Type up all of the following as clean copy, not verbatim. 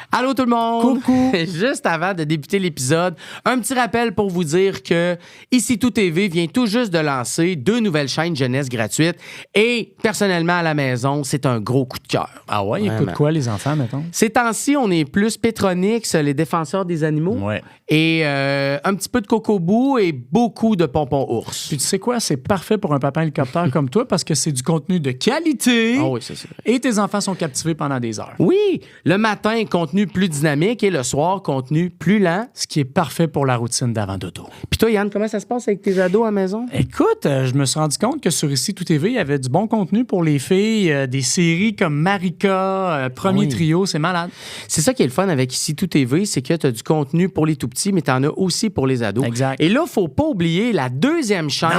Allô tout le monde! Coucou! Juste avant de débuter l'épisode, un petit rappel pour vous dire que Ici Tout TV vient tout juste de lancer 2 nouvelles chaînes jeunesse gratuites et personnellement à la maison, c'est un gros coup de cœur. Ah ouais, ils écoutent quoi les enfants, mettons? Ces temps-ci, on est plus Pétronix, les défenseurs des animaux, Ouais. et un petit peu de Cocobou et beaucoup de Pompon Ours. Puis tu sais quoi, c'est parfait pour un papa hélicoptère comme toi parce que c'est du contenu de qualité. Ah oui, ça c'est vrai. Et tes enfants sont captivés pendant des heures. Oui, le matin, contenu plus dynamique et le soir, contenu plus lent. Ce qui est parfait pour la routine d'avant dodo. Puis toi, Yann, comment ça se passe avec tes ados à la maison? Écoute, je me suis rendu compte que sur Ici Tout TV, il y avait du bon contenu pour les filles, des séries comme Marika, Premier Oui. Trio, c'est malade. C'est ça qui est le fun avec Ici Tout TV, c'est que tu as du contenu pour les tout-petits, mais tu en as aussi pour les ados. Exact. Et là, faut pas oublier la deuxième chaîne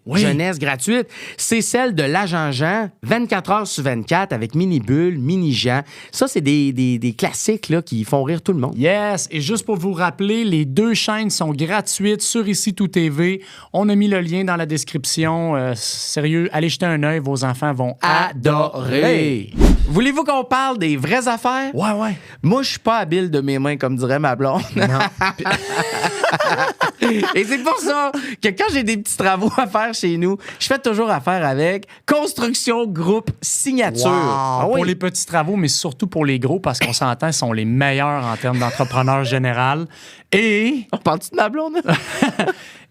oui. jeunesse gratuite, c'est celle de l'Agent Jean, 24 heures sur 24, avec Mini Bulle, Mini Jean. Ça, c'est des classiques là, qui font rire tout le monde. Yes, et juste pour vous rappeler, les 2 chaînes sont gratuites sur Ici Tout TV. On a mis le lien dans la description. Sérieux, allez jeter un œil, vos enfants vont adorer. Voulez-vous qu'on parle des vraies affaires? Ouais. Moi, je suis pas habile de mes mains, comme dirait ma blonde. Non. Et c'est pour ça que quand j'ai des petits travaux à faire chez nous, je fais toujours affaire avec Construction Groupe Signature. Wow. Ah oui. Pour les petits travaux, mais surtout pour les gros, parce qu'on s'entend, ils sont les meilleurs en termes d'entrepreneur général. Et On parle-tu de ma blonde?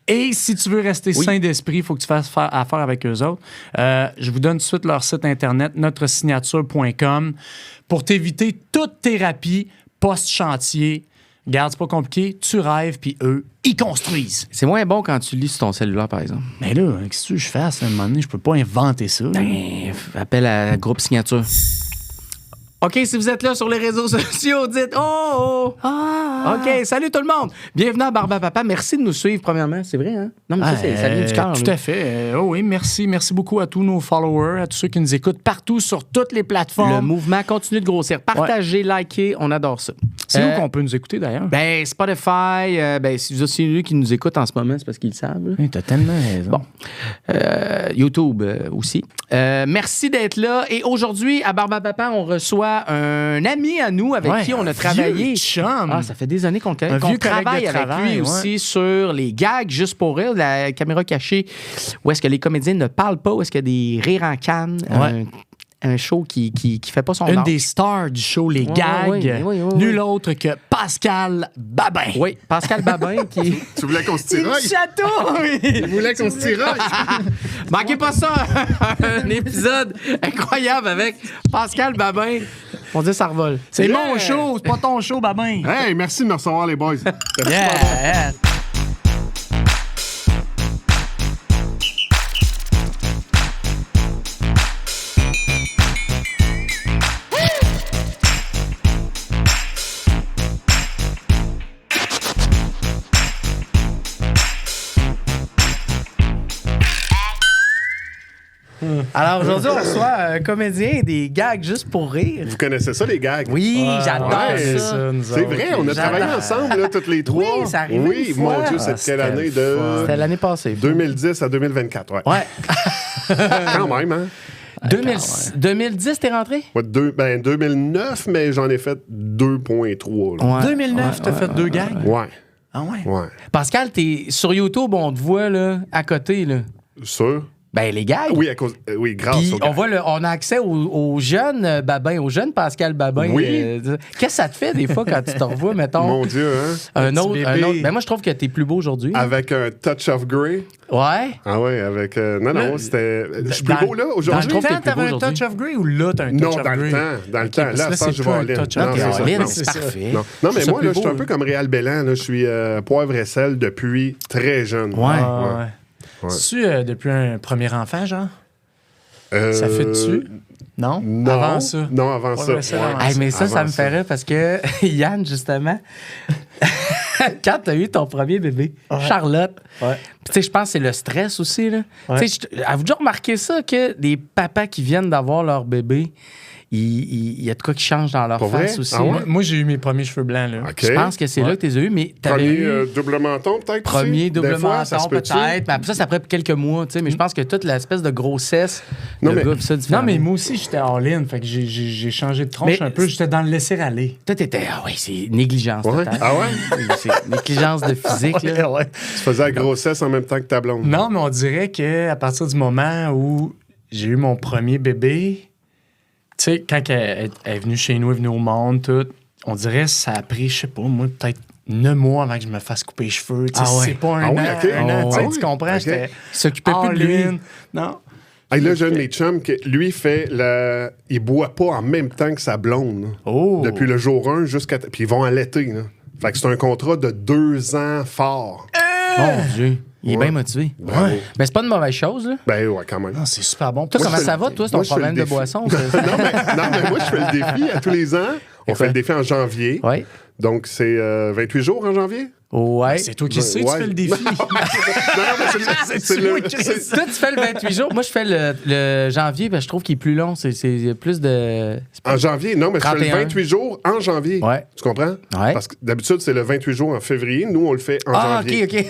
Et si tu veux rester sain d'esprit, il faut que tu fasses affaire avec eux autres. Je vous donne tout de suite leur site internet, notresignature.com, pour t'éviter toute thérapie post-chantier. Regarde, c'est pas compliqué. Tu rêves, puis eux, ils construisent. C'est moins bon quand tu lis sur ton cellulaire, par exemple. Mais là, qu'est-ce que tu veux que je fasse? À un moment donné, je peux pas inventer ça. là. Appelle à Groupe Signature. OK, si vous êtes là sur les réseaux sociaux, dites « Oh! Ah! OK, salut tout le monde! Bienvenue à Barbe à Papa. Merci de nous suivre, premièrement. C'est vrai, hein? Non, mais ça vient du cœur. Tout là. à fait. Oh oui, merci. Merci beaucoup à tous nos followers, à tous ceux qui nous écoutent partout sur toutes les plateformes. Le mouvement continue de grossir. Partagez, likez, on adore ça. C'est où qu'on peut nous écouter, d'ailleurs? Ben, Spotify, si vous aussi lui qui nous écoute en ce moment, c'est parce qu'ils le savent. là. Hey, t'as tellement raison. Bon. YouTube aussi. Merci d'être là. Et aujourd'hui, à Barbe à Papa, on reçoit un ami à nous avec qui on a travaillé. Vieux chum. Ah, ça fait des années qu'on Un vieux collègue travaille de avec travail, lui ouais. aussi sur les gags juste pour rire, la caméra cachée, où est-ce que les comédiens ne parlent pas, où est-ce qu'il y a des rires en canne. Ouais. Un show qui fait pas son Une art. des stars du show, les gags, oui. nul autre que Pascal Babin. Oui, Pascal Babin qui... Tu voulais qu'on se tiraille? Château! Tu voulais qu'on se tiraille? Manquez pas ça! Un épisode incroyable avec Pascal Babin. On dit ça revole. C'est Yeah! mon show, c'est pas ton show, Babin. Hey, merci de me recevoir, les boys. C'était super bon. Yeah! Alors aujourd'hui, on reçoit un comédien des gags juste pour rire. Vous connaissez ça, les gags? Oui, j'adore ouais, ça. C'est vrai, on a travaillé ensemble, là, toutes les trois. Oui, ça arrive Oui, une fois. mon Dieu, c'est quelle année? C'était l'année passée. 2010 à 2024, ouais. Ouais. Quand même, hein? 2010, t'es rentré? Ouais, 2009, mais j'en ai fait 2.3. là. Ouais. 2009, t'as fait 2 gags? Ouais, Ah ouais? ouais. Pascal, t'es sur YouTube, on te voit là, à côté. Là. Sûr? Ben, les gags. Oui, oui, grâce Puis aux on gags. voit on a accès au jeune Babin, au jeune Pascal Babin. Oui. Qu'est-ce que ça te fait des fois quand tu te revois, mettons, Mon Dieu, hein? un petit autre, bébé. Ben moi, je trouve que t'es plus beau aujourd'hui. Avec un touch of grey. Ouais. Ah ouais, avec... non, c'était... Je suis plus beau, là, Dans aujourd'hui? le trouve que temps, t'es plus t'avais beau un touch aujourd'hui. of grey ou là, t'as un touch Non, of dans grey? le temps. Dans le temps. parce que Là, là, ça, c'est je plus vais un aller. touch of Non, grey. c'est ça. Lynn, Non. c'est c'est ça. parfait. Non, Je mais trouve ça moi, plus là, je suis beau, un peu comme Réal Bellan. Là, je suis poivre et sel depuis très jeune. Ouais. Ah, Ouais. C'est-tu depuis un premier enfant, genre? Euh, Ça fait dessus? Non? Non. Avant ça? Non, avant Ouais, ça. ouais, c'est Ouais. avant Hey, mais ça Avant me fait rire parce que Yann, justement, quand t'as eu ton premier bébé, Charlotte, Ouais. tu sais, je pense que c'est le stress aussi. Là. Ouais. Tu sais, avez-vous déjà remarqué ça que des papas qui viennent d'avoir leur bébé, il y a de quoi qui change dans leur Pour face vrai? aussi. Ah ouais? là. Moi, j'ai eu mes premiers cheveux blancs, là. OK. Je pense que c'est là que tu les as eu, mais t'avais Premier eu... double menton, peut-être? Premier aussi? double Des fois, ça se menton, peut-tu? peut-être. Mais après ça, c'est après quelques mois, tu sais. Mais je pense que toute l'espèce de grossesse, Non, le mais- gars, pis ça, Non, différemment. mais moi aussi, j'étais all-in. Fait que j'ai changé de tronche Mais un peu. J'étais dans le laisser-aller. Toi, t'étais... Ah oui, c'est négligence Ouais. totale. Ah ouais? C'est négligence de physique, là. Tu faisais la grossesse en même temps que ta blonde. Non, mais on dirait qu'à partir du moment où j'ai eu mon premier bébé, tu sais, quand elle est venue chez nous, elle est venue au monde, tout, on dirait que ça a pris, je sais pas, moi, peut-être 9 mois avant que je me fasse couper les cheveux. Tu sais, Ah ouais. c'est pas un Ah an, ouais, ok. un an, Oh, tu sais, ouais. tu comprends? Ok. J'étais Il s'occupait plus de lui. all-in. Non. Hey, là, j'ai un de mes chums qui, lui, il boit pas en même temps que sa blonde. là. Oh! Depuis le jour 1 jusqu'à... Puis ils vont allaiter, là. Fait que c'est un contrat de 2 ans fort. Mon Dieu. Il est Ouais. bien motivé. Bravo. Mais c'est pas une mauvaise chose, là. Ben ouais, quand même. Non, c'est super bon. Toi, Moi, comment je fais ça le- va, toi, c'est ton moi, je fais le problème de défi. boisson? non, mais moi, je fais le défi à tous les ans. On fait le défi en janvier. Oui. Donc, c'est 28 jours en janvier. Ouais. C'est toi qui sais, tu Ouais. fais le défi. Non, mais c'est le... c'est- Toi, tu fais le 28 jours. Moi, je fais le janvier, parce que je trouve qu'il est plus long. C'est plus de... c'est pas- En janvier, non, mais je fais 31. le 28 jours en janvier. Ouais. Tu comprends? Ouais. Parce que d'habitude, c'est le 28 jours en février. Nous, on le fait en Ah, janvier. OK. Ouais.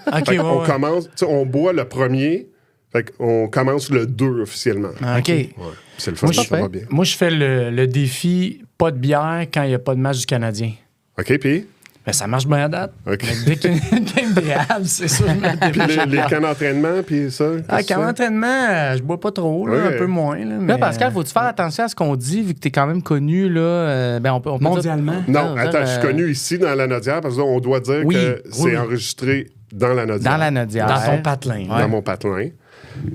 OK, Fait qu'on ouais. commence, tu sais, on boit le premier, fait qu'on commence le 2 officiellement. Ah, OK. Ouais. C'est le fun, Moi, ça je fais- va bien. Moi, je fais le défi pas de bière quand il n'y a pas de match du Canadien. OK, puis Ben, ça marche bien à date. OK. Mais dès qu'il y a une game des Habs, c'est sûr que je me Puis dépêche. les camps d'entraînement, puis ça. Ah, qu'est-ce que quand c'est? entraînement, je bois pas trop, là, Ouais. un peu moins. Là, Là, mais, Pascal, faut-tu faire attention à ce qu'on dit, vu que t'es quand même connu, là? Ben, on peut Mondialement. Non, dire, attends, je suis connu ici dans la Nodière parce qu'on doit dire Oui, que c'est oui. enregistré dans la Nodière. dans la Nodière. Dans ton patelin. Ouais. Dans mon patelin.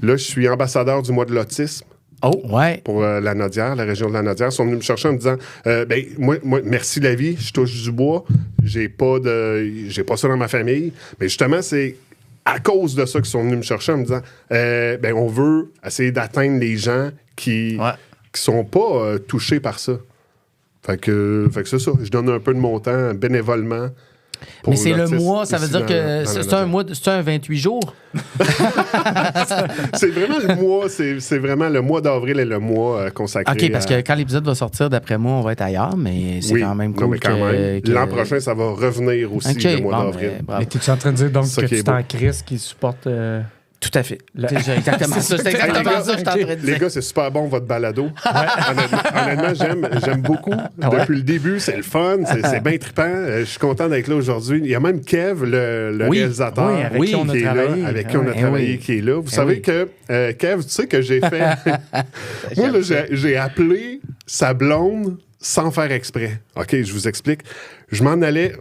Là, je suis ambassadeur du mois de l'autisme Oh, ouais. pour la Nodière, la région de la Nodière. Ils sont venus me chercher en me disant ben, moi, merci la vie, je touche du bois, j'ai pas ça dans ma famille. Mais justement, c'est à cause de ça qu'ils sont venus me chercher en me disant ben, on veut essayer d'atteindre les gens qui sont pas touchés par ça. Fait que c'est ça. Je donne un peu de mon temps bénévolement. pour Mais c'est le l'autisme mois, ça veut ici dire dans que la c'est Nodière. un mois, c'est un 28 jours. C'est vraiment le mois, c'est vraiment le mois d'avril et le mois consacré. OK, parce que quand l'épisode va sortir, d'après moi, on va être ailleurs, mais c'est quand même non, cool mais quand même. que- L'an prochain, ça va revenir aussi, OK, le mois bon, d'avril. ben, bravo. Mais t'es-tu en train de dire donc Ça que qui est tu t'en beau. crises qui supporte... Tout à fait. C'est exactement ça. C'est Hey, exactement les gars, ça que je suis en train de Les dire. gars, c'est super bon, votre balado. Honnêtement, j'aime beaucoup. Depuis le début, c'est le fun, c'est bien trippant. Je suis content d'être là aujourd'hui. Il y a même Kev, le Oui. réalisateur, Oui, avec qui on a qui est travaillé. là, avec qui on a Eh travaillé, oui. qui est là. Vous savez oui. que, Kev, tu sais que j'ai fait... Moi, là, j'ai appelé sa blonde sans faire exprès. OK, je vous explique. Je m'en allais...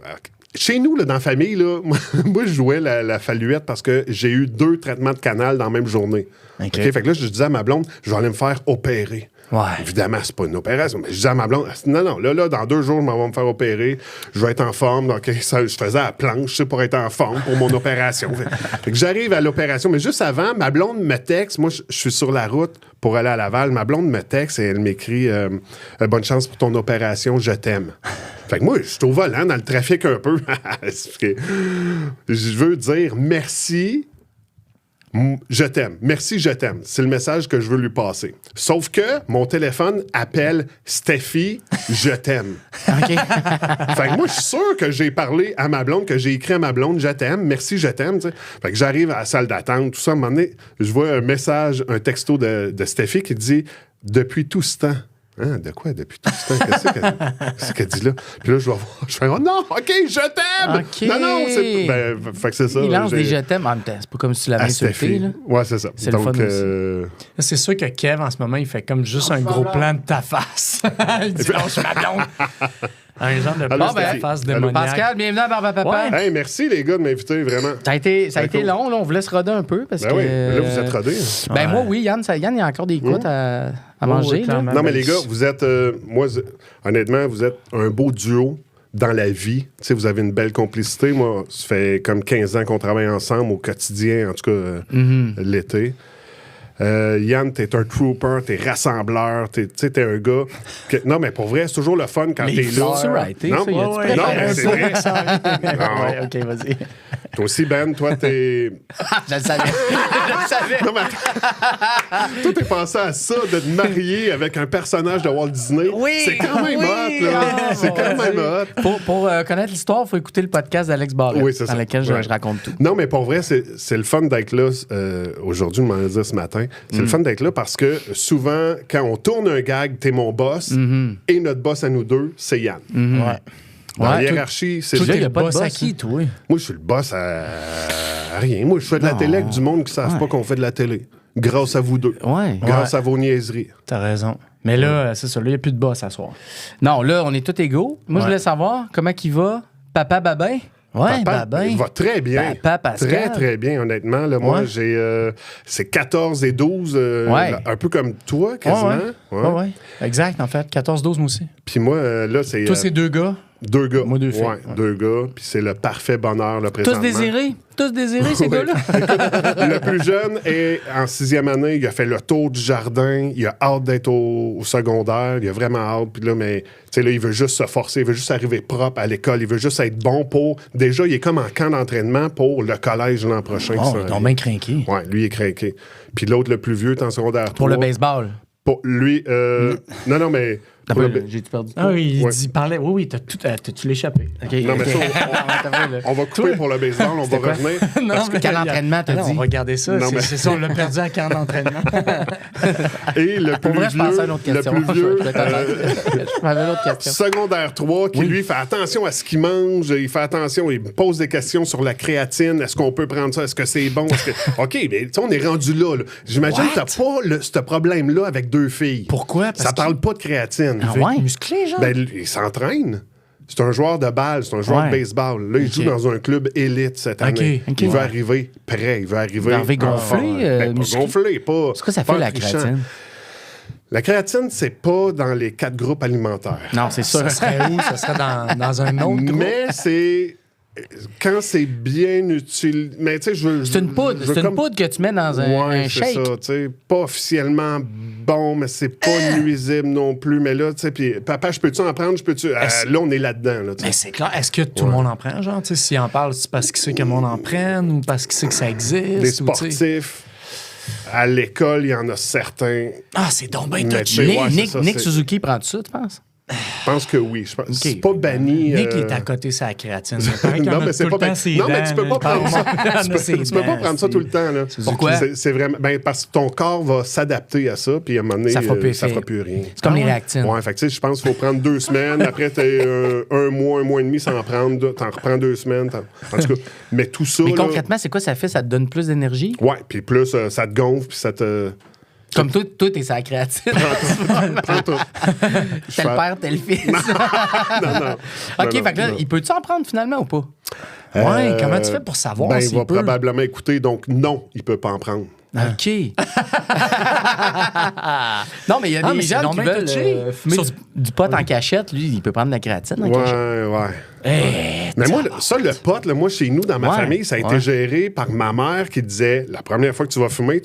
Chez nous, là, dans la famille, là, moi, je jouais la faluette parce que j'ai eu 2 traitements de canal dans la même journée. OK, fait que là, je disais à ma blonde, je vais aller me faire opérer. Ouais. Évidemment, c'est pas une opération, mais je disais à ma blonde, non, là, dans 2 jours, je m'en vais me faire opérer, je vais être en forme. Donc, ça, je faisais la planche, tu sais, pour être en forme pour mon opération. Fait que j'arrive à l'opération, mais juste avant, ma blonde me texte, moi, je suis sur la route pour aller à Laval, ma blonde me texte et elle m'écrit bonne chance pour ton opération, je t'aime. Fait que moi, je suis au volant dans le trafic un peu. Je veux dire merci. Je t'aime. Merci, je t'aime. C'est le message que je veux lui passer. Sauf que mon téléphone appelle Steffi, je t'aime. OK. Fait que moi, je suis sûr que j'ai parlé à ma blonde, que j'ai écrit à ma blonde, je t'aime, merci, je t'aime. Tu sais. Fait que j'arrive à la salle d'attente, tout ça. À un moment donné, je vois un message, un texto de Steffi qui dit depuis tout ce temps. Hein, de quoi, depuis tout ce temps? Qu'est-ce qu'elle dit là? Puis là, je vais voir. Je fais, oh non, OK, je t'aime! OK. Non, c'est. Ben, fait que c'est ça. Il lance j'ai- des je t'aime. En même temps, c'est pas comme si tu l'avais à insulté, Steffi. là. Ouais, c'est ça. C'est le Donc, fun aussi. C'est sûr que Kev, en ce moment, il fait comme juste un gros plan de ta face. Il dit, oh, je suis ma blonde. Un genre de plan Allô, de ta Steffi. face Allô. démoniaque. Pascal, bienvenue à Barbe à Papa. Ouais. Hey, merci les gars de m'inviter, vraiment. Ça a été cool. long, là. On vous laisse roder un peu parce Ben que. oui, là, vous êtes rodés. Ben moi, oui, Yann, il y a encore des côtes à manger. oui, là. clairement. Non, mais les gars, vous êtes, honnêtement, vous êtes un beau duo dans la vie. Tu sais, vous avez une belle complicité. Moi, ça fait comme 15 ans qu'on travaille ensemble au quotidien, en tout cas l'été. Yann, t'es un trooper, t'es rassembleur, t'es un gars. Non, mais pour vrai, c'est toujours le fun quand t'es là. C'est right, Non, non, mais c'est vrai. Ouais, OK, vas-y. Toi aussi, Ben, toi, t'es. Je le savais. Je le savais. Non, mais toi, t'es pensé à ça, de te marier avec un personnage de Walt Disney. Oui. C'est quand même hot, là. C'est quand même hot. Pour connaître l'histoire, il faut écouter le podcast d'Alex Barrette, Oui, c'est ça. dans lequel je Ouais. raconte tout. Non, mais pour vrai, c'est le fun d'être là. Aujourd'hui, je m'en ai dit ce matin. C'est le fun d'être là parce que souvent, quand on tourne un gag, t'es mon boss et notre boss à nous deux, c'est Yann. Ouais. Dans la Ouais, hiérarchie, c'est Toi, il y t'es a le pas de boss à boss, qui, toi? Moi, je suis le boss à rien. Moi, je fais de la télé avec du monde qui ne savent pas qu'on fait de la télé. Grâce à vous deux. Ouais. Grâce à vos niaiseries. T'as raison. Mais là, c'est ça, là, il n'y a plus de boss à soir. Non, là, on est tous égaux. Moi, je voulais savoir comment il va, Papa Babin. Ouais, Papa, il va très bien. Papa Pascal. Très, très bien, honnêtement. Là, moi, Ouais. j'ai... c'est 14 et 12, Ouais. un peu comme toi, quasiment. Ouais, ouais. Exact, en fait. 14-12, moi aussi. Puis moi, là, c'est... Toi, c'est 2 gars. 2 gars. Moi, 2 filles. Ouais, 2 gars. Puis c'est le parfait bonheur, là, Tous présentement. désirés. Tous désirés, ces Oui. gars-là. Le plus jeune est en 6e année. Il a fait le tour du jardin. Il a hâte d'être au secondaire. Il a vraiment hâte. Puis là, mais, tu sais, là, il veut juste se forcer. Il veut juste arriver propre à l'école. Il veut juste être bon pour... Déjà, il est comme en camp d'entraînement pour le collège l'an prochain. Oh, ils t'ont bien craqué. Ouais, lui, il est craqué. Puis l'autre, le plus vieux, est en secondaire 3. Pour le baseball. Pour lui... non, mais... pour le ba- J'ai-tu perdu? Ah oui, il Ouais. dit, parlait. Oui, t'as-tu l'échappé. OK. Non, mais ça, on va couper pour le baseball. On va quoi? revenir. Non, mais quel entraînement t'as non, dit? On va regarder ça. Non, mais- C'est ça, on l'a perdu à camp d'entraînement. Et le Pour plus vrai, je pensais à une autre vieux... Le question. plus vieux... Je m'avais une autre question. Secondaire 3, qui lui fait attention à ce qu'il mange, il fait attention, il me pose des questions sur la créatine, est-ce qu'on peut prendre ça, est-ce que c'est bon, OK, mais tu sais, on est rendu là. J'imagine que t'as pas ce problème-là avec 2 filles. Pourquoi? Ça parle pas de créatine. Ah ouais? Musclé, genre? Ben, il s'entraîne. C'est un joueur de balle, c'est un joueur Ouais. de baseball. Là, il joue dans un club élite cette année. OK, Il veut ouais. arriver prêt, il veut arriver... Il veut gonfler, Ben, pas musclé. gonfler, pas... C'est quoi ça pas fait, la trichant. créatine? La créatine, c'est pas dans les 4 groupes alimentaires. Non, c'est sûr. Ça serait où? Ça serait dans un autre groupe? Mais c'est... Quand c'est bien utile... Mais tu sais, je veux... C'est une poudre. je veux C'est une comme- poudre que tu mets dans un Ouais, c'est shake. ça, tu sais. Pas officiellement bon, mais c'est pas nuisible non plus. Mais là, tu sais, puis papa, je peux-tu en prendre? Je peux-tu... là, on est là-dedans, là, tu sais. Mais c'est clair. Est-ce que tout le monde en prend, genre? Tu sais, s'il en parle, c'est parce qu'il sait que le monde en prenne ou parce qu'il sait que ça existe? Les ou, tu sais? sportifs, à l'école, il y en a certains. Ah, c'est donc bien Mais touché. tu sais, ouais, c'est Nick, ça, Nick c'est- Suzuki prend ça, tu penses? Je pense que oui. Je pense, c'est pas banni. Nick, il est à côté sa créatine. Non, mais c'est pas bien. banni. Non, mais tu peux pas prendre ça. Tu peux pas prendre ça tout le temps, là. Pourquoi? C'est vraiment... Ben, parce que ton corps va s'adapter à ça, puis à un moment donné, Ça fera plus ça effet. fera plus rien. C'est comme les ouais? réactines. Ouais, fait que tu sais, je pense qu'il faut prendre 2 semaines. Après, t'es un mois et demi sans en prendre. T'en reprends 2 semaines. En tout cas, mais tout ça, Mais là... concrètement, c'est quoi ça fait? Ça te donne plus d'énergie? Ouais, puis plus, ça te gonfle, puis ça te... Comme toi, t'es sa créatine. Prends tout. Tel père, tel fils. Non. OK, Non, fait que là, non. il peut-tu en prendre finalement ou pas? Ouais, comment tu fais pour savoir Ben, il s'il va peut? probablement écouter, donc non, il peut pas en prendre. OK. non, mais il y a Ah, des mais c'est gens donc qui bien veulent touché. fumer du pot en cachette. Lui, il peut prendre de la créatine en cachette. Ouais. Mais moi, ça, le pot, là, moi, chez nous, dans ma Ouais, famille, ça a été ouais. géré par ma mère qui disait la première fois que tu vas fumer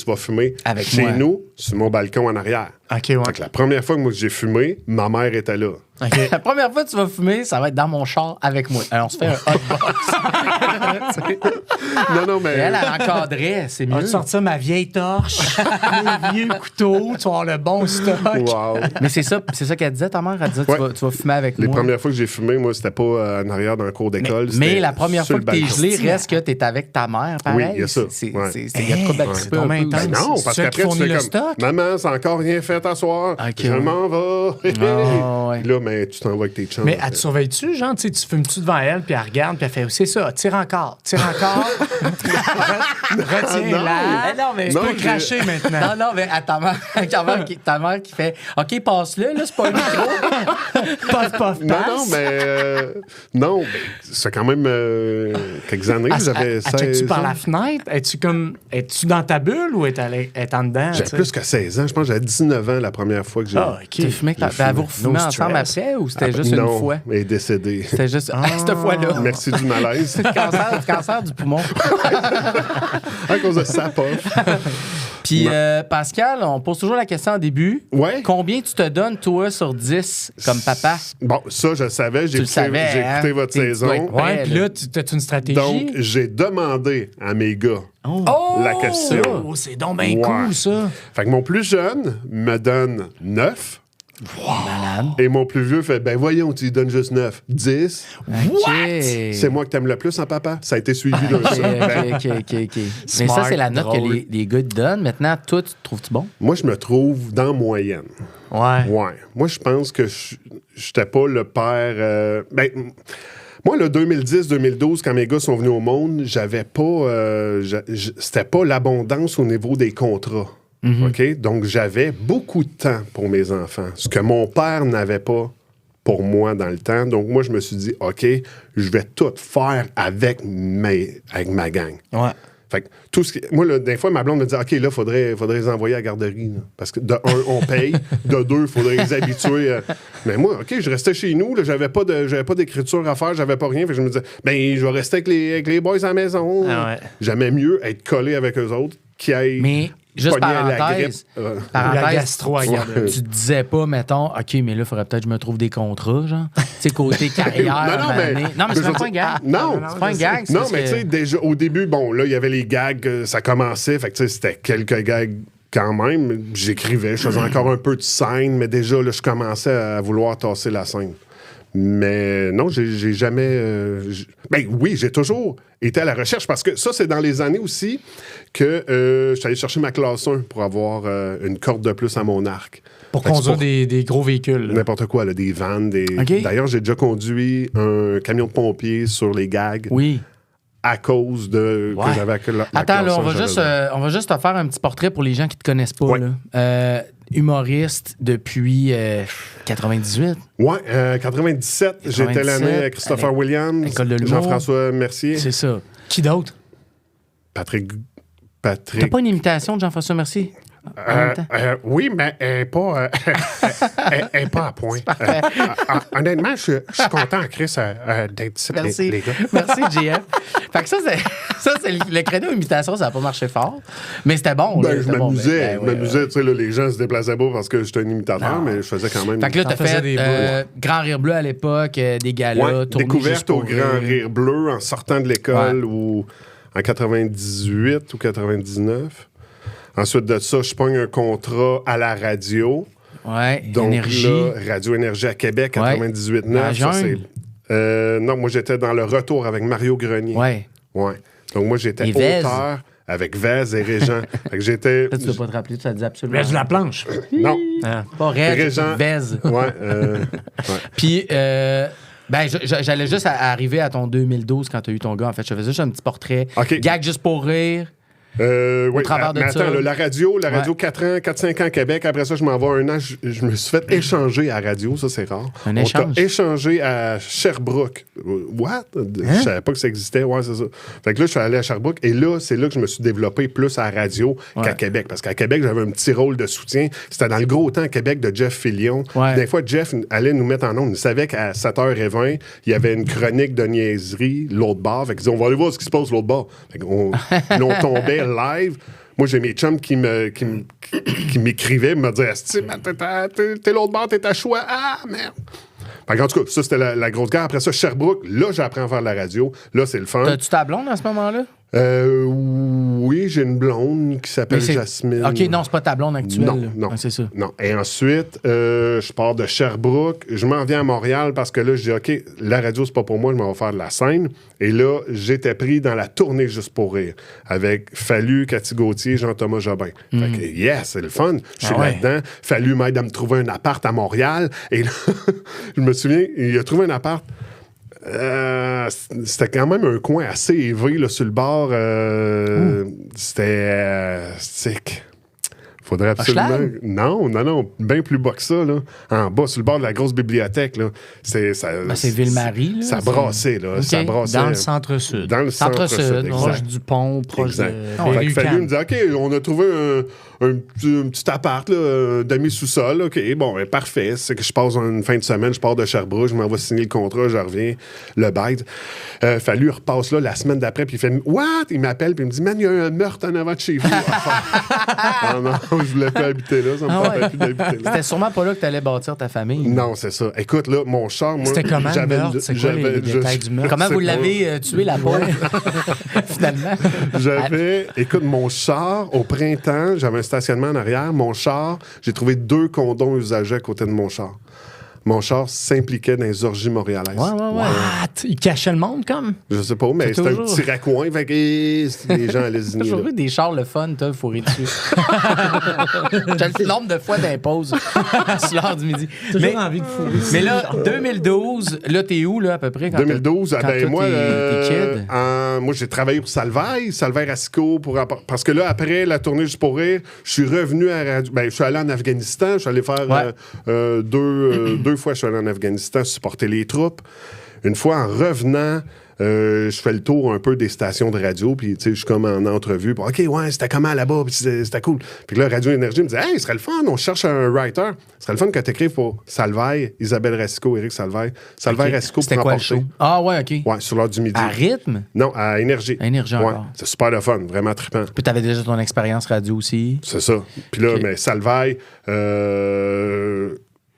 Avec chez moi. nous, sur mon balcon en arrière. OK, ouais. Fait que la première fois que moi j'ai fumé, ma mère était là. OK. La première fois que tu vas fumer, ça va être dans mon char avec moi. Alors, on se fait un hot box. Non, mais. Et elle encadrait, c'est On va mieux. te sortir ma vieille torche, mes vieux couteaux, tu vas avoir le bon stock. Wow. Mais c'est ça qu'elle disait, ta mère. Elle disait, Ouais. tu vas fumer avec Les moi. premières fois que j'ai fumé, moi, c'était pas en arrière dans le cours d'école. Mais c'était la première sur fois le que t'es balcon. gelé, reste que t'es avec ta mère, pareil. Oui, il y a ça. C'est Ouais. il y a de quoi de c'est un peu donc bien aussi. intense. Non, C'est parce ceux qui qu'après, tu fournissent fais le comme stock? Maman, c'est encore rien fait à soir. Ok, Je ouais. m'en vais. Ah, ouais. Là, mais tu t'en vas avec tes chums. Mais elle te surveille-tu, genre, tu sais, tu fumes-tu devant elle, puis elle regarde, puis elle fait, c'est ça, tire encore. Retiens-la. Eh non, mais Tu Non, peux j'ai- cracher maintenant. Non, mais à ta mère qui fait OK, passe-le, là, c'est pas un micro. Puff, puff, Non, passe. non, mais c'est quand même quelques années que j'avais Checkes-tu 16 par ans. la fenêtre? Es-tu dans ta bulle ou est en dedans? J'avais tu sais? plus que 16 ans. Je pense que j'avais 19 ans la première fois que j'ai... Ah, OK. Tu fumais J'ai fumé. vous refumez No ensemble stress. après ou c'était juste non, une fois? elle est décédée. C'était juste cette fois-là. Merci du malaise. Cancer du poumon. À cause de sa pof. Puis, Pascal, on pose toujours la question en début. Ouais. Combien tu te donnes, toi, sur 10 comme papa? Bon, ça, je le savais. J'ai Tu le savais, j'ai hein? écouté votre Tu saison. dois être prêt. Ouais, puis là, tu as une stratégie. Donc, j'ai demandé à mes gars Oh! la question. Oh, c'est donc bien Ouais. cool, ça. Fait que mon plus jeune me donne 9. Malade. Et mon plus vieux fait, ben voyons, tu lui donnes juste 9. 10. OK. C'est moi que t'aimes le plus, hein, papa? Ça a été suivi d'un OK, ça. OK. Mais Smart, ça, c'est la note que drôle. les gars te donnent. Maintenant, toi, tu te trouves-tu bon? Moi, je me trouve dans moyenne. Ouais. Ouais. Moi, je pense que j'étais pas le père... moi, le 2010-2012, quand mes gars sont venus au monde, j'avais pas... c'était pas l'abondance au niveau des contrats. OK? Donc, j'avais beaucoup de temps pour mes enfants, ce que mon père n'avait pas pour moi dans le temps. Donc, moi, je me suis dit, OK, je vais tout faire avec ma gang. Ouais. Fait que tout ce qui... Moi, là, des fois, ma blonde me dit, OK, là, faudrait les envoyer à la garderie. Là. Parce que, de un, on paye. De deux, il faudrait les habituer. Mais moi, OK, je restais chez nous. Là, j'avais pas d'écriture à faire. J'avais pas rien. Fait que je me disais, je vais rester avec les boys à la maison. Ah ouais. J'aimais mieux être collé avec eux autres qui aillent... Mais, juste pogner à la parenthèse, grippe. La gastro à tu garderie. tu te disais pas, mettons, OK, mais là, il faudrait peut-être que je me trouve des contrats, genre. Tu sais, côté carrière. Non, mais- non, mais c'est je veux pas un dire- gag. Non, c'est pas un gag. c'est Non, parce mais que- tu sais, déjà, au début, bon, là, il y avait les gags, ça commençait, fait que tu sais, c'était quelques gags quand même. J'écrivais, je faisais encore un peu de scène, mais déjà, là, je commençais à vouloir tasser la scène. Mais non, j'ai jamais... oui, j'ai toujours été à la recherche, parce que ça, c'est dans les années aussi que je suis allé chercher ma classe 1 pour avoir une corde de plus à mon arc. Pour Fait que conduire c'est des gros véhicules. là. N'importe quoi, là, des vannes, des... OK. D'ailleurs, j'ai déjà conduit un camion de pompiers sur les gags Oui. à cause de Ouais. que j'avais la Attends, là, classe on va juste te faire un petit portrait pour les gens qui te connaissent pas. Ouais. Là. Humoriste depuis 98. Ouais, 97, j'étais l'année avec Christopher allez, Williams, École de l'humour. Jean-François Mercier, C'est ça. Qui d'autre? Patrick. T'as pas une imitation de Jean-François Mercier? En même temps? Oui, mais elle n'est pas à point. Honnêtement, je suis content, Chris, d'être ici, Merci. les gars. Merci, JF. Fait que ça, c'est le créneau imitation, ça n'a pas marché fort. Mais c'était bon. là, Ben, je c'était bon, m'amusais. ben, ouais, tu sais, là, les gens se déplaçaient pas parce que j'étais un imitateur, Non. mais je faisais quand même... Fait que là, t'as T'en faisais fait des bouts. Grand Rire Bleu à l'époque, des galas, Ouais, tournées découverte juste pour au Grand Rire Bleu en sortant de l'école ou en 98 ou 99. Ensuite de ça, je pogne un contrat à la radio. Ouais, Donc énergie. là, Radio Énergie à Québec, Ouais. 98.9. La Ça, jungle. non, moi, j'étais dans le retour avec Mario Grenier. Ouais. Ouais. Donc moi, j'étais Et Vez. auteur avec Vez et Régent. Fait que j'étais... Ça, tu dois pas te rappeler, ça dit absolument. Reste de la planche. Non. Ah. Pas Reg, Régent. Vez. Ouais. Puis, j'allais juste arriver à ton 2012 quand tu as eu ton gars. En fait, je faisais juste un petit portrait. OK. Gag juste pour rire. Oui, travers de mais ça. attends, là, la radio, 4-5 ans à Québec. Après ça, je m'en vais un an. Je me suis fait échanger à la radio. Ça, c'est rare. Un On échange? t'a échangé à Sherbrooke. What? Je savais pas que ça existait. Ouais, c'est ça. Fait que là, je suis allé à Sherbrooke. Et là, c'est là que je me suis développé plus à la radio qu'à Québec. Parce qu'à Québec, j'avais un petit rôle de soutien. C'était dans le gros temps à Québec de Jeff Fillion. Ouais. Des fois, Jeff allait nous mettre en ondes. Il savait qu'à 7h20, il y avait une chronique de niaiserie, l'autre bar. Fait qu'il disait, on va aller voir ce qui se passe l'autre bar. Fait qu'on là, on tombait live. Moi, j'ai mes chums qui m'écrivaient, me disaient, Asti, man, t'es l'autre bord, t'es à choix. Ah, merde. Fait en tout cas, ça, c'était la grosse guerre. Après ça, Sherbrooke, là, j'apprends à faire de la radio. Là, c'est le fun. T'as-tu ta blonde à ce moment-là? Oui, j'ai une blonde qui s'appelle Jasmine. OK, non, c'est pas ta blonde actuelle. Non, là. non. Ouais, c'est ça. Non. Et ensuite, je pars de Sherbrooke. Je m'en viens à Montréal parce que là, je dis, OK, la radio, c'est pas pour moi, je m'en vais faire de la scène. Et là, j'étais pris dans la tournée Juste pour rire avec Fallu, Cathy Gauthier, Jean-Thomas Jobin. Fait que, yes, c'est le fun. Je suis ouais. là-dedans. Fallu m'aide à me trouver un appart à Montréal. Et là, je me souviens, il a trouvé un appart. C'était quand même un coin assez élevé là, sur le bord. C'était Faudrait absolument. Schlag? Non, bien plus bas que ça, là. En bas, sur le bord de la grosse bibliothèque, là. C'est Ville-Marie, là. Ça brassait, là. OK. Ça brassait. Dans le centre-sud. Dans le centre-sud, Proche exact. du pont, proche Exact. de Fait qu'il fallu Berry-UQAM. me dire, OK, on a trouvé un petit appart, là, demi-sous-sol. OK, bon, ben, parfait. C'est que je passe une fin de semaine, je pars de Sherbrooke, je m'en vais signer le contrat, je reviens, le bail. Fallu, il repasse là la semaine d'après, puis il fait, what? Il m'appelle, puis il me dit, man, il y a un meurtre en avant de chez vous. Ah non, je voulais pas habiter là, ça me tentait plus d'habiter là. C'était sûrement pas là que t'allais bâtir ta famille. Non, c'est ça. Écoute, là, mon char, moi. C'était comment le meurtre? C'est quoi les détails du meurtre? Comment vous l'avez tué, la pauvre, finalement? Écoute, mon char, au printemps, j'avais un stationnement en arrière. Mon char, j'ai trouvé 2 condoms usagés à côté de mon char. Mon char s'impliquait dans les orgies montréalaises. Ouais. What? Il cachait le monde, comme? Je sais pas, mais C'est c'était un toujours- petit raccoin. Fait que les gens allaient zigner. Toujours là. vu des chars le fun, t'as fourré dessus. J'ai le nombre de fois d'impose sur l'heure du midi. Toujours envie de fourrer. Mais là, 2012, là, t'es où, là, à peu près? Quand 2012, quand toi, moi, t'es kid? moi, j'ai travaillé pour Salvaire Racicot, parce que là, après la tournée Juste pour rire, je suis revenu à Radio... Ben, je suis allé en Afghanistan, je suis allé faire deux fois, je suis allé en Afghanistan supporter les troupes. Une fois, en revenant, je fais le tour un peu des stations de radio, puis tu sais, je suis comme en entrevue. Puis, OK, ouais, c'était comment là-bas? Puis c'était cool. Puis là, Radio Énergie me dit, hey, ce serait le fun, on cherche un writer. Ce serait le fun que tu écrives pour Salvaire, Isabelle Racicot, Éric Salvaire. Salvaire Racicot C'était pour quoi le emporter. show? Ah, ouais, OK. Ouais, sur l'heure du midi. À rythme? Non, à Énergie. À Énergie Ouais, encore. c'est super le fun, vraiment trippant. Puis t'avais déjà ton expérience radio aussi. C'est ça. Puis là, Ok. mais Salvaille,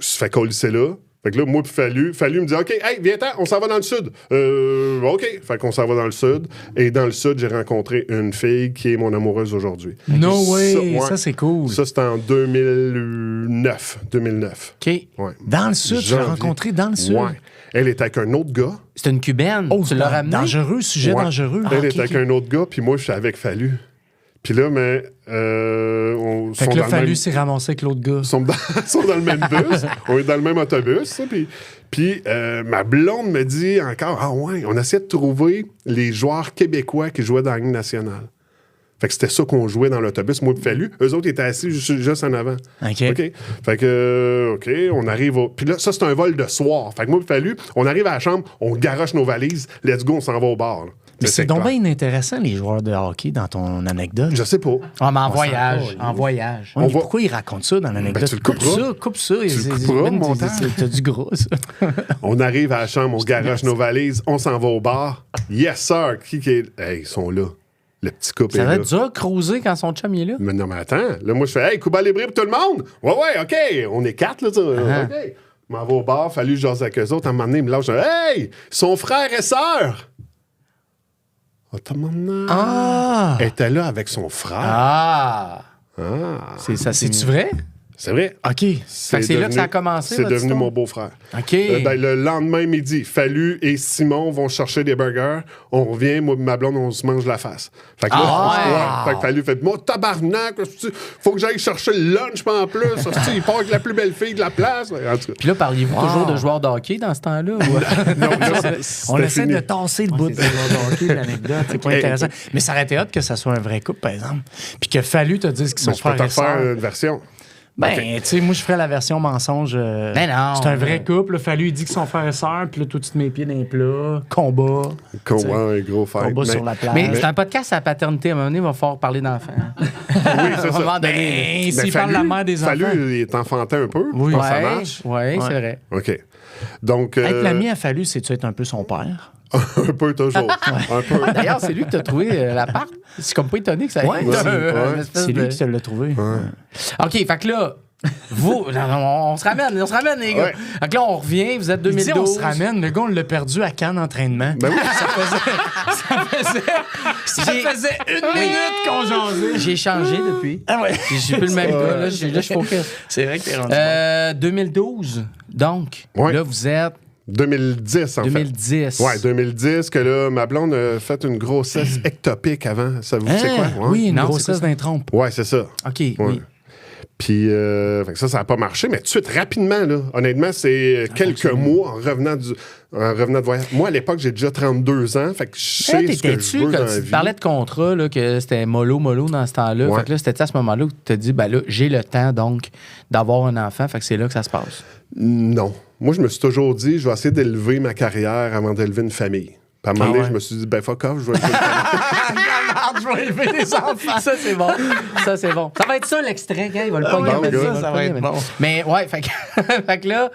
se fait colisser là. Fait que là, moi, puis Fallu me dit, OK, hey, viens-t'en, on s'en va dans le sud. OK. Fait qu'on s'en va dans le sud. Et dans le sud, j'ai rencontré une fille qui est mon amoureuse aujourd'hui. No way! ouais. Ça, c'est cool. Ça, c'était en 2009. OK. Ouais. Dans le sud, tu l'as Janvier. rencontré dans le sud. Ouais. Elle était avec un autre gars. C'était une cubaine. Oh, tu l'as ramené? dangereux, sujet Ouais. dangereux. Elle Ah, était ok, avec un autre gars, puis moi, je suis avec Fallu. Puis là, mais on Fait sont que dans là, le même- Fallu s'est ramassé avec l'autre gars. sont dans le même bus. On est dans le même autobus. Ça, puis ma blonde me dit encore, ah ouais, on essaie de trouver les joueurs québécois qui jouaient dans la Ligue nationale. Fait que c'était ça qu'on jouait dans l'autobus. Moi, puis Fallu. Eux autres étaient assis juste en avant. OK. Fait que, OK, on arrive au... Puis là, ça, c'est un vol de soir. Fait que moi, puis Fallu, on arrive à la chambre, on garoche nos valises, let's go, on s'en va au bar. là. Mais c'est clair. donc bien inintéressant, les joueurs de hockey, dans ton anecdote. Je sais pas. Ah, mais en On voyage. s'en va, En voyage. Ouais, On mais va- pourquoi il raconte ça dans l'anecdote? Ben, tu le couperas. Coupe ça. Tu le couperas, mon temps. T'as du gros, ça. On arrive à la chambre, on garoche nos valises, on s'en va au bar. Yes, sir! Qui est... Hey, ils sont là. Le petit couple Ça est va là. être dur cruiser quand son chum il est là. Mais non, mais attends. Là, moi, je fais, hey, Cuba Libre pour tout le monde. Ouais, OK. On est 4, là, ça. OK. Je m'en vais au bar, fallu que je jase avec eux autres. À un moment donné, ils me lâchent. Hey, son frère et sœur. Ah! Elle était là avec son frère. Ah! C'est ça, c'est-tu vrai? C'est vrai. OK. Fait que c'est là que ça a commencé, C'est votre devenu histoire? mon beau-frère. OK. Le lendemain midi, Fallu et Simon vont chercher des burgers. On revient, moi et ma blonde, on se mange la face. Fait que là, fait que Fallu fait, moi, tabarnak, faut que j'aille chercher le lunch pas en plus. Hostie, il part avec la plus belle fille de la place. En tout cas. Puis là, parliez-vous toujours de joueurs de hockey dans ce temps-là? Ou... Non, là, On c'était essaie fini. de tasser le bout de hockey, l'anecdote. C'est pas intéressant. Mais ça aurait été hot que ça soit un vrai couple, par exemple. Puis que Fallu te dise qu'ils sont Mais je peux frères et te faire sœurs. une version. Ben, tu sais, moi, je ferais la version mensonge. Ben non. C'est un vrai couple. Là, Fallu, il dit qu'ils sont frères et sœurs. Puis là, toi, tu te mets les pieds dans les plats. Combat. Ouais, un gros fight. Combat Mais- sur la plage. Mais c'est un podcast à la paternité. À un moment donné, il va falloir parler d'enfants. Oui, c'est À un ça. moment donné. Ben, Ben, s'il parle de la mère des Fallu, enfants. il est enfantin un peu. Oui. Quand ça Ouais, marche. ouais, c'est vrai. OK. Donc, Être l'ami à Fallu, c'est-tu être un peu son père? un peu toujours. Un peu. D'ailleurs, c'est lui qui t'a trouvé l'appart. C'est comme pas étonné que ça ait Ouais, été c'est- une espèce C'est de- lui qui te l'a trouvé. OK, fait que là, vous, on se ramène, les gars. Ouais. Fait que là, on revient, vous êtes Il dit, 2012. on se ramène. Le gars, on l'a perdu à Cannes entraînement. Ben oui. Ça faisait une minute qu'on jasait. J'ai changé depuis. Ah ouais. Je suis plus le même gars. Là, je suis focus. C'est vrai que t'es rendu. 2012, donc. Ouais. Là, vous êtes 2010, en 2010. fait. Ouais, 2010, que là, ma blonde a fait une grossesse ectopique avant. Ça vous c'est quoi? Ouais. Oui, une Non, grossesse d'un trompe. Ouais, c'est ça. OK, oui. Puis fait que ça n'a pas marché, mais tout de suite, rapidement, là, honnêtement, c'est quelques mois en revenant de voyage. Moi, à l'époque, j'ai déjà 32 ans, fait que je sais ce que je veux dans la vie. Tu parlais de contrat, là, que c'était mollo dans ce temps-là. Ouais. Fait que là, c'était à ce moment-là où tu te dis, ben là, j'ai le temps, donc, d'avoir un enfant. Fait que c'est là que ça se passe. Non. Moi, je me suis toujours dit, je vais essayer d'élever ma carrière avant d'élever une famille. Puis à un moment donné, je me suis dit, ben fuck off, je vais élever une famille. Je vais élever des enfants. Ça, c'est bon. Ça, c'est bon. Ça va être ça, l'extrait, gars. Il va le pogner. bon, gars. Ça va être bon. Mais ouais, fait que là,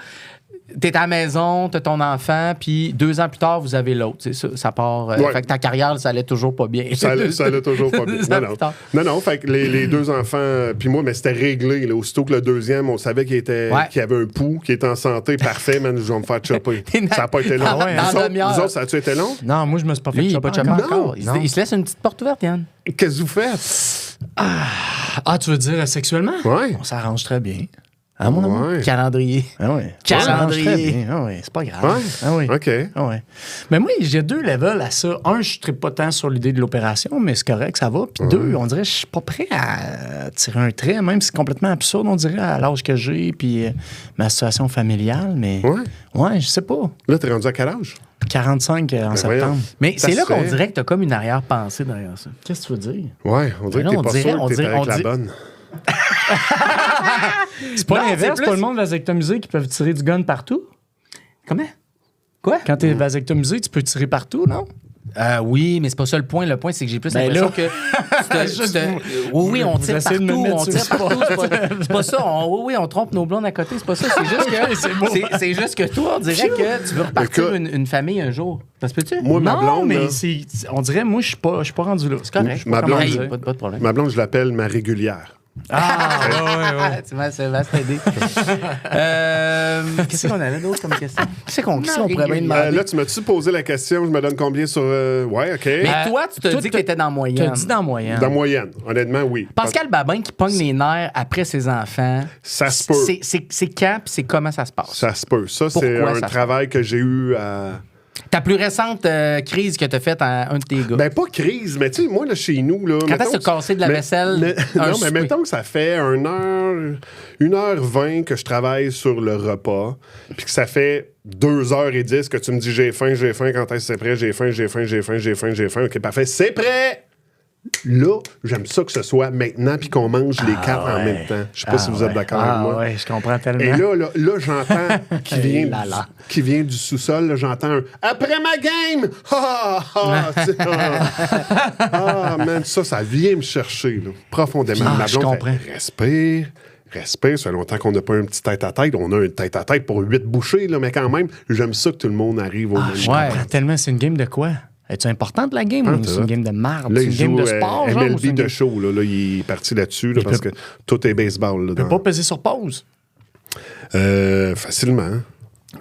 t'es à la maison, t'as ton enfant, puis 2 ans plus tard, vous avez l'autre. C'est ça, ça part. Ouais. Fait que ta carrière, ça allait toujours pas bien. Ça allait toujours pas bien. 2 ans plus tard. Non, fait que les 2 enfants, puis moi, mais c'était réglé. Là, aussitôt que le deuxième, on savait qu'il avait un pouls, qu'il était en santé, parfait, man, je vais me faire chopper. Ça n'a pas été long. Ah ouais, dans la demi-heure. Vous autres, ça a-tu été long? Non, moi, je me suis pas fait Lui, il n'a chopper pas de chopper encore. encore. Il se laisse une petite porte ouverte, Yann. Qu'est-ce que vous faites? Ah, tu veux dire sexuellement? Ouais. On s'arrange très bien. Hein, mon amour? Ouais. Calendrier. Ah oui. Calendrier. Ah oui, c'est pas grave. Ouais? Ah oui. OK. Ah ouais. Mais moi, j'ai 2 levels à ça. Un, je ne tripe pas tant sur l'idée de l'opération, mais c'est correct, ça va. Puis 2, on dirait que je suis pas prêt à tirer un trait, même si c'est complètement absurde, on dirait, à l'âge que j'ai, puis ma situation familiale. Mais ouais, je sais pas. Là, t'es rendu à quel âge? 45 en septembre. voyons. Mais Ça c'est là se qu'on fait. dirait que t'as comme une arrière-pensée derrière ça. Qu'est-ce que tu veux dire? Ouais, on dirait Mais que non, t'es pas sûr que t'es avec la bonne. C'est pas Non, l'inverse, c'est plus- pas le monde vasectomisé qui peuvent tirer du gun partout. Comment? Quoi? Quand t'es vasectomisé, tu peux tirer partout, non? Oui, mais c'est pas ça le point. Le point, c'est que j'ai plus Ben l'impression là- que... Oui, on Vous tire essayez de me partout. mettre On sur tire le spot. partout. C'est pas ça. Oui, on trompe nos blondes à côté. C'est pas ça. C'est juste que... c'est juste que toi, on dirait que tu veux repartir Écoute, une famille un jour. Ça se peut-tu? Moi, ma Non, blonde, mais là, on dirait, moi, je suis pas rendu là. C'est correct. Ma blonde, Hey, pas de problème. ma blonde, je l'appelle ma régulière. Ah, tu m'as aidé. Qu'est-ce qu'on avait d'autre comme question? Qu'est-ce qu'on pourrait bien demander? Là, tu m'as-tu posé la question, je me donne combien sur... Ouais, OK. Mais toi, tu te toi, dis que t'étais dans la Tu moyenne. as dit dans la moyenne. Dans moyenne, honnêtement, oui. Pascal Babin qui pogne les nerfs après ses enfants. Ça se peut. C'est quand puis c'est comment ça se passe? Ça se peut. Ça, c'est Pourquoi un ça se travail que j'ai eu à... Ta plus récente crise que t'as faite à un de tes gars. Ben, pas crise, mais tu sais, moi, là, chez nous, là... Quand est-ce que t'as cassé de la vaisselle? Non, mais souper? mettons que ça fait 1h20 que je travaille sur le repas, puis que ça fait 2h10 que tu me dis j'ai faim, quand est-ce que c'est prêt, j'ai faim, OK, parfait, c'est prêt! Là, j'aime ça que ce soit maintenant puis qu'on mange les 4 en même temps. Je sais pas si vous êtes d'accord avec moi. Ouais, je comprends tellement. Et là, j'entends qui vient du sous-sol, là, j'entends un « Après ma game! Man, ça vient me chercher, là, profondément. Ma je blonde comprends. fait, respire, ça fait longtemps qu'on n'a pas un petit tête-à-tête. On a une tête-à-tête pour 8 bouchées, là, mais quand même, j'aime ça que tout le monde arrive au même Je moment. comprends tellement. C'est une game de quoi? Es-tu importante, la game? Ou c'est une game de marde? Là, C'est il une game joue de sport, genre? ou c'est MLB une de game- show. Là, il est parti là-dessus là, parce que tout est baseball. Là, Tu peux pas peser sur pause. facilement.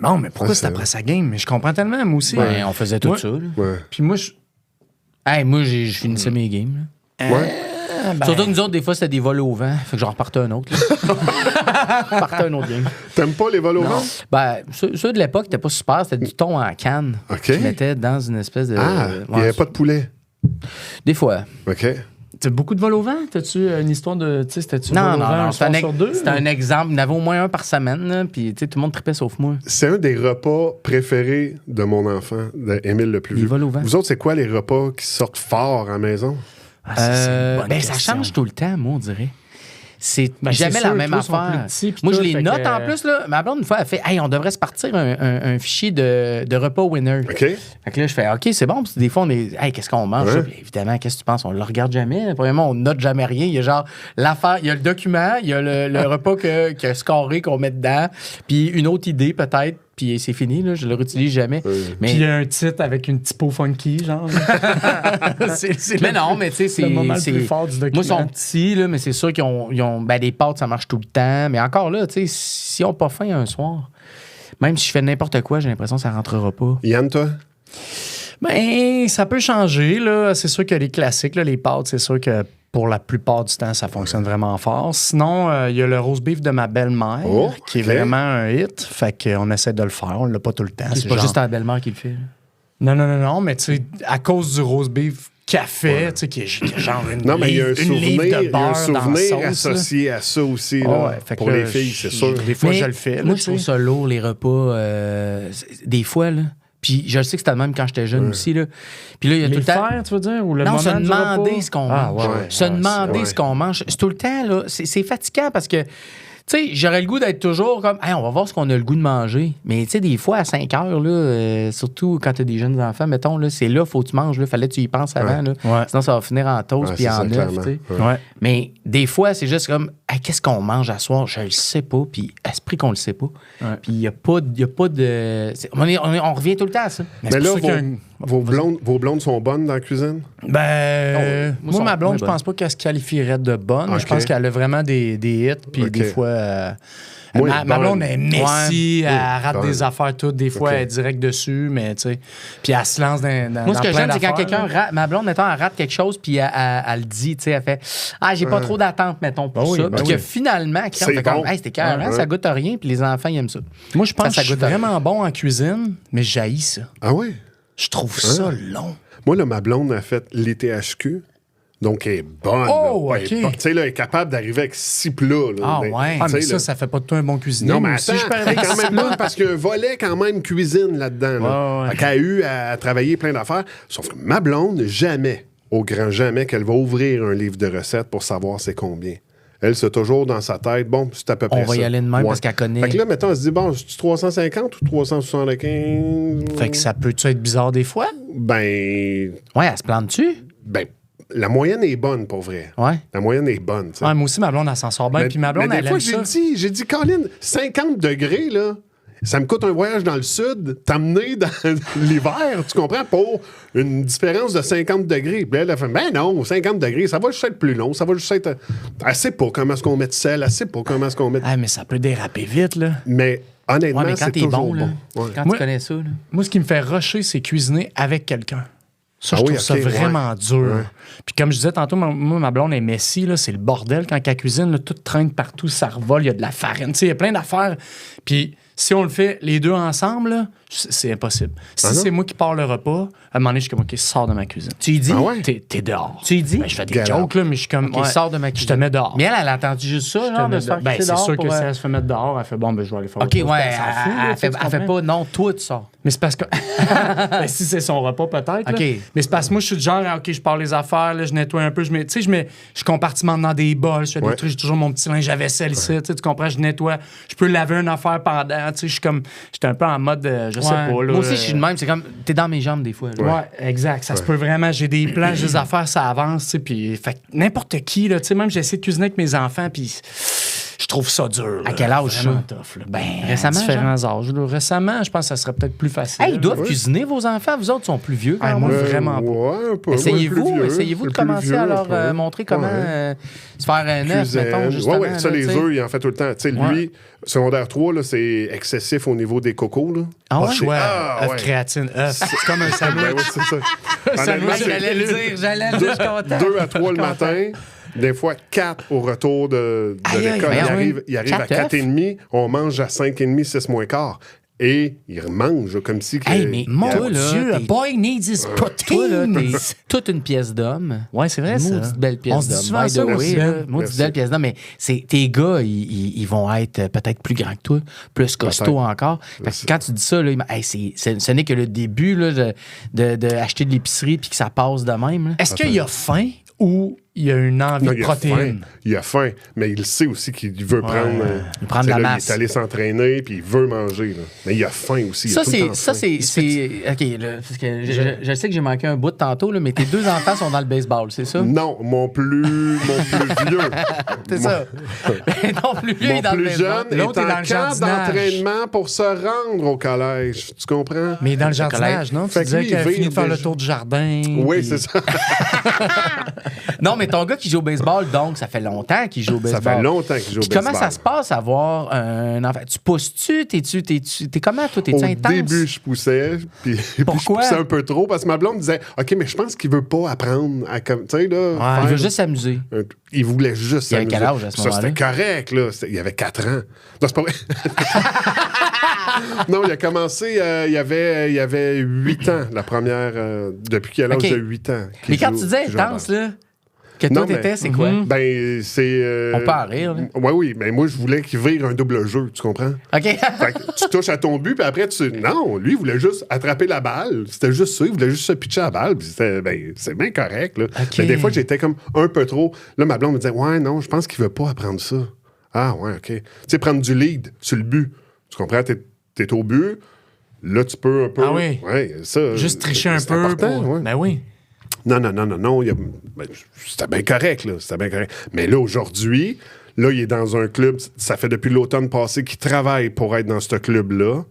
Non, mais pourquoi Ouais, c'est ça après sa game? Mais je comprends tellement, moi aussi. Ben, on faisait tout Ouais. ça. Là. Ouais. Puis moi, je... Hey, moi, je finissais mes games. là. Ouais. Surtout que nous autres, des fois, c'était des vols au vent. Fait que j'en repartais un autre. là. Repartais un autre game. T'aimes pas les vols au vent? Ben, ceux de l'époque, c'était pas super. C'était du thon en canne. OK. Qu'ils mettaient dans une espèce de... Ah, il n'y avait pas de poulet. Des fois. OK. T'as beaucoup de vol au vent? T'as-tu une histoire de... Tu sais, c'était-tu Non, vol au non, vent non. un soir sur deux? C'était un exemple. Il y en avait au moins un par semaine. Là, puis, tu sais, tout le monde tripait sauf moi. C'est un des repas préférés de mon enfant, d'Émile le plus Les vieux. vols au vent. Vous autres, c'est quoi les repas qui sortent fort à la maison? Ah, c'est une bonne Ben, ça question. change tout le temps, moi, on dirait. C'est Ben, jamais c'est la sûr, même toi, ils sont affaire. plus petits, puis Moi, je tout, les fait note que- en plus. Là. Ma blonde, une fois, elle fait Hey, on devrait se partir un fichier de repas winner. OK? Fait que là, je fais OK, c'est bon. Parce que des fois, on est Hey, qu'est-ce qu'on mange? Ouais. ça? Puis évidemment, qu'est-ce que tu penses? On le regarde jamais. Premièrement, on note jamais rien. Il y a genre l'affaire, il y a le document, il y a le repas qui a scoré qu'on met dedans, puis une autre idée peut-être. Puis c'est fini, là, je le réutilise jamais. Mais, Puis il y a un titre avec une typo funky, genre. c'est mais non, mais tu sais, c'est. le moment le c'est- plus fort du document. Moi, ils sont petits, là, mais c'est sûr qu'ils ont ben, les pâtes, ça marche tout le temps. Mais encore là, tu sais, s'ils n'ont pas faim un soir, même si je fais n'importe quoi, j'ai l'impression que ça rentrera pas. Yann, toi? Ben, ça peut changer, là. C'est sûr que les classiques, là, les pâtes, c'est sûr que pour la plupart du temps, ça fonctionne vraiment fort. Sinon, il y a le roast beef de ma belle-mère, Oh, qui est ok. vraiment un hit. Fait qu'on essaie de le faire. On l'a pas tout le temps. C'est pas genre- juste ta belle-mère qui le fait. là. Non, mais tu sais, à cause du roast beef café, tu sais, qui est genre une Non, mais il y a un livre souvenir, de il y a un beurre dans la souvenir sauce, là. associé à ça aussi, là, Ah ouais, fait que pour là, les filles, c'est sûr. Des fois, Mais je le fais. là, Moi, tu je trouve sais. ça lourd, les repas. Des fois, là. Puis je sais que c'était le même quand j'étais jeune aussi, là. Puis là, il y a tout Les le temps... faire, tu veux dire? Ou le Non, moment se du demander repas? ce qu'on Ah, mange. ouais. Se demander ouais. ce qu'on mange. C'est tout le temps, là. C'est fatigant parce que, tu sais, j'aurais le goût d'être toujours comme, hey, on va voir ce qu'on a le goût de manger. Mais, tu sais, des fois, à 5 heures, là, surtout quand tu as des jeunes enfants, mettons, là, c'est là, faut que tu manges, là. Fallait que tu y penses avant, là. Ouais. Sinon, ça va finir en toast Ouais, puis c'est en ça, œuf, clairement. tu sais. Ouais. Ouais. Mais des fois, c'est juste comme, hey, qu'est-ce qu'on mange à soir? Je le sais pas, puis esprit qu'on le sait pas. Ouais. Puis il y a pas de... On revient tout le temps à ça. Mais c'est là, pour ça qu'il y a vos blondes sont bonnes dans la cuisine? Ben, moi, moi, ma ça, blonde, mais je bonne. pense pas qu'elle se qualifierait de bonne. Ok. Je pense qu'elle a vraiment des hits, puis Ok. des fois... Moi, ma blonde bonne. est messie, Ouais. elle rate Bonne. des affaires toutes, des fois Ok. elle est direct dessus, mais tu sais. Puis elle se lance dans Moi, ce que plein j'aime, c'est quand d'affaires, quelqu'un là. rate, ma blonde, mettons, elle rate quelque chose, puis elle le dit, tu sais, elle fait, ah, j'ai pas trop d'attente, mettons, pour Ben oui, ça. ben Puis oui. que finalement, quand C'est on fait comme, bon. hey, c'était écœurant, Ouais. ça goûte à rien, puis les enfants, ils aiment ça. Moi, je pense Ça que je suis goûte à rien. vraiment bon en cuisine, mais j'haïs ça. Ah oui? Je trouve ça long. Moi, là, ma blonde a fait l'ITHQ. Donc, elle est bonne. Oh, là. Elle est OK. bonne. Tu sais, là, elle est capable d'arriver avec 6 plats. Là. Ah, Mais, ouais. Ah, tu mais sais, là. ça fait pas de toi un bon cuisinier. Non, mais Moi aussi, attends, je peux elle est avec quand même bonne parce qu'il y a un volet quand même cuisine là-dedans. Là. Ouais, ouais. Qu'elle a eu à travailler plein d'affaires. Sauf que ma blonde, jamais, au grand jamais, qu'elle va ouvrir un livre de recettes pour savoir c'est combien. Elle, c'est toujours dans sa tête, bon, c'est à peu près ça. On va y aller de même parce qu'elle connaît. Fait que là, mettons, elle se dit, bon, c'est 350 ou 375? Fait que ça peut-tu être bizarre des fois? Ben, Ouais, elle se plante-tu? la moyenne est bonne, pour vrai. Ouais. La moyenne est bonne, tu sais. Ouais, moi aussi, ma blonde, elle s'en sort bien. Mais- Puis ma blonde, mais elle des fois, aime ça. j'ai dit, Colin, 50 degrés, là, ça me coûte un voyage dans le sud, t'amener dans l'hiver, tu comprends, pour une différence de 50 degrés. Puis elle a fait, ben non, 50 degrés, ça va juste être plus long, ça va juste être... Elle sait pas comment est-ce qu'on met de sel, elle sait pas comment est-ce qu'on met... Ah, mais ça peut déraper vite, là. Mais honnêtement, Ouais, mais quand c'est t'es toujours bon, là, bon. Ouais. quand Moi- tu connais ça, là. Moi, ce qui me fait rusher, c'est cuisiner avec quelqu'un. Ça, Ah je oui, trouve ça ok, vraiment dur. Ouais. Puis comme je disais tantôt, moi, ma blonde est messie, là, c'est le bordel. Quand elle cuisine, là, tout traîne partout, ça revole, il y a de la farine. Tu sais, il y a plein d'affaires. Puis si on le fait les deux ensemble, là, c'est impossible. Si Ah non? c'est moi qui pars le repas, à un moment donné, je suis comme, OK, sors de ma cuisine. Tu lui dis? Ah ouais? T'es dehors. Tu lui dis? Ben, je fais des Get jokes, là, mais je suis comme, OK, sors de ma Je cuisine. te mets dehors. Mais elle a entendu juste ça, Je te genre, de mets se faire dehors. Ben, crisser c'est dehors sûr pour, que si elle se fait mettre dehors, elle fait, bon, ben, je vais aller faire OK, autre chose. ouais, Ben, elle s'en fout, là, elle tu sais, fait, tu elle fait comprends? pas, non, toi, tu sors. Mais c'est parce que. Ben, si c'est son repas, peut-être. là. OK. Mais c'est parce que moi, je suis du genre, OK, je pars les affaires, là, je nettoie un peu, je compartimente dans des bols, je fais Ouais. des trucs, j'ai toujours mon petit linge à vaisselle ici, tu sais, tu comprends, je nettoie. Je peux laver une affaire pendant, tu sais, je suis comme. J'étais un peu en mode, je sais pas, là. Moi aussi, je suis de même. C'est comme, t'es dans mes jambes, des fois. là. Ouais, exact. Ça se peut vraiment. J'ai des plans, j'ai des affaires, ça avance, tu sais. Puis, fait que n'importe qui, là, tu sais, même j'ai essayé de cuisiner avec mes enfants, puis je trouve ça dur. À là. quel âge, Vraiment ça? tough, là. Ben, Récemment, différents âges. là. Récemment, je pense que ça serait peut-être plus facile. Hey, ils doivent Ouais. cuisiner, vos enfants. Vous autres sont plus vieux. Quand Ah, même. moi, vraiment pas. Ouais, un peu. Essayez-vous Moi, le plus vieux, essayez-vous de le plus commencer vieux, à leur ouais. montrer comment Ouais. se faire un œuf, Cuisine. mettons, justement. Ouais, ça, là, les tu sais. œufs, il en fait tout le temps. Tu sais, Ouais. lui, secondaire 3, là, c'est excessif au niveau des cocos, là. Ah ouais? C'est- Ouais, Ah, œuf ouais. créatine, œuf. C'est comme un sandwich. Ben oui, c'est ça. Honnêtement, sandwich, c'est J'allais le dire, je suis content. 2 à 3 le matin. Des fois, 4 au retour de Aïe, aïe, l'école. voyons. Il arrive à 4 œufs? 4h30. On mange à 5h30, 6 moins quart. Et il remange comme si... Hey, mais Mon toi, là, Dieu, a t'es- boy needs his toi, là, protein. t'es toute une pièce d'homme. Ouais, c'est vrai, ça. Maudite belle pièce On se dit d'homme. souvent By ça the way, aussi, là. hein. Maudite Merci. belle pièce d'homme. Mais tes gars, ils vont être peut-être plus grands que toi, plus costauds encore. Fait que Merci. quand tu dis ça, là, hey, ce n'est que le début là, de acheter de l'épicerie puis que ça passe de même. là. Est-ce qu'il y a faim ou il y a une envie Non, de il a faim. protéines? Il a faim, mais il sait aussi qu'il veut prendre... Il prend de tu sais, la là, masse. Il est allé s'entraîner, puis il veut manger. Là. Mais il a faim aussi. il a Ça, tout le temps faim. c'est. OK, là, parce que je sais que j'ai manqué un bout de tantôt, là, mais tes deux enfants sont dans le baseball, c'est ça? Non, mon plus vieux. C'est ça. non plus vieux, il est Mon dans le plus baseball. jeune est L'autre est en dans le camp jardinage. d'entraînement pour se rendre au collège. Tu comprends? Mais dans le jardinage, non? Tu Fait que disais lui, qu'elle a il fini de faire vire le tour du jardin. Oui, puis- c'est ça. Non, mais ton gars qui joue au baseball, donc, ça fait longtemps qu'il joue au Ça baseball. fait longtemps qu'il joue au Puis comment baseball. ça se passe avoir un enfant? Tu pousses-tu? T'es comment, toi? T'es-tu Au intense? début, je poussais, puis je Pourquoi? poussais un peu trop, parce que ma blonde disait « OK, mais je pense qu'il veut pas apprendre à... comme tu sais, là, Ouais, faire il veut juste s'amuser. Il voulait juste Il avait s'amuser. quel âge à ce Ça, moment-là? c'était correct, là. Il avait 4 ans. Non, c'est pas vrai. Non, il a commencé, il y avait 8 ans, la première, depuis qu'il a l'âge de 8 ans. Mais quand tu disais intense, là, que toi, t'étais, c'est quoi? Ben, c'est... On peut en rire, là. Oui, mais moi, je voulais qu'il vire un double jeu, tu comprends? OK. Fait que tu touches à ton but, puis après, non, lui, il voulait juste attraper la balle. C'était juste ça, il voulait juste se pitcher la balle, puis c'est bien correct, là. OK. Mais des fois, j'étais comme un peu trop... Là, ma blonde me disait, ouais, non, je pense qu'il veut pas apprendre ça. Ah, ouais, OK. Tu sais, prendre du lead sur le but. Tu comprends? T'es au but, là, tu peux un peu... Ah oui? Ouais, ça... Juste tricher un peu. Ouais. Ben oui. Non. C'était bien correct, là. C'était bien correct. Mais là, aujourd'hui, là, il est dans un club. Ça fait depuis l'automne passé qu'il travaille pour être dans ce club-là.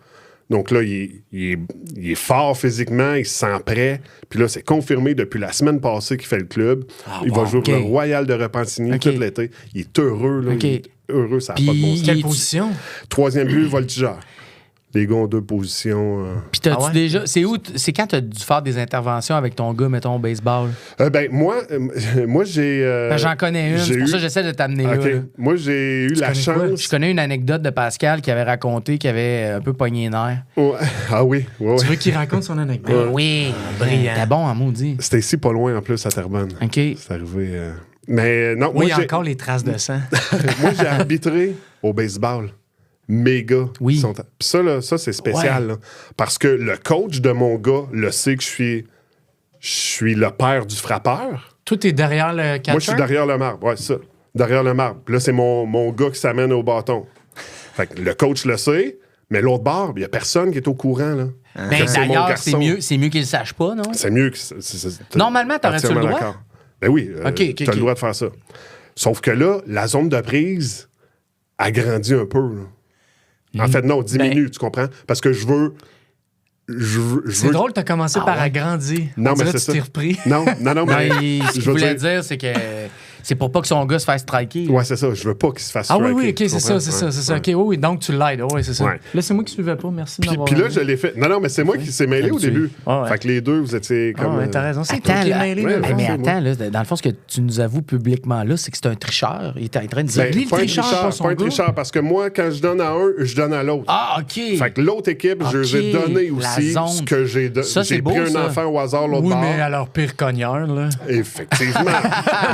Donc là, il est fort physiquement, il se sent prêt. Puis là, c'est confirmé depuis la semaine passée qu'il fait le club. Il va jouer pour le Royal de Repentigny tout l'été. Il est heureux, là. Il est heureux, ça n'a pas de bon sens. Quelle position? 3e but, voltigeur. Les gars ont 2 positions. Puis t'as-tu déjà... C'est quand t'as dû faire des interventions avec ton gars, mettons, au baseball? Moi, j'ai... J'en connais une. C'est pour ça que j'essaie de t'amener là. Moi, j'ai eu la chance... Je connais une anecdote de Pascal qui avait raconté qu'il avait un peu pogné les nerfs. Ouais. Ah oui, ouais. Tu veux qu'il raconte son anecdote? Oui, brillant. T'es bon en maudit. C'était ici pas loin, en plus, à Terrebonne. OK. C'est arrivé... Mais non, Oui, il y a encore les traces de sang. moi, j'ai arbitré au baseball. Mes gars. Oui. Puis ça, là, c'est spécial. Là, parce que le coach de mon gars le sait que je suis le père du frappeur. Toi, t'es derrière le catcher? Moi, je suis derrière le marbre. Ouais, c'est ça. Derrière le marbre. Puis là, c'est mon gars qui s'amène au bâton. Fait que le coach le sait, mais l'autre barbe, il n'y a personne qui est au courant. Là. Ben, d'ailleurs, c'est mieux qu'il ne le sache pas, non? C'est mieux que... Normalement, t'aurais-tu le droit? Ben oui, OK. t'as le droit de faire ça. Sauf que là, la zone de prise agrandit un peu. Là. En fait, non, diminue, tu comprends? Parce que je veux... C'est drôle, t'as commencé par agrandir. Non, mais c'est tu ça. t'es repris. Non, mais... Ce qu'il voulait dire, c'est que c'est pour pas que son gars se fasse striker. Ouais, c'est ça. Je veux pas qu'il se fasse striker. Ah oui, OK, c'est ça. OK, oui, donc tu l'aides. Oui, c'est ça. Ouais. Là, c'est moi qui suivais pas. Merci de m'avoir... Puis là, je l'ai fait. Non, mais c'est moi qui s'est mêlé au début. Ah ouais. Fait que les deux, vous étiez comme... Ah, t'as raison. C'est toi Attends, qui es là, mêlé. mais attends, là, dans le fond, ce que tu nous avoues publiquement là, c'est que c'est un tricheur. Il est en train de dire... Ben, pas un tricheur, parce que moi, quand je donne à un, je donne à l'autre. Ah, OK. Fait que l'autre équipe, je les ai donné aussi ce que j'ai donné. J'ai pris un enfant au hasard l'autre bord. Oui, mais à leur pire cogneur, là. Effectivement.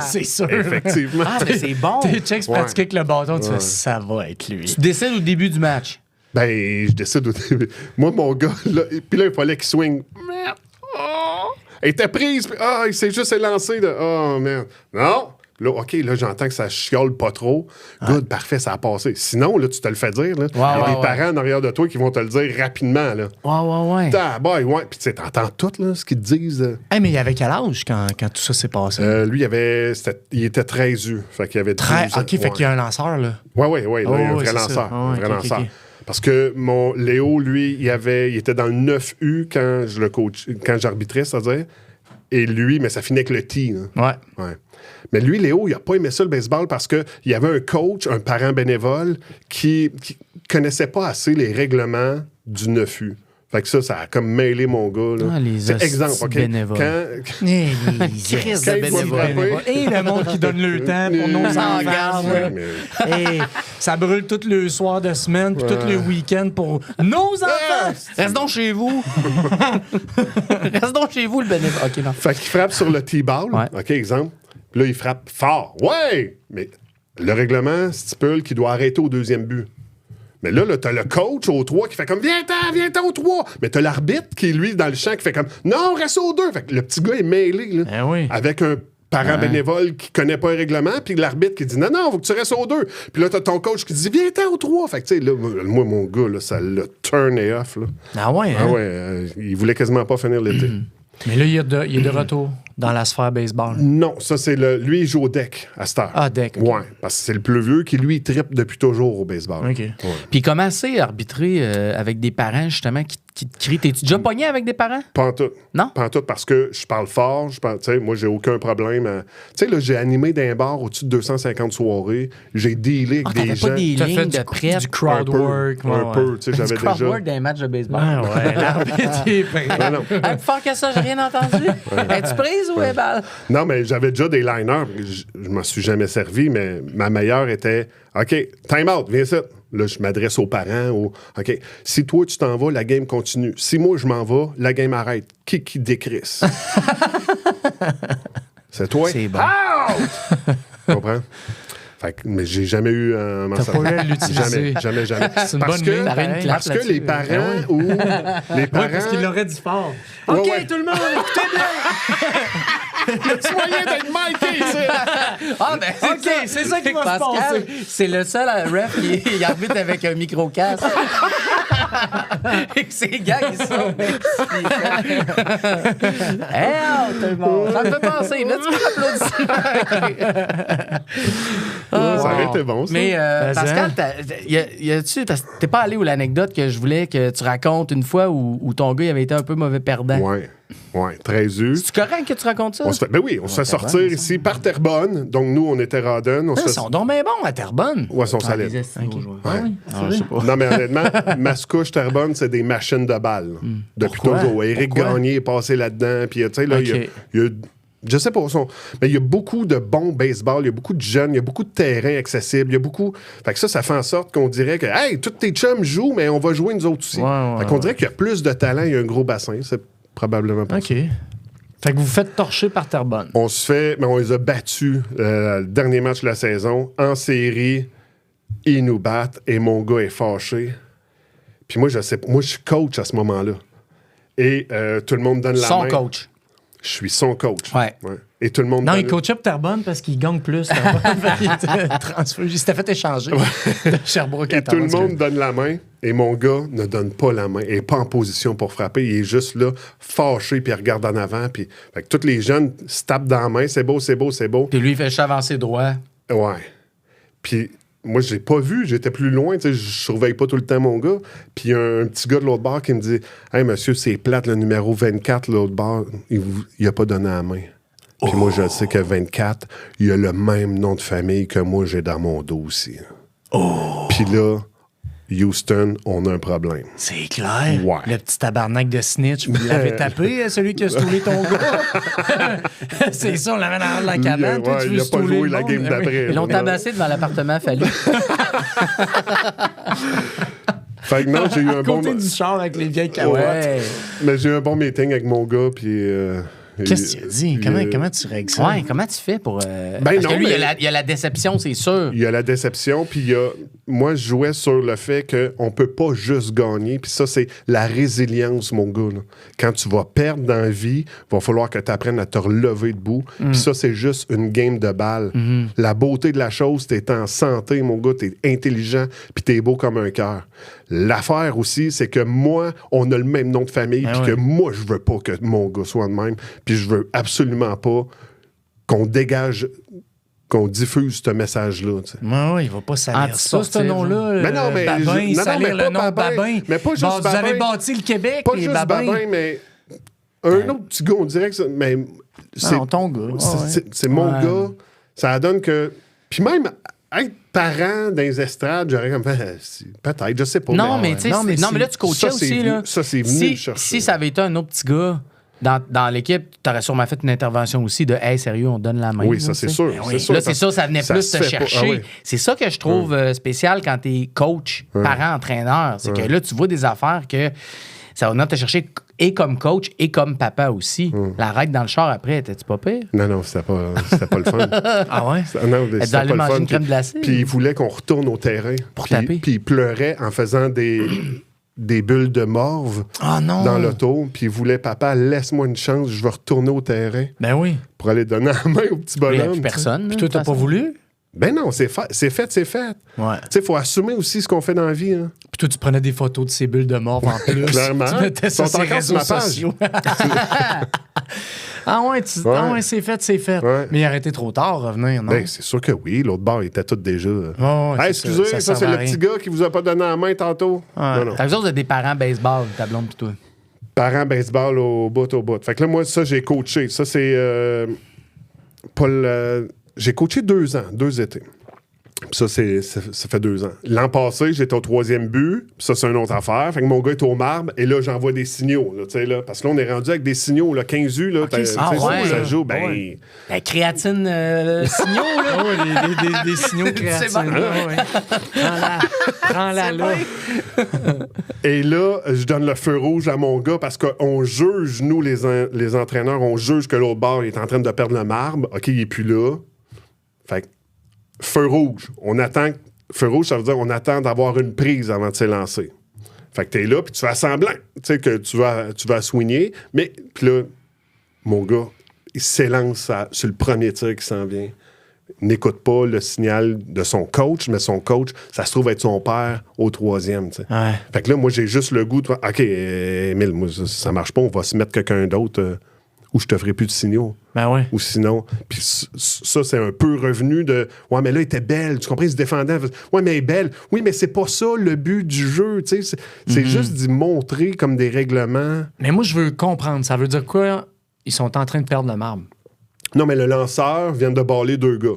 C'est sûr. Effectivement. Ah, mais c'est bon. Tes checks pratiqués avec le bâton, tu fais ça va être lui. Tu décides au début du match. Ben, je décide au début. Moi, mon gars, là, puis là, il fallait qu'il swing. Merde. Oh. Elle était prise. Puis, il s'est juste élancé. Oh, merde. Non. Là, OK, là, j'entends que ça chiole pas trop. Good, parfait, ça a passé. Sinon, là, tu te le fais dire. Là. Il y a des parents en arrière de toi qui vont te le dire rapidement. Là. Ouais. Ouais. Puis, tu sais, t'entends tout là, ce qu'ils te disent. Hey, mais il avait quel âge quand tout ça s'est passé? Lui, il était 13 ans. Fait qu'il avait 12 ans. OK, fait qu'il y a un lanceur, là. Ouais. Il y a un vrai lanceur. Un vrai lanceur. Parce que mon Léo, lui, il était dans le 9U quand j'arbitrais, c'est-à-dire. Et lui, mais ça finit avec le T. Là. Ouais. Mais lui, Léo, il n'a pas aimé ça, le baseball, parce qu'il y avait un coach, un parent bénévole, qui connaissait pas assez les règlements du 9U. Fait que ça a comme mêlé mon gars. Là. C'est exemple, OK? bénévoles. Les crises de bénévoles. Et le monde qui donne le temps pour nos enfants. Hey, ça brûle tout le soir de semaine puis tout le week-end pour nos enfants. Reste donc chez vous. Reste donc chez vous, le bénévole. OK, non. Fait qu'il frappe sur le T-ball. Ouais. OK, exemple. Puis là, il frappe fort. Ouais! Mais le règlement stipule qu'il doit arrêter au 2e but. Mais là, t'as le coach au 3 qui fait comme viens-t'en au 3. Mais t'as l'arbitre qui est, lui, dans le champ, qui fait comme non, reste au 2. Fait que le petit gars est mêlé, là. Avec un parent bénévole qui connaît pas les règlements, puis l'arbitre qui dit non, faut que tu restes au 2. Puis là, t'as ton coach qui dit viens-t'en au 3. Fait que, tu sais, là, moi, mon gars, là, ça l'a turné off, là. Ah ouais, hein? Ah ouais, il voulait quasiment pas finir l'été. Mais là, il est de retour dans la sphère baseball. Non, ça, c'est lui, il joue au deck à cette heure. Ah, deck. Okay. Ouais, parce que c'est le plus vieux qui, lui, trippe depuis toujours au baseball. OK. Ouais. Puis comment c'est arbitrer avec des parents, justement, qui te crient? T'es-tu déjà pogné avec des parents? Pas en tout. Non? Pas en tout, parce que je parle fort. Tu sais, moi, j'ai aucun problème. Tu sais, là, j'ai animé d'un bar au-dessus de 250 soirées. J'ai dealé avec des gens. Pas des lignes de prête? Du crowd work. Un peu, tu sais, j'avais déjà... Du crowd work dans les matchs de baseball? Ah ouais, l'arbitre est prêt. Non. Plus fort que ça, j'ai rien entendu. Es-tu prise ou est balle? Non, mais j'avais déjà des liners. Je m'en suis jamais servi, mais ma meilleure était OK, time out, viens ici. Là, je m'adresse aux parents. OK, si toi, tu t'en vas, la game continue. Si moi, je m'en vais, la game arrête. Qui décrisse? C'est toi? C'est bon. Tu comprends? Fait que, mais j'ai jamais eu un T'as pas eu à l'utiliser. Jamais. C'est une Parce bonne que, ligne, pareil. parce que les parents ou les parents... Ouais, parce qu'il l'aurait dit fort. Ouais, OK, ouais. tout le monde, écoutez bien. Tu moyen d'être Mikey, Ah, ben, OK, c'est ça qui va se Pascal, passer. c'est le seul ref qui arbitre avec un micro-casque. Et que ces gars, ils sont... Hey, oh, tout le monde! Ça me fait penser. Là, tu peux applaudir. Ça aurait été bon, ça. Mais Ben, Pascal, y a-tu... Parce que t'es pas allé où l'anecdote que je voulais que tu racontes une fois où ton gars il avait été un peu mauvais perdant? Ouais, très dur. C'est correct que tu racontes ça? On se fait sortir ici par Terrebonne. Donc, nous, on était Rawdon. Ils sont donc bien bons à Terrebonne. Ouais, ils sont Ah, les solides. estimaux joueurs. Ah oui, Ah, je sais pas. Non, mais honnêtement, Mascouche, Terrebonne, c'est des machines de balles. Depuis Pourquoi? toujours. Éric Pourquoi? Gagné est passé là-dedans. Puis, tu sais, là, il y a je sais pas, mais il y a beaucoup de bons baseball, il y a beaucoup de jeunes, il y a beaucoup de terrains accessibles, il y a beaucoup... Fait que ça fait en sorte qu'on dirait que, hey, tous tes chums jouent, mais on va jouer nous autres aussi. Fait qu'on dirait qu'il y a plus de talent, il y a un gros bassin. C'est probablement pas ça. OK. Fait que vous vous faites torcher par Terrebonne. On se fait, mais on les a battus le dernier match de la saison en série. Ils nous battent et mon gars est fâché. Puis moi, je sais pas. Moi, je suis coach à ce moment-là. Et tout le monde donne la main. Son coach. Je suis son coach. Ouais. Et tout le monde Non, donne... il coachait pour Terrebonne parce qu'il gagne plus. Terrebonne. Fait qu'il était transféré. Il s'était fait échanger de Sherbrooke à Et tout le Terrebonne. monde donne la main. Et mon gars ne donne pas la main. Il n'est pas en position pour frapper. Il est juste là, fâché, puis il regarde en avant. Puis fait que tous les jeunes se tapent dans la main. C'est beau, c'est beau, c'est beau. Puis lui, il fait juste avancer droit. Ouais. Puis moi, je l'ai pas vu. J'étais plus loin. Tu sais, je surveille pas tout le temps mon gars. Puis il y a un petit gars de l'autre bord qui me dit « Hey, monsieur, c'est plate, le numéro 24, l'autre bord. Il a pas donné la main. » Puis moi, je sais que 24, il a le même nom de famille que moi, j'ai dans mon dos aussi. Puis là, Houston, on a un problème. C'est clair. Ouais. Le petit tabarnak de snitch, vous l'avez tapé, celui qui a stoulé ton gars. C'est ça, on l'avait dans la cabane. Toi, Ouais, tu veux il a pas stouler joué le la monde. game Ah oui. d'après. Ils l'ont là. tabassé devant l'appartement Fallu. Fait que non, j'ai eu un À bon... côté du char avec les vieilles carottes. Ouais. Mais j'ai eu un bon meeting avec mon gars, puis... Qu'est-ce que tu as dit? Comment tu règles ça? Ouais, comment tu fais pour. Ben Parce non, que lui, mais- il y a la déception, c'est sûr. Il y a la déception, puis il y a... Moi, je jouais sur le fait qu'on peut pas juste gagner, puis ça, c'est la résilience, mon gars. Là. Quand tu vas perdre dans la vie, il va falloir que tu apprennes à te relever debout, puis ça, c'est juste une game de balle. La beauté de la chose, t'es en santé, mon gars, t'es intelligent, puis t'es beau comme un cœur. L'affaire aussi, c'est que moi, on a le même nom de famille, puis que moi, je veux pas que mon gars soit de même, puis je veux absolument pas qu'on dégage... qu'on diffuse ce message-là. Tu sais. Ouais, il va pas salir ça, Anti-sportif, ce nom-là. Mais non, mais Babin, non, salir mais le nom pas de Babin. Babin. Mais pas juste Bon, Vous Babin. avez bâti le Québec, Pas les juste Babins. Babin, mais un autre petit gars, on dirait que ça... Mais c'est, Non, ton gars. c'est mon gars. Ça donne que... Puis même être parent dans les estrades, j'aurais comme fait... Peut-être, je sais pas. Non, mais tu sais, Non, mais non, mais là, tu coachais ça, c'est aussi. venu- Là. ça, c'est venu me chercher. Si ça avait été un autre petit gars dans l'équipe, tu aurais sûrement fait une intervention aussi de Hey, sérieux, on donne la main. Oui, là, ça, c'est tu sais. sûr. Ben oui. C'est sûr, Là, c'est ça, ça venait ça plus se te fait pas. chercher. Ah oui. C'est ça que je trouve spécial quand tu es coach, parent, entraîneur. C'est que là, tu vois des affaires que ça va venir te chercher et comme coach et comme papa aussi. La ride dans le char après, étais-tu pas pire? Non, c'était pas le fun. Ah ouais? Non, Elle c'était allait pas le manger fun. une crème glacée. Puis il voulait qu'on retourne au terrain. Pour Puis- taper. Puis il pleurait en faisant des bulles de morve Ah non! dans l'auto. Puis il voulait, papa, laisse-moi une chance, je vais retourner au terrain Ben oui. pour aller donner la main au petit Il n'y a bonhomme. plus personne. Puis toi, t'as pas voulu? Ben non, c'est fait, c'est fait. Ouais. Tu sais, il faut assumer aussi ce qu'on fait dans la vie. Hein. Puis toi, tu prenais des photos de ces bulles de mort en plus. Clairement. Tu mettais ça Ils sur sont les encore sur réseaux ma page. sociaux. Ah ouais, ah ouais, c'est fait, c'est fait. Ouais. Mais il arrêtait trop tard à revenir, non? Ben, c'est sûr que oui. L'autre bord, il était tout déjà. ouais, Hey, c'est excusez, ça ça, c'est servait le à petit rien. gars qui vous a pas donné la main tantôt. Non, non. T'as besoin de des parents baseball, ta blonde pis toi. Parents baseball au bout, au bout. Fait que là, moi, ça, j'ai coaché. Ça, c'est pas le... J'ai coaché 2 ans, 2 étés. Puis ça fait 2 ans. L'an passé, j'étais au 3e but. Puis ça, c'est une autre affaire. Fait que mon gars est au marbre. Et là, j'envoie des signaux. Là, parce que là, on est rendu avec des signaux. Là, 15 U. Là, ouais. Ça joue. La créatine signaux, là. Des signaux créatifs. Prends-la là. Et là, je donne le feu rouge à mon gars parce qu'on juge, nous, les entraîneurs, on juge que l'autre bord est en train de perdre le marbre. OK, il est plus là. Fait que feu rouge. On attend. Feu rouge, ça veut dire on attend d'avoir une prise avant de s'élancer. Fait que t'es là, puis tu fais semblant, tu sais, que tu vas swinguer. Mais, puis là, mon gars, il s'élance sur le premier tir qui s'en vient. N'écoute pas le signal de son coach, mais son coach, ça se trouve être son père au 3e, tu sais. Ouais. Fait que là, moi, j'ai juste le goût de... OK, Émile, moi, ça marche pas, on va se mettre quelqu'un d'autre où je te ferai plus de signaux. Ben ouais. Ou sinon... Puis ça, c'est un peu revenu de... Ouais, mais là, elle était belle, tu comprends? Il se défendait. Ouais, mais elle est belle. Oui, mais c'est pas ça le but du jeu, tu sais. C'est juste d'y montrer comme des règlements. Mais moi, je veux comprendre. Ça veut dire quoi? Ils sont en train de perdre le marbre. Non, mais le lanceur vient de baller 2 gars.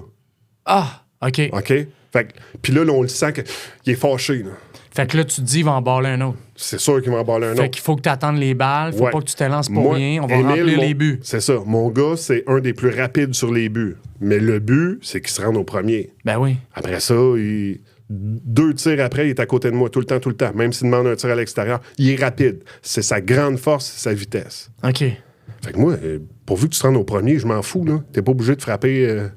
Ah, OK. OK? Fait que... Puis là, on le sent qu'il est fâché, là. Fait que là, tu te dis, il va en baller un autre. C'est sûr qu'il va en baller un autre. Fait qu'il faut que tu attendes les balles. Faut Ouais. pas que tu te lances pour rien. On va Émile, remplir les buts. C'est ça. Mon gars, c'est un des plus rapides sur les buts. Mais le but, c'est qu'il se rende au premier. Ben oui. Après ça, 2 tirs après, il est à côté de moi tout le temps. Même s'il demande un tir à l'extérieur, il est rapide. C'est sa grande force, c'est sa vitesse. OK. Fait que moi, pourvu que tu te rendes au premier, je m'en fous, là. T'es pas obligé de frapper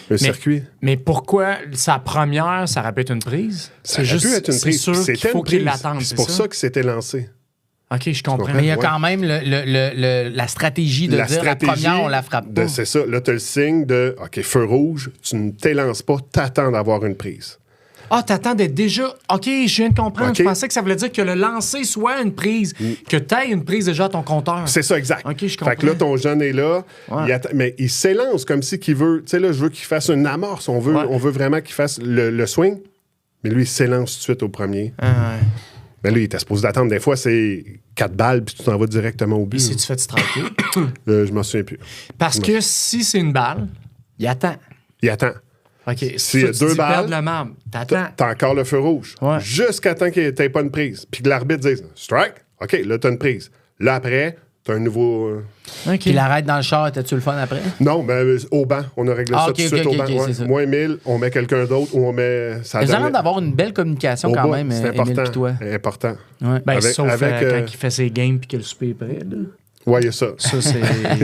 un circuit. Mais pourquoi sa première, ça aurait pu être une prise? Ça aurait pu être une prise. C'est sûr qu'il faut qu'il l'attende, C'est pour ça qu'il s'était lancé. OK, je comprends. Mais il y a Ouais. quand même la stratégie de dire la première, on la frappe pas. C'est ça. Là, tu as le signe de OK, feu rouge, tu ne t'élances pas, t'attends d'avoir une prise. Ah, t'attends d'être déjà... OK, je viens de comprendre. OK. Je pensais que ça voulait dire que le lancer soit une prise, que t'aies une prise déjà à ton compteur. C'est ça, exact. OK, je comprends. Fait que là, ton jeune est là, Ouais. mais il s'élance comme si qu'il veut... Tu sais, là, je veux qu'il fasse une amorce. On veut vraiment qu'il fasse le swing, mais lui, il s'élance tout de suite au premier. Ah, ouais. Mais là, il était supposé d'attendre. Des fois, c'est 4 balles, puis tu t'en vas directement au but. Puis si tu fais striker. Je m'en souviens plus. Parce que si c'est une balle, il attend. Il attend. OK. S'il y a tu 2 dis balles, perdre le marbre. T'attends. T'as encore le feu rouge. Ouais. Jusqu'à temps qu'il n'ait pas une prise. Puis que l'arbitre dise « Strike? OK, là, t'as une prise. » Là, après, t'as un nouveau... OK. Puis l'arrête dans le char, t'as-tu le fun après? Non, mais au banc. On a réglé ça OK, tout de suite OK, au banc. OK, Ouais. c'est ça. Moi, Émile, on met quelqu'un d'autre ou on met... Ça Vous avez donne- l'air d'avoir une belle communication au quand bas, même, c'est Émile important. pis toi. Important. Ouais. Ben, Avec- sauf avec, quand il fait ses games puis que le souper est prêt. Là. Ouais, il y a ça. Ça, c'est... Il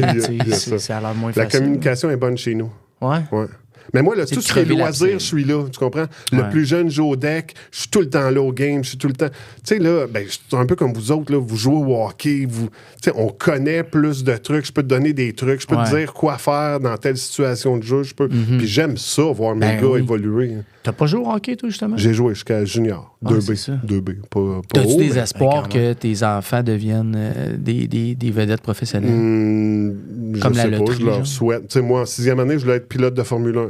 y a ça. c'est à l'air moins La facile. communication est bonne chez nous. Ouais. Ouais. Mais moi, là, tout ce qui est crever loisir, l'abcès. je suis là, tu comprends? Le Ouais. plus jeune joue au deck, je suis tout le temps là au game, je suis tout le temps... Tu sais, là, ben, je suis un peu comme vous autres, là, vous jouez au hockey, tu sais, on connaît plus de trucs, je peux te donner des trucs, je peux te Ouais. dire quoi faire dans telle situation de jeu, je peux... Puis j'aime ça, voir mes Ben gars oui. évoluer. T'as pas joué au hockey, toi, justement? J'ai joué jusqu'à junior, Ah, 2B. c'est ça. 2B, pas T'as-tu haut, des mais- espoirs quand que tes enfants deviennent des vedettes professionnelles? Je Comme la sais pas, loterie, je leur genre. souhaite. Tu sais, moi, en 6e année, je voulais être pilote de Formule 1.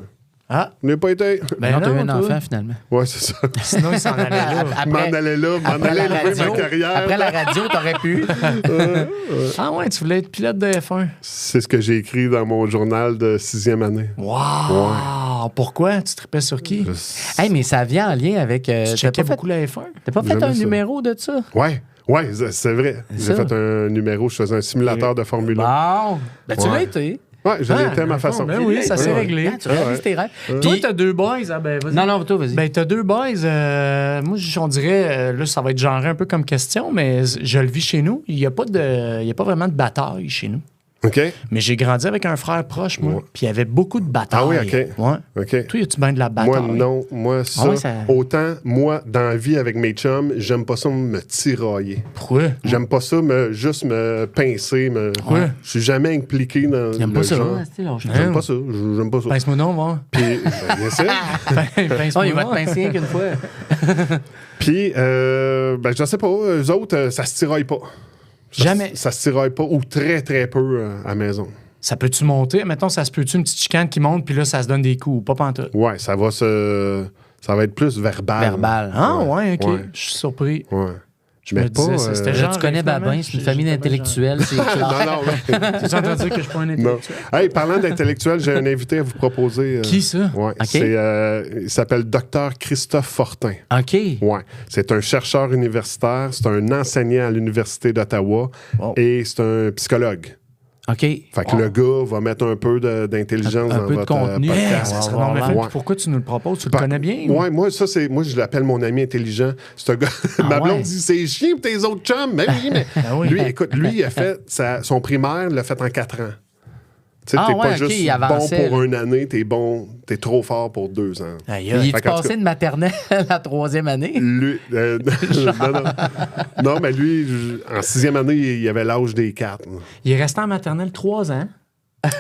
Ah, Je n'ai pas été. ben non, t'as eu un toi. enfant, finalement. Ouais, c'est ça. Sinon, il s'en allait là. Je m'en allais là, m'en après allais la élever ma radio, carrière. après la radio, t'aurais pu. Ah ouais, tu voulais être pilote de F1. C'est ce que j'ai écrit dans mon journal de 6e année. Wow! Pourquoi? Tu tripais sur qui? Hey, mais ça vient en lien avec... Tu t'as checkais pas fait, beaucoup la F1? t'as pas fait J'aimais un ça. numéro de ça? Ouais, c'est vrai. J'ai ça. fait un numéro, je faisais un simulateur de Formule 1. Bon. Ben, tu Ouais. l'as été. Ouais, je l'étais à ma bon, façon. ben oui, ça s'est Ouais. réglé. Ah, tu réalises tes rêves. Toi, Puis- t'as 2 boys. Ah, ben, vas-y. Non, toi, vas-y. Ben, t'as 2 boys. Moi, on dirait, là, ça va être genré un peu comme question, mais je le vis chez nous. Il n'y a pas vraiment de bataille chez nous. OK? Mais j'ai grandi avec un frère proche, moi. Ouais. Puis il y avait beaucoup de batailles. Ah oui, OK. Ouais. OK. Toi, y a-tu bien de la bataille? Moi, non. Moi, ça, ouais, ça- autant, moi, dans la vie avec mes chums, j'aime pas ça me tirailler. Pourquoi? J'aime pas ça juste me pincer. Ouais. Je suis jamais impliqué dans J'aime le pas ça. genre. hein, c'est lâche. J'aime pas ça. J'aime pas ça. Pince-moi non, voir. Puis, bien sûr. Oh, il va te pincer rien qu'une fois. Puis, ben, je sais pas, eux autres, ça se tiraille pas. Jamais. Ça se tiraille pas, ou très, très peu à la maison. Ça peut-tu monter? Mettons, ça se peut-tu une petite chicane qui monte, puis là, ça se donne des coups. Pas pantoute. Ouais, ça va être plus verbal. Verbal. Ah, ouais, OK. Ouais. Je suis surpris. Ouais. Je mets pas... c'était Là, genre, tu connais finalement, Babin, c'est une famille j'étais pas d'intellectuels, c'est clair. non, mais... Tu entends dire que je suis pas un Non. intellectuel? Hey, parlant d'intellectuel, j'ai un invité à vous proposer. Qui, ça? Ouais, OK. il s'appelle Dr Christophe Fortin. OK. Ouais. C'est un chercheur universitaire, c'est un enseignant à l'Université d'Ottawa et c'est un psychologue. OK. Fait que le gars va mettre un peu d'intelligence Un dans peu de votre contenu. podcast. Ça serait Ouais, non, mais ouais. pourquoi tu nous le proposes? Tu le connais bien? Ouais, moi, moi, je l'appelle mon ami intelligent. C'est un gars. Ma blonde ouais. dit c'est chiant pour tes autres chums. Mais oui, mais. Ah oui. Lui, écoute, lui, il a fait son primaire, il l'a fait en 4 ans. Tu sais, Ah t'es ouais, pas ok, juste il bon avançait, pour là. une année, t'es trop fort pour 2 ans. Aïe, Il aïe. est Fait qu'en tout passé de maternelle à la 3e année? Lui, non, mais lui, en 6e année, il avait l'âge des 4. Il est resté en maternelle 3 ans.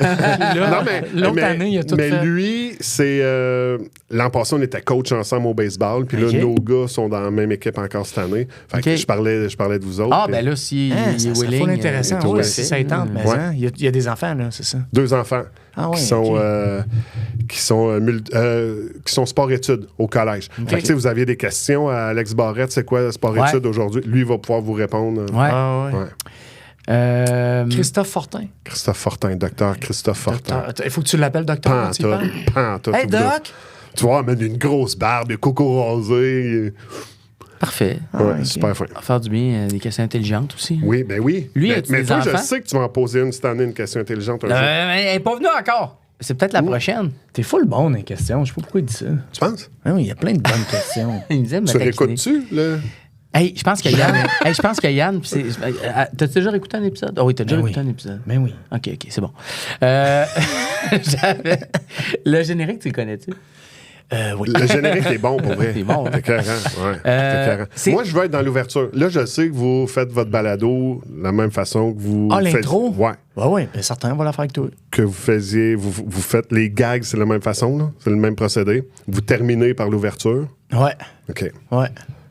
Là, l'autre année, il a tout mais fait. lui, c'est... l'an passé, on était coach ensemble au baseball. Puis Ok. là, nos gars sont dans la même équipe encore cette année. Fait que Ok. je parlais de vous autres. Ah, puis ben là, si Hein, il ça est serait willing... full intéressant. il est Ouais, willing. si ça y tente, mais Ouais. hein, il y a des enfants, là, c'est ça. 2 enfants Ah ouais, qui sont, ok. qui sont sport-études au collège. Fait que, tu sais, vous aviez des questions à Alex Barrette, c'est quoi sport-études aujourd'hui? Lui, il va pouvoir vous répondre. Ouais. Ah ouais. Ouais. Christophe Fortin. Christophe Fortin, docteur Christophe Fortin. Il faut que tu l'appelles docteur quand tu y parles. Pantoute. Hey, Doc! Tu vois, mais une grosse barbe, des cocos rasés. Parfait. Ouais, super fin. On va faire du bien, des questions intelligentes aussi. Oui, ben oui. Lui, mais as-tu mais des toi, je enfants? sais que tu vas en poser une cette année, une question intelligente un jour. Mais elle n'est pas venue encore. C'est peut-être la prochaine. T'es full bon dans les questions. Je sais pas pourquoi il dit ça. Tu penses? Ah oui, il y a plein de bonnes questions. Il me disait, me Tu taquiner. réécoutes-tu, là? Hey, je pense que Yann, puis t'as-tu déjà écouté un épisode? Ah oui, t'as déjà Ben oui. écouté un épisode. Mais oui. OK, c'est bon. J'avais... Le générique, tu le connais-tu? Oui. Le générique est bon, pour vrai. C'est bon, hein? C'est écœurant, ouais. C'est écœurant. c'est- Moi, je veux être dans l'ouverture. Là, je sais que vous faites votre balado de la même façon que vous... Ah, l'intro? Ouais. Oui, bien certain, on va la faire avec toi. Que vous faisiez... Vous faites les gags, c'est la même façon, là? C'est le même procédé. Vous terminez par l'ouverture. Ouais. OK. Ouais.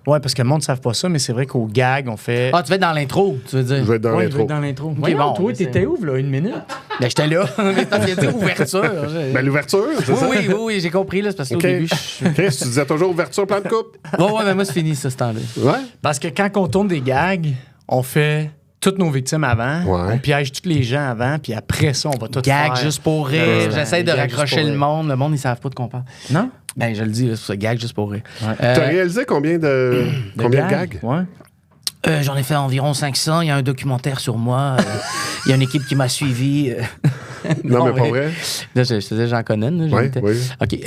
Ouais, parce que le monde ne savent pas ça, mais c'est vrai qu'au gag, on fait. Ah, tu vas être dans l'intro, tu veux dire? Je vais être dans Ouais, il l'intro. va être dans l'intro. Voyons, bon, toi, mais c'est- t'étais où, là, 1 minute? Ben, j'étais là. Mais parce qu'il a dit ouverture. Ben, l'ouverture, c'est ça? Oui, j'ai compris, là. C'est parce qu'au OK. début, Chris, tu disais toujours ouverture, plan de coupe? Ouais, mais moi, c'est fini, ça, ce temps-là. Ouais. Parce que quand on tourne des gags, on fait toutes nos victimes avant, Ouais. on piège tous les gens avant, puis après ça, on va tout faire. Gag juste pour rire. Ouais, J'essaie de gag juste raccrocher pour le rire. monde. Le monde, ils savent pas de quoi on parle. Non? Ben, je le dis, là, c'est ça, gag juste pour rire. T'as réalisé combien de gags? Ouais. J'en ai fait environ 500. Il y a un documentaire sur moi. Il y a une équipe qui m'a suivi. Non, mais pas vrai. Là, je faisais Jean Connen. Là, Oui, j'étais- oui. OK.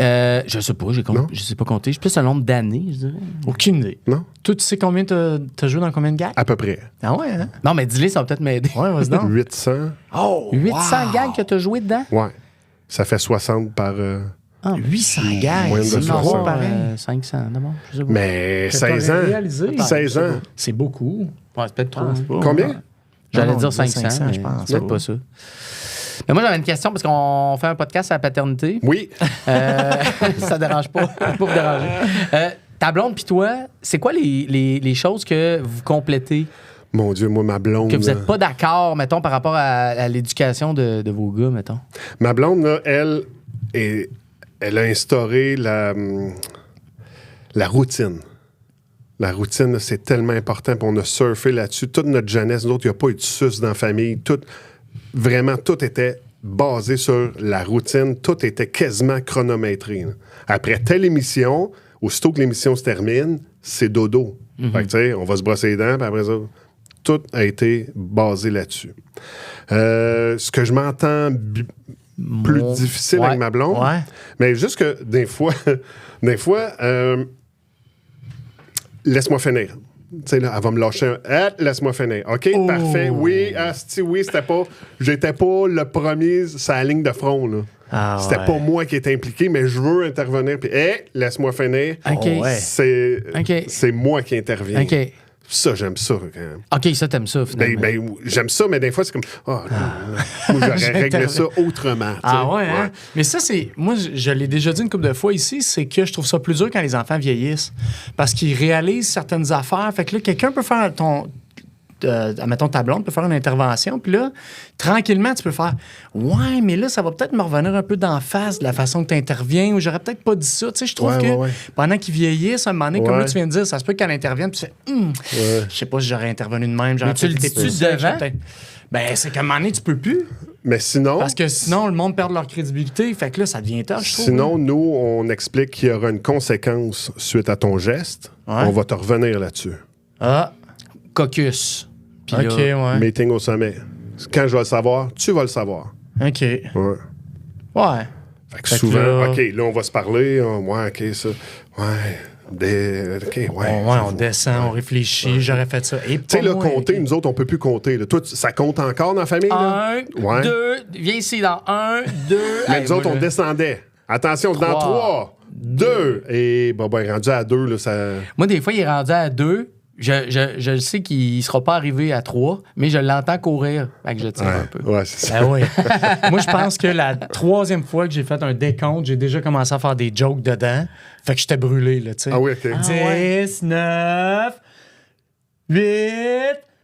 Je sais pas. Non? Je sais pas compter. Je suis plus un nombre d'années, je dirais. Aucune idée. Non? Toi, tu sais combien t'as joué dans combien de gags? À peu près. Ah ouais, hein? Non, mais dis-les, ça va peut-être m'aider. Ouais, vas-y donc. 800. Oh! 800 gags que tu as joué dedans? Ouais. Ça fait 60 par... 800 gags. Moyenne de C'est soixante. gros, pareil. 500, d'abord. Je sais pas. Mais Que 16 t'aurais ans. réalisé. 16 ans. C'est beaucoup. Ouais, c'est peut-être trop. pense pas. Combien? J'allais Non, dire on disait 500, mais je pense. c'est peut-être pas ça. Mais moi, j'avais une question parce qu'on fait un podcast à la paternité. Oui. Ça dérange pas. Pas vous déranger. Ta blonde puis toi, c'est quoi les choses que vous complétez, Mon Dieu, moi, ma blonde... que vous n'êtes pas d'accord, mettons, par rapport à l'éducation de vos gars, mettons? Ma blonde, là, elle a instauré la routine. La routine, là, c'est tellement important. Puis on a surfé là-dessus. Toute notre jeunesse, nous autres, il n'y a pas eu de sus dans la famille. Vraiment, tout était basé sur la routine. Tout était quasiment chronométré, là. Après telle émission, aussitôt que l'émission se termine, c'est dodo. Fait que, tu sais, on va se brosser les dents, puis après ça, tout a été basé là-dessus. Ce que je m'entends plus difficile Ouais. avec ma blonde, Ouais. mais juste que des fois, laisse-moi finir. Tu sais, là, elle va me lâcher un laisse-moi finir. OK, parfait. Oui, asti, oui, j'étais pas le premier sur la ligne de front, là. Ah, C'était ouais. pas moi qui étais impliqué, mais je veux intervenir. Puis, laisse-moi finir. OK. ouais. C'est moi qui interviens. OK. Ça, j'aime ça, quand même. OK, ça, t'aimes ça, finalement. J'aime ça, mais des fois, c'est comme, moi, j'aurais réglé ça autrement. tu sais. Ah ouais, hein? Mais ça, c'est. Moi, je l'ai déjà dit une couple de fois ici, c'est que je trouve ça plus dur quand les enfants vieillissent. Parce qu'ils réalisent certaines affaires. Fait que là, quelqu'un peut faire admettons, ta blonde peut faire une intervention, puis là, tranquillement, tu peux faire « Ouais, mais là, ça va peut-être me revenir un peu d'en face de la façon que tu interviens, ou j'aurais peut-être pas dit ça. » Tu sais, je trouve que pendant qu'ils vieillissent, à un moment donné, comme là, tu viens de dire, ça se peut qu'elle intervienne, puis tu fais je sais pas si j'aurais intervenu de même, j'aurais tu le peut-être été dis-tu plus sec, devant? Ben, c'est qu'à un moment donné, tu peux plus. Mais sinon... Parce que sinon, le monde perd leur crédibilité. Fait que là, ça devient tard, je trouve. Sinon, nous, on explique qu'il y aura une conséquence suite à ton geste. Ouais. On va te revenir là-dessus. Ah, Caucus. Puis OK, là, ouais. Meeting au sommet. Quand je vais le savoir, tu vas le savoir. OK. Ouais. Ouais. Fait que Fait que souvent, là- OK, là, on va se parler. Ouais, OK, ça. Ouais. OK, ouais. On descend, on réfléchit, j'aurais fait ça. Et Tu sais, là, moi, compter, nous autres, on peut plus compter. Là. Toi, ça compte encore dans la famille? Là? 1, Ouais. 2, viens ici dans 1, 2. Mais nous autres, on descendait. Attention, dans 3, 2. Et bon, ben, rendu à 2, là, ça. Moi, des fois, il est rendu à 2. Je sais qu'il ne sera pas arrivé à 3, mais je l'entends courir. Fait que je tire un peu. Ouais, c'est ça. Ben oui. Moi, je pense que la 3e fois que j'ai fait un décompte, j'ai déjà commencé à faire des jokes dedans. Fait que j'étais brûlé, là, tu sais. Ah oui, OK. 10, 9, 8,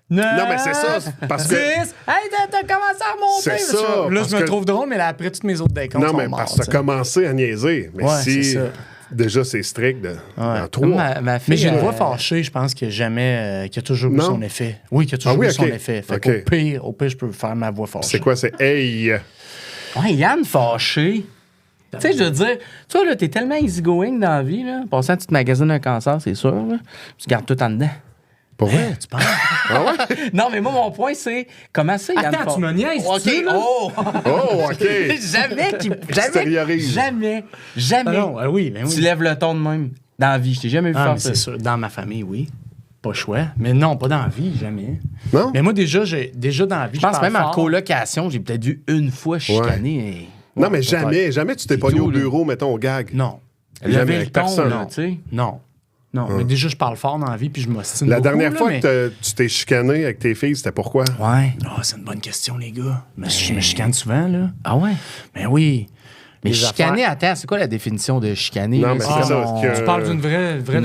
9. Non, mais c'est ça, parce que- 10. Hey, t'as commencé à remonter. C'est ça, Là, parce je me que- trouve drôle, mais là, après, tous mes autres décomptes Non, sont mais morts, parce que tu t'as sais. commencé à niaiser. Mais Ouais, si. c'est ça. Déjà, c'est strict dans 3. Comme ma fille, Mais j'ai une voix fâchée, je pense que jamais, qui a toujours eu Non? son effet. Oui, qui a toujours Ah oui, eu son ok. effet. Fait Ok. qu'au pire, je peux faire ma voix fâchée. C'est quoi? C'est hey. Ouais, Yann fâché. Tu sais, je veux dire, toi, là, t'es tellement easygoing dans la vie, là. Passant, tu te magasines un cancer, c'est sûr, là. Tu gardes tout en dedans. Pour vrai? Tu penses? Non, mais moi, mon point, c'est comment c'est, Yann Attends, tu me niaises, OK, tu, là? oh! Oh, OK. Jamais, jamais Ah non, oui, ben oui. tu lèves le ton de même dans la vie. Je t'ai jamais vu Ah, faire mais ça. c'est sûr. Dans ma famille, oui. Pas choix. Mais non, pas dans la vie, jamais. Non? Mais moi, déjà dans la vie, Je pense même en fort. colocation, j'ai peut-être vu une fois chicaner. Non, mais jamais tu t'es C'est pogné tout, au là. bureau, mettons, au gag. Non. Jamais Lever avec le ton, personne. là, tu sais. Non. Non, mais déjà, je parle fort dans la vie puis je m'ostine La beaucoup, dernière là, fois mais... que tu t'es chicané avec tes filles, c'était pourquoi? Ouais. Ah, c'est une bonne question, les gars. Mais je me chicane souvent, là. Ah ouais? Mais oui. Mais Les chicaner, affaires- attends, c'est quoi la définition de chicaner? Non, là? mais C'est c'est comme ça, on- parce que- Tu parles d'une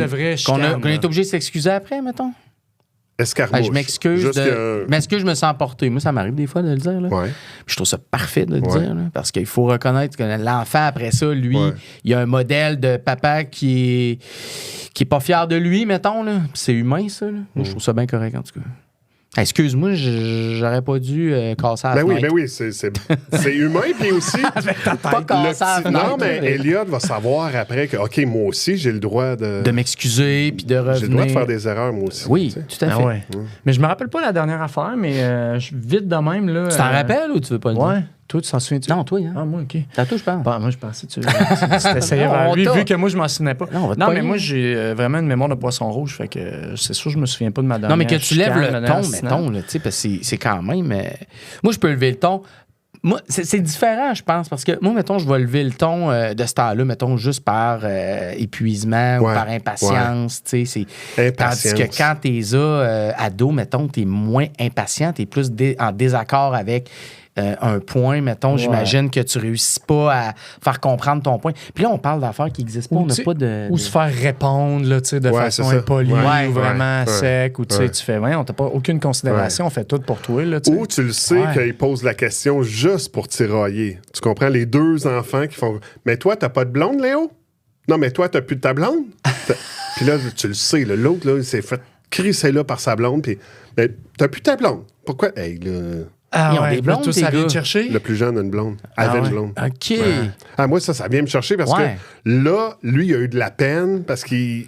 vraie chicane. qu'on est là. obligé de s'excuser après, mettons? Escarmouche. Je m'excuse. Juste que- Mais est-ce que je me sens porté? Moi, ça m'arrive des fois de le dire. Là. Ouais. Puis je trouve ça parfait de le Ouais. dire. Là, parce qu'il faut reconnaître que l'enfant, après ça, lui, Ouais. il a un modèle de papa qui est pas fier de lui, mettons. Là. Puis c'est humain, ça. Là. Moi, je trouve ça bien correct, en tout cas. Excuse-moi, j'aurais pas dû casser la fenêtre. Ben oui, c'est humain, puis aussi... Pas casser la fenêtre. Non, mais là. Elliot va savoir après que, OK, moi aussi, j'ai le droit de... De m'excuser, puis de revenir. J'ai le droit de faire des erreurs, moi aussi. Oui, tu sais. tout à fait. Ah ouais. Mais je me rappelle pas la dernière affaire, mais vite de même, là... Tu t'en rappelles ou tu veux pas le dire? Ouais. Toi, tu t'en souviens-tu? Non, toi, hein? Ah, moi, OK. Tantôt, je pense. Bon, moi, je pensais que tu t'essayais Non, vers on lui, t'a. vu que moi, je m'en souvenais pas. Non, on va te mais pogner. moi, j'ai vraiment une mémoire de poisson rouge, fait que c'est sûr, je me souviens pas de ma dernière Non, mais que tu lèves chicane, le ma ton, dernière mettons, là, tu sais, parce que c'est quand même. Moi, je peux lever le ton. Moi, c'est différent, je pense, parce que moi, mettons, je vais lever le ton de ce temps-là, mettons, juste par épuisement ou Ouais, par impatience, tu sais. Impatience. Tandis que quand t'es ado, mettons, t'es moins impatient, t'es plus en désaccord avec un point, mettons, j'imagine que tu réussis pas à faire comprendre ton point. Puis là, on parle d'affaires qui n'existent pas, on n'a pas de... Ou se faire répondre, là, tu sais, de Ouais, façon c'est ça. impolie Ouais, ou vraiment ouais, sec, ou tu sais, ouais. tu fais, ouais, on t'a pas aucune considération, on fait tout pour toi, là, tu sais. Ou tu le sais Ouais. qu'il pose la question juste pour tirailler. Tu comprends? Les deux enfants qui font « Mais toi, t'as pas de blonde, Léo? Non, mais toi, t'as plus de ta blonde? » Puis là, tu le sais, là, l'autre, là, il s'est fait crisser là par sa blonde, puis « Mais t'as plus de ta blonde? Pourquoi? » Hey, là, Ah Ils ont ouais, des puis là, blondes, tout tes ça vient gars. te chercher. le plus jeune a une blonde. Avait ouais. une blonde. OK. Ah, moi, ça vient me chercher parce Ouais. que là, lui, il a eu de la peine parce qu'il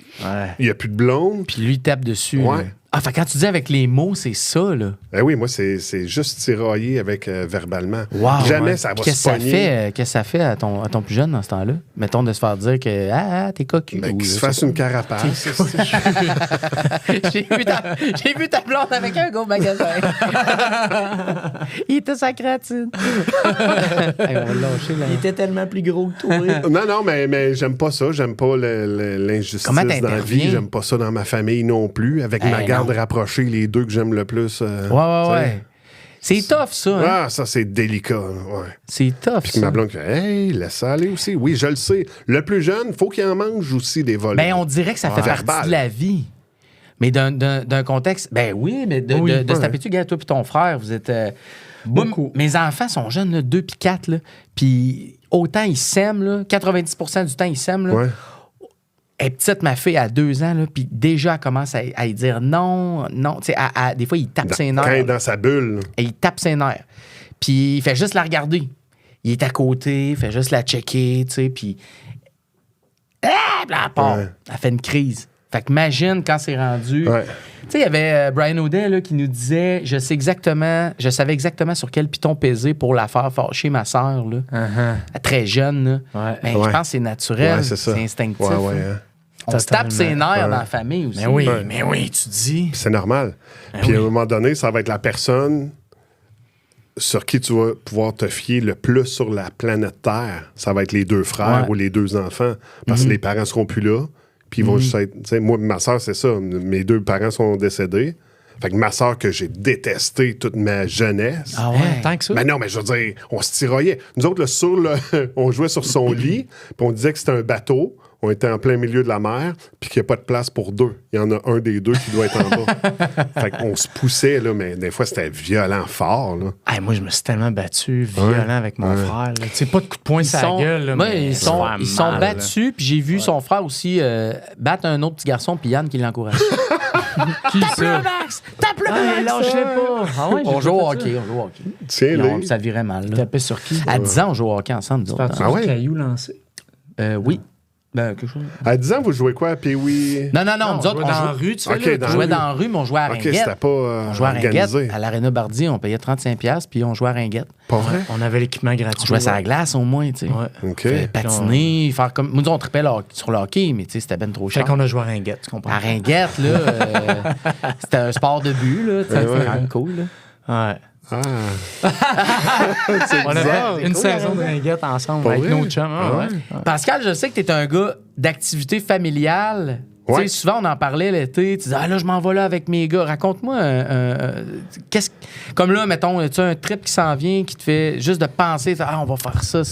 Ouais. a plus de blonde. Puis lui, il tape dessus. Ouais. là. Ah, fait que quand tu dis avec les mots, c'est ça, là. Ben oui, moi, c'est juste tirailler avec verbalement. Wow. Jamais Ouais. ça va Puis se Qu'est-ce que ça pogner. fait, qu'est-ce que ça fait à ton plus jeune dans ce temps-là? Mettons de se faire dire que t'es cocu. Ben, ou qu'il je se sais fasse pas. une carapace. J'ai vu ta blonde avec un gros magasin. Il était sa créatine. Hey, on va le lâcher, là. Il était tellement plus gros que toi. Non, mais j'aime pas ça. J'aime pas l'injustice Comment dans la t'interviens? vie. J'aime pas ça dans ma famille non plus. Avec ma garde rapprochée, les deux que j'aime le plus. Ouais. C'est tough, ça. Hein? Ah, ça, c'est délicat. Ouais. C'est tough, Puis ça. ma blonde, hey, laisse ça aller aussi. Oui, je le sais. Le plus jeune, faut qu'il en mange aussi des volets. Ben, on dirait que ça fait Verbal. partie de la vie. Mais d'un contexte, ben oui, mais de se taper dessus, gars, toi puis ton frère, vous êtes... Beaucoup. Moi, mes enfants sont jeunes, là, 2 puis 4, là, puis autant ils s'aiment, là, 90% du temps, ils s'aiment, là. Ouais. Elle est petite, ma fille, à 2 ans, là, puis déjà, elle commence à y dire non. Tu sais, des fois, il tape ses nerfs. Quand il est dans sa bulle. Et il tape ses nerfs. Puis il fait juste la regarder. Il est à côté, il fait juste la checker, tu sais, puis... elle part. Ouais. Elle fait une crise. Fait que imagine quand c'est rendu... Ouais. Tu sais, il y avait Brian O'Day là, qui nous disait je savais exactement sur quel piton peser pour la faire fâcher ma sœur, là. Très jeune. Là. Ouais. Mais je Ouais. pense que c'est naturel, Ouais, c'est ça. instinctif. Ouais, ouais, là. hein. On se tape ses Totalement. nerfs dans la famille aussi. Mais oui, tu dis. C'est normal. Puis à un moment donné, ça va être la personne sur qui tu vas pouvoir te fier le plus sur la planète Terre. Ça va être les 2 frères Ouais. ou les 2 enfants. Parce que les parents seront plus là. Puis ils vont juste être... Tu sais, moi, ma soeur, c'est ça. Mes 2 parents sont décédés. Fait que ma soeur, que j'ai détestée toute ma jeunesse... Ah ouais. Tant que ça. Mais non, mais je veux dire, on se tiraillait. Nous autres, on jouait sur son lit, puis on disait que c'était un bateau. On était en plein milieu de la mer, puis qu'il n'y a pas de place pour 2. Il y en a un des 2 qui doit être en bas. Fait qu'on se poussait, là, mais des fois, c'était violent fort, là. Hey, moi, je me suis tellement battu, violent avec mon frère. Tu sais, pas de coup de poing sur la gueule. Là, mais ils sont se faire mal, battus, puis j'ai vu son frère aussi battre un autre petit garçon, puis Yann qui l'encourage. Qui Tape-le, ça? Max! Tape-le, Ah, Max! lâche-le pas. Ah ouais, On j'ai joue au fait ça. hockey, on joue au hockey. Tiens, Non, là. ça virait mal. Là. Tapé sur qui? À 10 ans, on joue au hockey ensemble, nous autres, Faire-tu hein. Ah ouais? du caillou lancé? Oui. Ben, quelque chose. À 10 ans, vous jouez quoi, puis oui? Non, nous on autres, jouait dans la rue, tu Ok, fais là. dans on la jouait rue. dans la rue, mais on jouait à OK, Ringuette. c'était pas On jouait à Ringuette, organisé. à l'Arena Bardi, on payait 35$, puis on jouait à Ringuette. Pas vrai? On avait l'équipement gratuit. On jouait sur la glace au moins, tu sais. Ouais. OK. Fait patiner, faire comme. Nous, on tripait sur le hockey, mais tu sais, c'était ben trop Fait cher. qu'on a joué à Ringuette, tu comprends? À Ringuette, là, c'était un sport de but, là. C'était quand même cool, là. Ouais. Ah. On a bizarre. fait une saison de Ringuette ensemble Pas avec vrai? nos chums. Ah, ouais. Pascal, je sais que t'es un gars d'activité familiale. Ouais. Tu sais, souvent, on en parlait l'été. Tu disais, ah là, je m'en vais là avec mes gars. Raconte-moi, comme là, mettons, tu as un trip qui s'en vient, qui te fait juste de penser, ah, on va faire ça.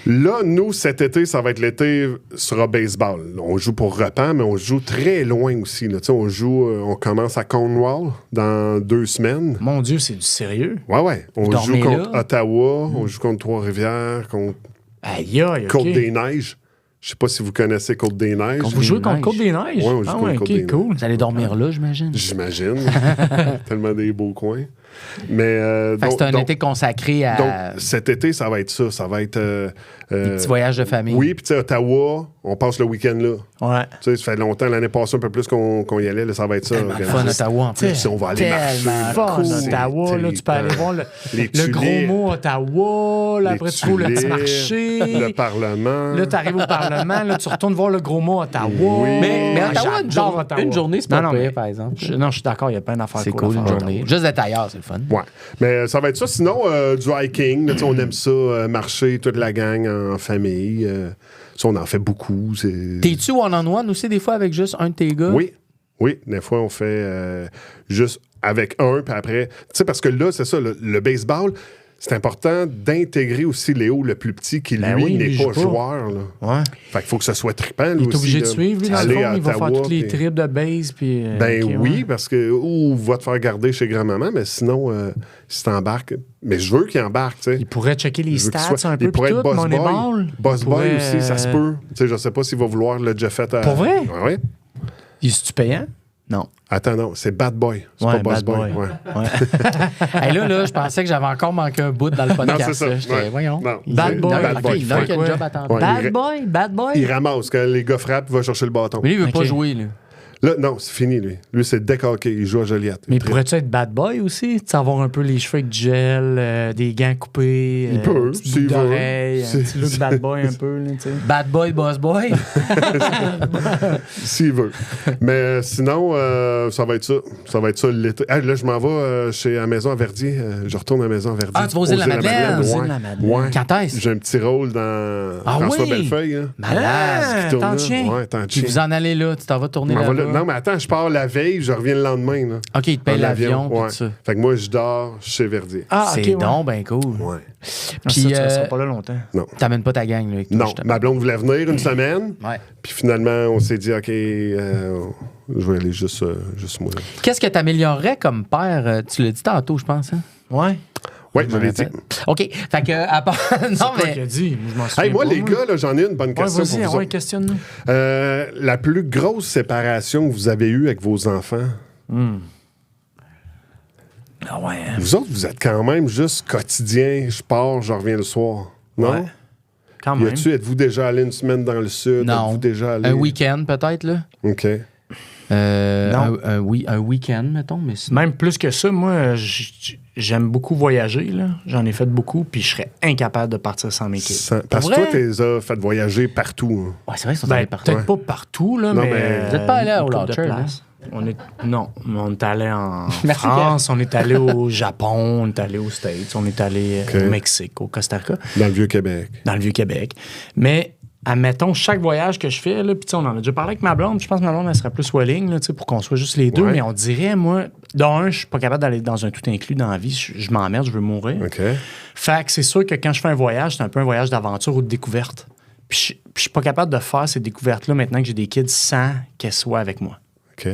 Là, nous, cet été, ça va être l'été sera baseball. On joue pour Repent, mais on joue très loin aussi. Là. Tu sais, on commence à Cornwall dans 2 semaines. Mon Dieu, c'est du sérieux. Ouais. On Vous joue dormez contre là? Ottawa, on joue contre Trois-Rivières, contre Aïe, aïe, OK. Côte-des-Neiges. Je sais pas si vous connaissez Côte-des-Neiges. Vous jouez contre Neiges. Côte-des-Neiges? Ouais, on joue Ah contre ouais, Côte-des-Neiges. OK, cool. Vous allez dormir là, j'imagine. J'imagine. Tellement des beaux coins. Mais Fait que c'est un été consacré à donc, cet été, ça va être ça. Ça va être... des petits voyages de famille. Oui, puis tu sais, Ottawa, on passe le week-end là. Ouais. Tu sais, ça fait longtemps, l'année passée, un peu plus qu'on y allait. Là, ça va être ça. Tellement le fun, Ottawa, en plus. Si on va aller marcher. Tellement Fun, cool. Ottawa, là, tu peux aller voir Les le gros tulipes, mot Ottawa, là, les après tu vois le petit tulipes, marché. le Parlement. Là, tu arrives au Parlement, là, tu retournes voir le gros mot Ottawa. Oui. Mais Ah, Ottawa, j'adore Ottawa. une journée, c'est pas Non, pire, mais par exemple. Non, je suis d'accord, il y a plein d'affaires C'est cool cool, à une faire à journée. Ottawa. Juste d'être ailleurs, c'est le fun. Ouais. Mais ça va être ça. Sinon, du hiking. Là, tu sais, on aime ça, marcher toute la gang en famille. Ça, on en fait beaucoup. T'es-tu one-on-one aussi, des fois, avec juste un de tes gars? Oui. Oui. Des fois, on fait juste avec un, puis après... Tu sais, parce que là, c'est ça, le baseball... C'est important d'intégrer aussi Léo, le plus petit, qui, Ben lui, oui, n'est lui, pas joue pas. joueur. Là. Ouais. Fait qu'il faut que ce soit trippant, lui Il est aussi. obligé de là. suivre, lui, dans le Aller fond. à Il va faire Ottawa, toutes les puis- trips de base. Puis, Ben ok, oui, ouais. parce que ou va te faire garder chez grand-maman, mais sinon, si t'embarques... Mais je veux qu'il embarque, tu sais. Il pourrait checker les Je veux qu'il stats soit- un peu. il pourrait puis être tout, boss boy. Moneyball. Boss Il boy pourrait, aussi, ça se peut. Tu sais, je sais pas s'il va vouloir le déjà fait à... Pour vrai? Ouais. Est-tu payant? Non. Attends, non, c'est Bad Boy. C'est Ouais, pas Boss Bad Boy. Boy. Ouais. Hey, là, je pensais que j'avais encore manqué un bout dans le podcast. Non, c'est ça. là. J'étais, Ouais. voyons. Non, Bad c'est- Boy. Bad OK, Boy. il y en a qui a Ouais. le job à temps plein. Ouais. Bad Boy. Il ramasse. Quand les gars frappent, il va chercher le bâton. Mais lui, il veut pas OK. jouer, là. Là, non, c'est fini, lui. Lui, c'est décalqué. Il joue à Joliette. Mais Il tripe. pourrais-tu être bad boy aussi? Tu sais, avoir un peu les cheveux avec du gel, des gants coupés, Il peut, petite s'il boucle veut. d'oreille, un C'est- petit look bad boy un peu, là, tu sais. Bad boy, boss boy. S'il veut. Mais sinon, ça va être ça. Ça va être ça l'été. Ah, là, je m'en vais chez à la maison à Verdier. Je retourne à la maison à Verdier. Ah, tu vas aux îles de la Madeleine? Aux îles de Ouais. la Madeleine. Ouais. Quand est-ce? J'ai un petit rôle dans Ah François oui? Bellefeuille. Hein. Malade. Ah, Tourne tant là. de chien. Ouais, tant de Puis chien. vous en allez là, tu t'en vas tourner On va là-bas. non, mais attends, je pars la veille, je reviens le lendemain. Là, OK, il te paye en l'avion, avion, puis ouais. tout ça. Fait que moi, je dors chez Verdier. Ah, C'est OK, ouais. donc ben cool. Ouais. Puis, Puis, ça, tu resteras pas là longtemps. t'amènes pas ta gang, là, avec toi, Non, justement. ma blonde voulait venir une semaine. Ouais. Puis finalement, on s'est dit, OK, je vais aller juste moi. Qu'est-ce que t'améliorerais comme père? Tu l'as dit tantôt, je pense, hein? Ouais. Oui, je l'ai dit. OK. Fait que, à part... non, Toi mais... qui as dit. Moi, je m'en souviens Hey, moi, pas, les gars, là, j'en ai une bonne Ouais, question vas-y, pour vous ouais, autres. questionne-nous. La plus grosse séparation que vous avez eue avec vos enfants, Ah ouais, hein. vous autres, vous êtes quand même juste quotidien, je pars, je reviens le soir. Non? Ouais. Quand même. Êtes-vous déjà allé une semaine dans le sud? Non. Êtes-vous déjà allé... Un week-end, peut-être, là? OK. Non. Un week-end, mettons, mais sinon... Même plus que ça, moi, j'aime beaucoup voyager. Là. J'en ai fait beaucoup, puis je serais incapable de partir sans mes kids. Parce que vrai? toi, tu les as fait voyager partout. Hein. Ouais, c'est vrai qu'ils sont Ben, allés partout. peut-être pas partout, là, Non, mais... mais- Vous êtes pas allé à une couple Old de Orchard, places. Non, mais on est allé en Merci, France, on est allé au Japon, on est allé aux States, on est allé OK. au Mexique, au Costa Rica, Dans le Vieux-Québec. dans le Vieux-Québec. Mais, admettons, chaque voyage que je fais, là, puis tu sais, on en a déjà parlé avec ma blonde, je pense que ma blonde, elle serait plus willing, là, tu sais, pour qu'on soit juste les deux, Ouais. mais on dirait, moi, d'un, je suis pas capable d'aller dans un tout inclus dans la vie, je m'emmerde, je veux mourir. OK. Fait que c'est sûr que quand je fais un voyage, c'est un peu un voyage d'aventure ou de découverte. Puis je suis pas capable de faire ces découvertes-là maintenant que j'ai des kids sans qu'elles soient avec moi. OK.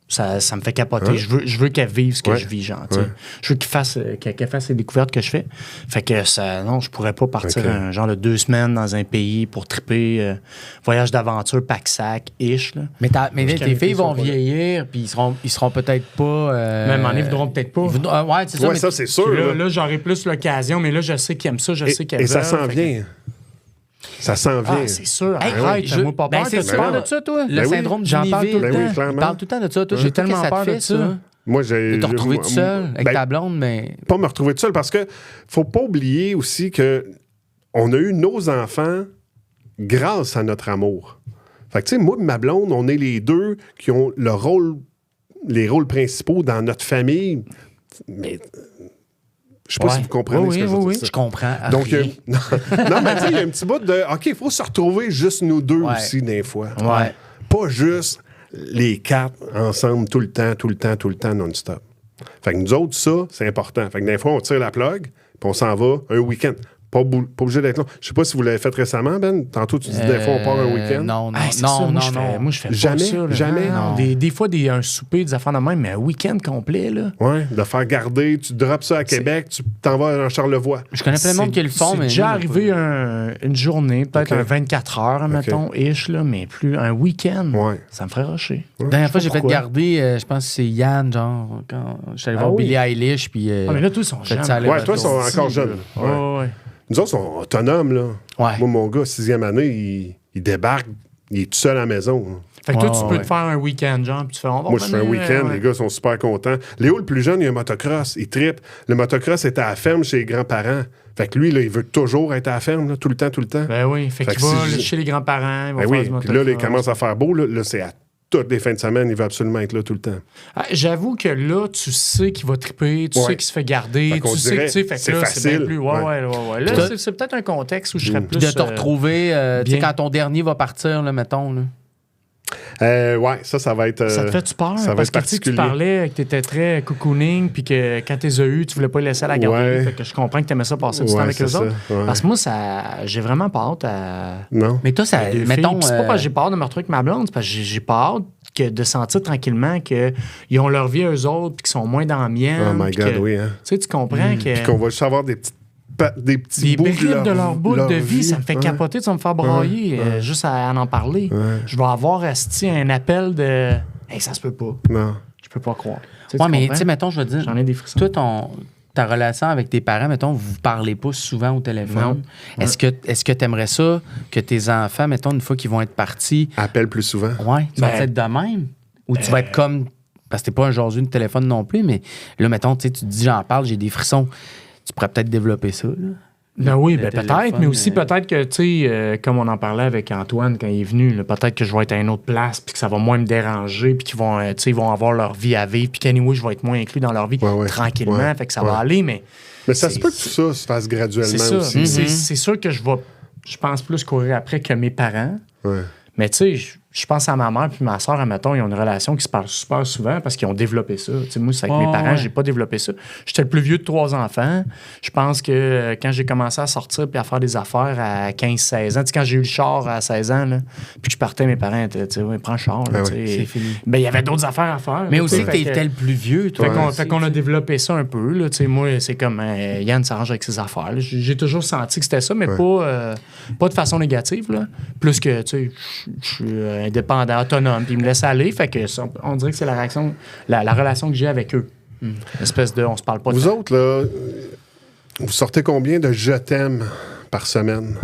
Ça me fait capoter. Hein? Je veux qu'elle vive ce que Ouais. je vis, genre. tu sais. Ouais. Je veux qu'elle fasse les découvertes que je fais. Fait que ça, non, je pourrais pas partir OK. un genre de 2 semaines dans un pays pour triper, voyage d'aventure, pack-sac-ish. Là. Mais, mais Je tes calme filles ils vont sont pas là. vieillir, puis ils seront peut-être pas... Même en ils voudront peut-être pas. Ouais, c'est ça. Ouais, mais ça, c'est sûr. Puis là. là, j'aurais plus l'occasion, mais là, je sais qu'ils aiment ça, je sais qu'elles Et ça veulent, s'en fait que- vient. Ça s'en vient. Ah, c'est sûr. Hey, Arrête, je- moi pas ben, peur. c'est t'as ça. peur de ça, toi? Le Ben oui. syndrome du J'en parle tout le Ben oui, temps. clairement. Il parle tout le temps de ça. Toi, J'ai qu'est-ce tellement que peur ça te de fait, ça. ça? Moi, j'ai... De te retrouver tout seul avec Ben, ta blonde, mais... pas me retrouver tout seul parce que faut pas oublier aussi que on a eu nos enfants grâce à notre amour. Fait que, tu sais, moi et ma blonde, on est les deux qui ont les rôles principaux dans notre famille. Mais je sais pas Ouais. si vous comprenez Oui, ce que je oui, veux oui. dire. Je comprends. Donc, rien. non, mais tu sais, il y a un petit bout de OK, il faut se retrouver juste nous deux Ouais. aussi, des fois. Ouais. Pas juste les quatre ensemble tout le temps, non-stop. Fait que nous autres, ça, c'est important. Fait que des fois, on tire la plug, puis on s'en va un week-end. Pas obligé d'être long. Je sais pas si vous l'avez fait récemment, Ben. Tantôt, tu dis des fois, on part un week-end. Non, non, Hey, c'est non, ça, non, moi, non. moi, je fais Jamais, pas ça. Là. jamais. Non. Des fois, un souper, des affaires de même, mais un week-end complet, là. Ouais, de faire garder, tu drops ça à Québec, tu t'en vas à Charlevoix. Je connais plein de monde qui le font, mais... C'est déjà nous, arrivé une journée, peut-être OK. un 24 heures, mettons, ish, là, mais plus un week-end. Ouais. Ça me ferait rusher. La dernière fois, j'ai fait pourquoi. garder, je pense que c'est Yann, genre, quand je suis allé Ah voir oui. Billie Eilish, puis... Ah, mais là, tous sont Faites jeunes. ça aller- Ouais, toi, ils sont encore jeunes. Ouais, Ouais. ouais. Nous autres, sont autonomes, là. Ouais. Moi, mon gars, 6e année, il débarque, il est tout seul à la maison. Là. Fait que toi, Ouais, tu peux ouais. te faire un week-end, genre, puis tu fais, on va Moi, je fais un revenir, week-end, ouais. les gars sont super contents. Léo, le plus jeune, il a un motocross, il trippe. Le motocross est à la ferme chez les grands-parents. Fait que lui, là, il veut toujours être à la ferme, là, tout le temps. Ben oui, fait Fait qu'il que va si là, je- chez les grands-parents, il va Ben faire oui, du puis là, il motocross. commence à faire beau. Là, c'est à toutes les fins de semaine, il va absolument être là tout le temps. Ah, j'avoue que là, tu sais qu'il va triper, tu Ouais. sais qu'il se fait garder, Fait qu'on tu sais que dirait, tu sais, fait c'est que là, c'est bien facile. plus. Ouais. Là, Puis c'est peut-être un contexte où je serais plus. Puis de te retrouver, tu sais, bien. quand ton dernier va partir, là, mettons, là. Ouais, ça va être... Ça te fait-tu peur? ça va Parce être que tu sais, tu particulier. parlais que tu étais très cocooning, puis que quand tu les as eus, tu voulais pas les laisser à la garderie. Ouais. Fait que je comprends que tu aimais ça passer du temps Ouais, avec c'est eux ça, autres. ouais. Parce que moi, j'ai vraiment pas hâte à. Non? Mais toi, ça, Deux mettons... filles. Puis c'est pas parce que j'ai pas hâte de me retrouver avec ma blonde, c'est parce que j'ai pas hâte de sentir tranquillement qu'ils ont leur vie eux autres, puis qu'ils sont moins dans la mienne. Oh my puis God, que, oui, hein? Tu sais, tu comprends que. Puis qu'on va juste avoir des petits Des bouts bribes de leur bout de vie, ça me fait Ouais. capoter, ça me faire brailler, juste à en parler. Je vais avoir un appel de « Hey, ça se peut pas. Non. Je peux pas croire. » Tu sais, Ouais, tu mais comprends? tu sais, mettons, je veux dire... J'en ai des frissons. Toi, ta relation avec tes parents, mettons, vous parlez pas souvent au téléphone. Non. Est-ce que tu aimerais ça que tes enfants, mettons, une fois qu'ils vont être partis, Appelle plus souvent. ouais, tu vas Ben, être de même? Ou tu vas être comme... Parce que t'es pas un jaseux de téléphone non plus, mais là, mettons, tu sais, tu te dis, j'en parle, j'ai des frissons. Tu pourrais peut-être développer ça, là. Ben oui, Le peut-être, téléphone, mais aussi peut-être que, tu sais, comme on en parlait avec Antoine quand il est venu, là, peut-être que je vais être à une autre place, puis que ça va moins me déranger, puis qu'ils vont, tu sais, ils vont avoir leur vie à vivre, puis qu'anyway, je vais être moins inclus dans leur vie Ouais, tranquillement, ouais, fait que ça ouais. va aller, mais Mais ça se C'est- peut que tout ça se fasse graduellement c'est ça. aussi. C'est sûr que je pense plus courir après que mes parents. Ouais. Mais tu sais, je pense à ma mère puis ma soeur, admettons, ils ont une relation qui se parle super souvent parce qu'ils ont développé ça. Tu sais, moi, c'est avec mes parents, j'ai pas développé ça. J'étais le plus vieux de 3 enfants. Je pense que quand j'ai commencé à sortir puis à faire des affaires à 15-16 ans, tu sais, quand j'ai eu le char à 16 ans, là, puis que je partais, mes parents étaient, tu sais, ouais, prends le char. Là, tu sais. c'est fini. Ben, il y avait d'autres affaires à faire. Mais là, aussi tu que sais, t'étais le plus vieux, toi. Fait qu'on a développé ça un peu. Là, tu sais, moi, c'est comme Yann s'arrange avec ses affaires. Là. J'ai toujours senti que c'était ça, mais pas de façon négative. Là. Plus que, tu sais, je suis indépendant, autonome, puis ils me laissent aller. Fait que on dirait que c'est la relation que j'ai avec eux. Espèce de, on se parle pas de Vous temps. autres, là, vous sortez combien de je t'aime par semaine?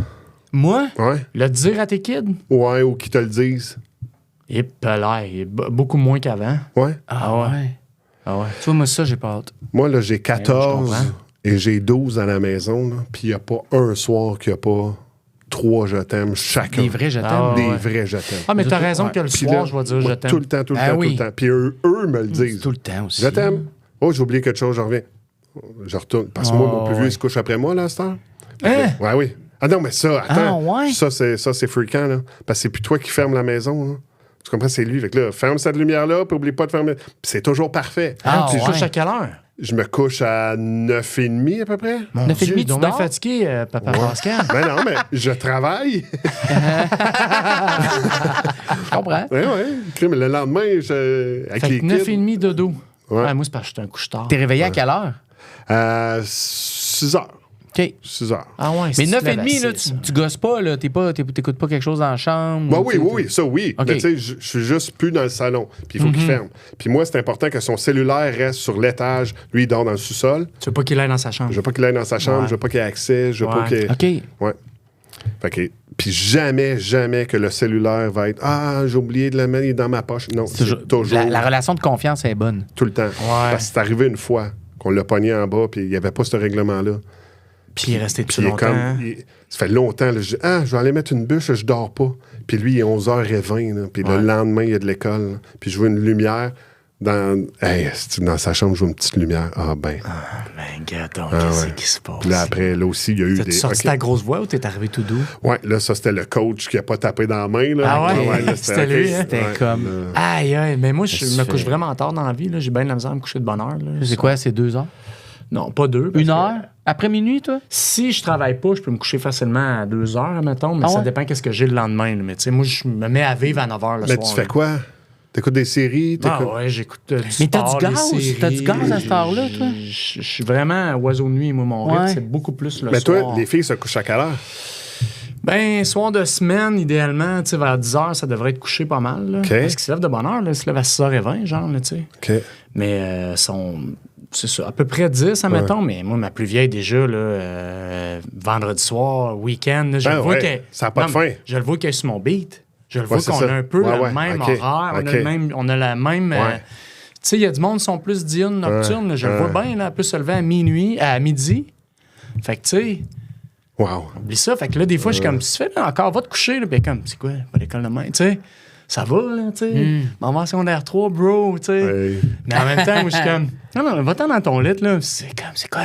Moi? Ouais? Le dire à tes kids, Ouais, ou qui te le disent? et beaucoup moins qu'avant. Ouais? Ah ouais. Ah ouais. Tu vois, moi, ça, j'ai pas hâte. Moi, là, j'ai je 14 comprends. et j'ai 12 à la maison, là, puis il n'y a pas un soir qu'il n'y a pas 3 je t'aime chacun. Des vrais je t'aime. Ah, Des ouais. vrais je t'aime. Ah, mais t'as Ouais. raison que le Puis soir, là, je vais dire moi, je t'aime. Tout le temps, Ah oui. tout le temps. Puis eux me le disent. Tout le temps aussi. Je t'aime. Oh, j'ai oublié quelque chose, je reviens. Je retourne. Parce que moi, mon plus vieux, il se couche après moi, là, à cette heure. Hein? Ouais, oui. Ah non, mais ça, attends. Ah, ouais? Ça, c'est fréquent, là. Parce que c'est plus toi qui ferme la maison, là. Tu comprends? C'est lui. Fait que là, ferme cette lumière-là, puis oublie pas de fermer. Puis c'est toujours parfait. Ah, Tu ouais. couches à quelle heure? Je me couche à 9h30 à peu près. Mon 9h30, Dieu, tu donc bien dors? fatigué, papa Pascal. Ben non, mais je travaille. Je comprends. Ouais. Mais le lendemain, avec Fait les que kids. 9h30 dodo. Ouais. Ouais, moi, c'est parce que j'étais un couche tard. T'es réveillé à quelle heure? 6h. OK. 6h. Ah ouais, Mais si tu te lèves à 9h30, là, six, tu gosses pas, là. T'écoutes pas quelque chose dans la chambre. Bah ou, oui, tu sais, oui, ça oui. OK. Mais tu sais, je suis juste plus dans le salon. Puis il faut qu'il ferme. Puis moi, c'est important que son cellulaire reste sur l'étage. Lui, il dort dans le sous-sol. Tu veux pas qu'il aille dans sa chambre. Je veux pas qu'il aille dans sa chambre. Ouais. Je veux pas qu'il ait accès. Je veux pas Ouais. qu'il... OK. Ouais. Fait que... Puis jamais que le cellulaire va être « Ah, j'ai oublié de le mettre, il est dans ma poche. » Non, c'est toujours La relation de confiance est bonne. tout le temps. Parce que c'est arrivé une fois qu'on l'a pogné en bas puis il n'y avait pas ce règlement-là. Puis il est resté Puis plus il est longtemps. comme... ça fait longtemps. Là, je dis « Ah, je vais aller mettre une bûche, je dors pas. » Puis lui, il est 11h20. Là, puis le lendemain, il y a de l'école. Là. Puis je vois une lumière dans sa chambre, je vois une petite lumière. Ah ben. Ben, gars, donc, Ah, qu'est-ce ouais. qui se passe? Puis là, après, là aussi, il y a eu T'as-tu des... sorti OK. ta grosse voix ou t'es arrivé tout doux? Ouais, là, ça, c'était le coach qui a pas tapé dans la main. Là. Ah ouais? là, C'était lui, hein? C'était comme- Aïe, aïe, mais moi, je Qu'est-ce me que tu couche fais? vraiment tard dans la vie. Là. J'ai bien de la misère à me coucher de bonne heure. Là. C'est quoi, c'est 2 heures? Non, pas 2. parce 1 que heure? Après minuit, toi? Si je travaille pas, je peux me coucher facilement à 2 heures, mettons, mais Ah ça ouais? dépend qu'est-ce que j'ai le lendemain. Là. Mais tu sais, moi, je me mets à vivre à 9 heures le Mais soir. tu fais là. quoi? T'écoutes des séries? Ah t'écoutes- ouais, j'écoute du Mais t'as sport, du des gaz? séries. T'as du gaz à cette heure-là, toi? Je suis vraiment oiseau de nuit, moi, mon rythme, Ouais. c'est beaucoup plus le Mais soir. toi, les filles se couchent à quelle heure? Ben, soir de semaine, idéalement, tu sais, vers 10 heures, ça devrait être couché pas mal. Là. OK. Parce qu'ils se lèvent de bonne heure, là. Ils se lèvent à 6h20, genre, là, tu sais. OK. Mais c'est ça, à peu près 10, admettons. Mais moi, ma plus vieille, déjà, là, vendredi soir, week-end, là, je Ben le vois ouais, qu'elle... ça a pas de Non, fin. mais je le vois qu'elle est sur mon beat. Je le vois c'est qu'on ça. a un peu Ouais, le ouais, même OK, horaire. OK. On a la même... Ouais. tu sais, il y a du monde qui sont plus diurnes, nocturnes. là, je le vois bien, là, elle peut se lever à minuit, à midi. Fait que, tu sais... Wow. Oublie ça. Fait que là, des fois, je suis comme, tu fais là, encore, va te coucher. Là. Puis comme, c'est quoi, pas l'école de main, tu sais. Ça va, là, tu sais. Maman, secondaire 3, bro, tu sais. Ouais. Mais en même temps, moi, je suis comme, non, va-t'en dans ton lit, là. C'est comme, c'est quoi,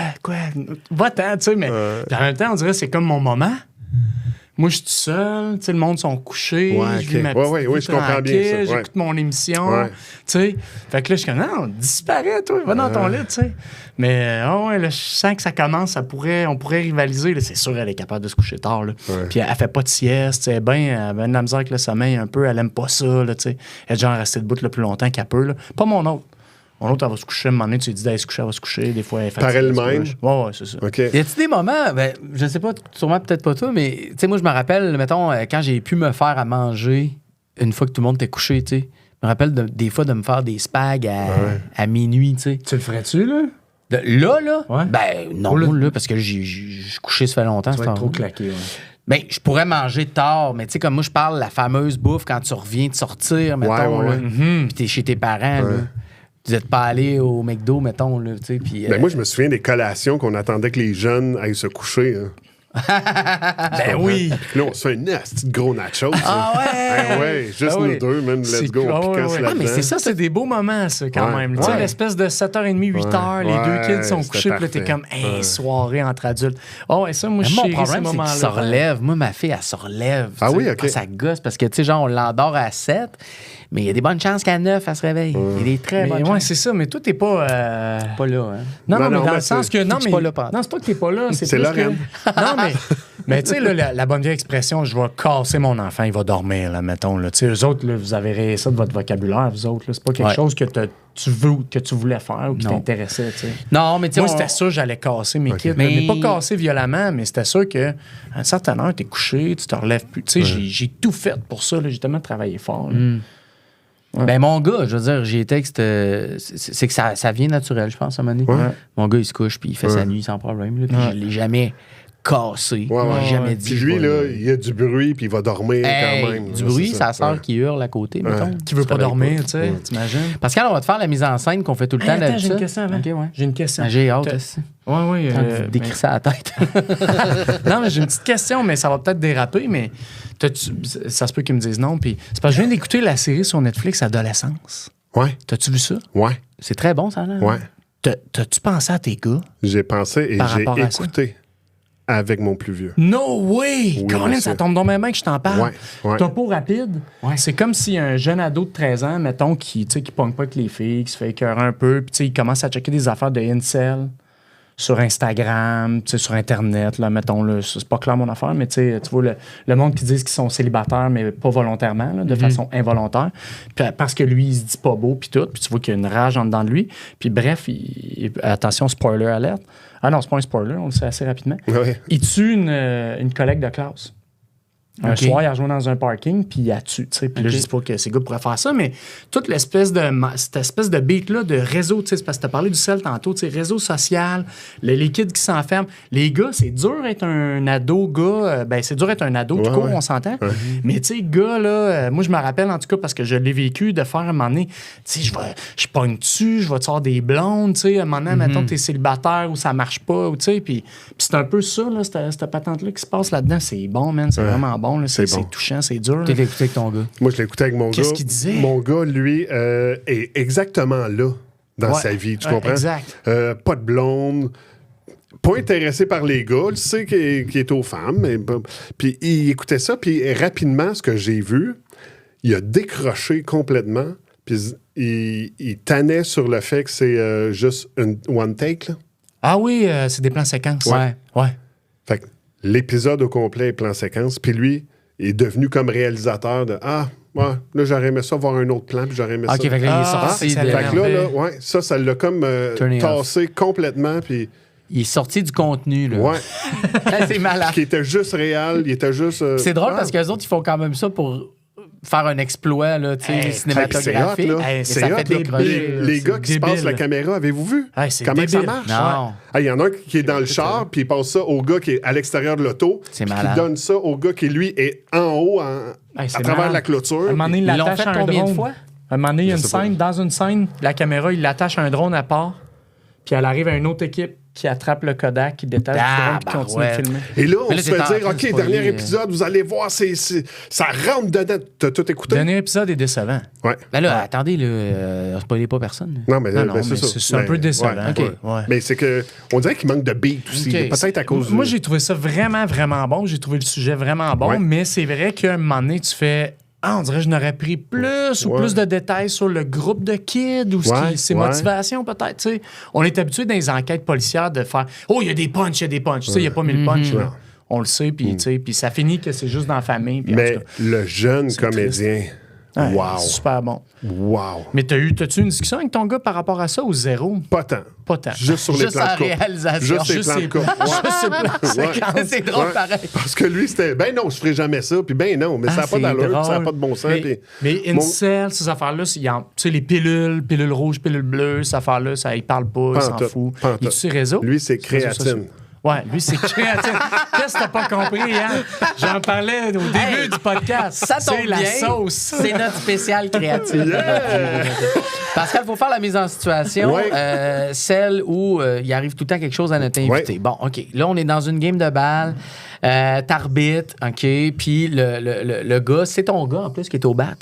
va-t'en, tu sais. Mais puis en même temps, on dirait que c'est comme mon moment. Moi, je suis tout seul, tu sais, le monde sont couchés. Ouais, Je vis ok. ma Ouais, petite ouais, vie oui, je comprends bien tranquille, ça, ouais. J'écoute mon émission, Ouais. tu sais. Fait que là, je suis comme, non, disparais, toi, va dans ton lit, tu sais. Mais, ouais, là, je sens que ça commence, on pourrait rivaliser. Là. C'est sûr, elle est capable de se coucher tard, là. Ouais. Puis elle fait pas de sieste, elle a bien de la misère avec le sommeil un peu, elle aime pas ça, là, tu sais. Elle est genre restée debout le plus longtemps qu'elle peut, là. Pas mon autre. Mon autre, elle va se coucher, à un moment donné, tu lui dis d'aller se coucher, elle va se coucher. Des fois, elle est fatiguée. Par elle-même? Ouais, c'est ça. OK. Y a-tu des moments, ben, je sais pas, sûrement peut-être pas toi, mais tu sais, moi, je me rappelle, mettons, quand j'ai pu me faire à manger une fois que tout le monde était couché, tu sais. Je me rappelle des fois de me faire des spags à minuit, tu sais. Tu le ferais-tu, là? Là? Ouais. Ben, non, Oh, là. là, parce que j'ai couché, ça fait longtemps. Tu ce vas être trop temps-là. claqué, ouais. Ben, je pourrais manger tard, mais tu sais, comme moi, je parle la fameuse bouffe quand tu reviens de sortir, mettons, ouais, là, ouais. puis t'es chez tes parents, là. Vous n'êtes pas allé au McDo, mettons, là, tu sais, puis... Ben, moi, je me souviens des collations qu'on attendait que les jeunes aillent se coucher. Hein. Ben oui. Puis là, on se fait un petit gros nacho. Ah ouais! Ouais, juste Ah oui. nous deux, man, C'est let's go, on cool, picasse ouais. là-dedans. Ah, mais c'est ça, c'est des beaux moments, ça, quand Ouais. même. Tu sais, Ouais. l'espèce de 7h30, 8h, les deux kids sont c'était couchés, puis là, t'es parfait. comme, hey, soirée entre adultes. Oh, ouais, ça, moi, je Mon chéris ces problème, c'est qu'il moments-là. se relève. Moi, ma fille, elle se relève. Ah tu sais. oui, OK. Ça gosse parce que, tu sais, genre, on l'endort à 7, mais il y a des bonnes chances qu'à 9, elle se réveille. Il y a des très Mais bonnes ouais, chances. c'est ça, mais toi, t'es pas. Pas là, hein. Non, Non, mais non, dans mais le sens que. Non, je suis mais. pas là, pendant. Non, c'est pas que t'es pas là. C'est plus Lorraine. que- Non, mais tu sais, là, la bonne vieille expression, je vais casser mon enfant, il va dormir, là, mettons. Là. Tu sais, eux autres, là, vous avez rayé ça de votre vocabulaire, vous autres. Là. C'est pas quelque Ouais. chose que tu voulais faire ou qui Non. t'intéressait, tu sais. Non, mais tu sais, Moi, on- c'était sûr que j'allais casser mes kids. Mais- Mais pas casser violemment, mais c'était sûr qu'à un certain heure, t'es couché, tu te relèves plus. Tu sais, j'ai tout fait pour ça, là. J'ai tellement travaillé fort. Là. Ben, mon gars, je veux dire, j'ai texte. C'est que ça vient naturel, je pense, à un moment donné. Mon gars, il se couche puis il fait sa nuit sans problème. Là, puis je l'ai jamais cassé. Ouais, ouais. J'ai jamais dit. Puis lui, je vais- là, il y a du bruit, puis il va dormir Hey, quand même. du là, bruit, c'est sa sœur Ouais. qui hurle à côté, mettons. Qui veut pas réveille dormir, pas. tu sais, t'imagines? Pascal, on va te faire la mise en scène qu'on fait tout le temps Attends, d'habitude. j'ai une question avant. OK, ouais. J'ai une question. Ah, j'ai hâte. T'as- aussi. Ouais. Quand tu décris ça à la tête. Non, mais j'ai une petite question, mais ça va peut-être déraper, mais ça se peut qu'ils me disent non. Puis c'est parce que je viens d'écouter la série sur Netflix Adolescence. Ouais, T'as-tu vu ça? ouais, C'est très bon, ça, là. ouais. T'as-tu pensé à tes gars? J'ai pensé et Par j'ai rapport à ça? écouté avec mon plus vieux. No way! Oui, Colin, mais ça c'est- tombe dans mes mains que je t'en parle. Ouais, ouais. Topo rapide. C'est comme si un jeune ado de 13 ans, mettons, qui pogne pas avec les filles, qui se fait écœurer un peu, puis tu sais, il commence à checker des affaires de incel sur Instagram, tu sais, sur Internet, là, mettons, là, c'est pas clair mon affaire, mais tu sais, tu vois, le monde qui dit qu'ils sont célibataires, mais pas volontairement, là, de façon involontaire, puis, parce que lui, il se dit pas beau, puis tout, puis tu vois qu'il y a une rage en dedans de lui, puis bref, attention, spoiler alert. Ah non, c'est pas un spoiler, on le sait assez rapidement. Ouais. Il tue une collègue de classe. Un OK. soir, il a rejoint dans un parking, puis il a tué. Tu sais. Puis là, je dis pas que ces gars pourraient faire ça, mais toute cette espèce de beat-là de réseau, tu sais, c'est parce que tu as parlé du sel tantôt, tu sais, réseau social, les kids qui s'enferment. Les gars, c'est dur d'être un ado, gars. C'est dur d'être un ado, tout Ouais, court, ouais. on s'entend. Mais tu sais, gars, là, moi, je me rappelle, en tout cas, parce que je l'ai vécu, de faire un moment donné, tu sais, je pogne dessus, je vais te faire des blondes, tu sais, un moment donné, mettons, t'es célibataire ou ça marche pas, ou tu sais, puis c'est un peu ça, là, cette patente-là qui se passe là-dedans. C'est bon, man, c'est vraiment bon, là. C'est C'est bon. touchant, c'est dur. là. Tu l'as écouté avec ton gars. Moi, je l'ai écouté avec mon gars. Qu'est-ce qu'il disait? Mon gars, lui, est exactement là dans Ouais. sa vie, tu Ouais, comprends? exact. Pas de blonde, pas intéressé par les gars, il sait qu'il est aux femmes. Mais, puis il écoutait ça, puis rapidement, ce que j'ai vu, il a décroché complètement, puis il tannait sur le fait que c'est juste une one take, là. Ah oui, c'est des plans séquences. Ouais. Ouais. Fait que l'épisode au complet est plan séquence, puis lui est devenu comme réalisateur de « Ah, ouais, là, j'aurais aimé ça voir un autre plan, puis j'aurais aimé OK, ça. fait que là, il est Ah, sorti. ça de- l'a Fait que là, énervé. ouais, ça l'a comme Turning tassé complètement, puis Il est sorti du contenu, là. ouais, C'est malade. qui était juste réel, il était juste... C'est drôle ah, parce que les autres, ils font quand même ça pour faire un exploit, là, tu sais, Hey, cinématographique. c'est hot, là. Et C'est ça hot, fait là. décrocher. Les gars c'est qui se passent débile. la caméra, avez-vous vu? Hey, c'est Comment ça débile. marche? Non. Il y en a un qui est dans le char, puis il passe ça au gars qui est à l'extérieur de l'auto. C'est puis malade. qui donne ça au gars qui, lui, est en haut, Hey, c'est à travers malade. la clôture. À un moment donné, il Ils l'ont l'attache fait à un combien de drone. fois? À un moment donné, il y a une sais pas. scène, dans une scène, la caméra, il l'attache à un drone à part, puis elle arrive à une autre équipe qui attrape le Kodak, qui détache du drone, puis continue de Tabarouette. filmer. Et là, on Mais là, se t'es fait en train dire, de OK, spoiler, dernier épisode, vous allez voir, ça rentre dedans. T'as tout écouté? Le dernier épisode est décevant. Ouais. Ben là, attendez, là, spoilez pas personne. Non, mais, Non, non, ben, mais c'est ça. c'est un peu décevant. Ouais, OK. ouais. Ouais. Mais c'est que, on dirait qu'il manque de beat aussi. OK. Peut-être à cause Moi, du- j'ai trouvé ça vraiment, vraiment bon. J'ai trouvé le sujet vraiment bon, Ouais. mais c'est vrai qu'à un moment donné, tu fais... Ah, on dirait que je n'aurais pris plus ou Ouais. plus de détails sur le groupe de kids ou Ouais, ses ouais. motivations, peut-être. Tu sais. On est habitué dans les enquêtes policières de faire « Oh, il y a des punchs, il y a des punchs. Tu sais, il n'y a pas mille punchs. là. On le sait, puis tu sais, puis ça finit que c'est juste dans la famille. Puis en Mais tout cas, le jeune comédien, ouais, wow. super bon. Wow. Mais t'as-tu une discussion avec ton gars par rapport à ça ou zéro? Pas tant. Pas tant. Juste sur les Juste plans la de couple. réalisation. Juste les Juste plans de ses couple. plans. Ouais. Juste ses plans. Ouais. C'est drôle, Ouais. pareil. Parce que lui, c'était, ben non, je ferai jamais ça, puis ben non, mais ça n'a pas c'est d'allure, puis ça n'a drôle. pas de bon sens. Mais puis- incel, ces affaires-là, tu sais, les pilules rouges, pilules bleues, ces affaires-là, ça, il parle pas, il s'en Pantoute, fout. pantoute. Il est sur ses réseaux? Lui, c'est Sur les réseaux créatine. sociaux. Ouais, lui, c'est créatine. Qu'est-ce que t'as pas compris, hein? J'en parlais au début Hey, du podcast. Ça tombe C'est la bien. sauce. C'est notre spécial créatif. Pascal, il faut faire la mise en situation, Ouais. celle où il arrive tout le temps quelque chose à notre invité. Ouais. Bon, OK. Là, on est dans une game de balle. T'arbitres, OK. Puis le gars, c'est ton gars en plus qui est au bat.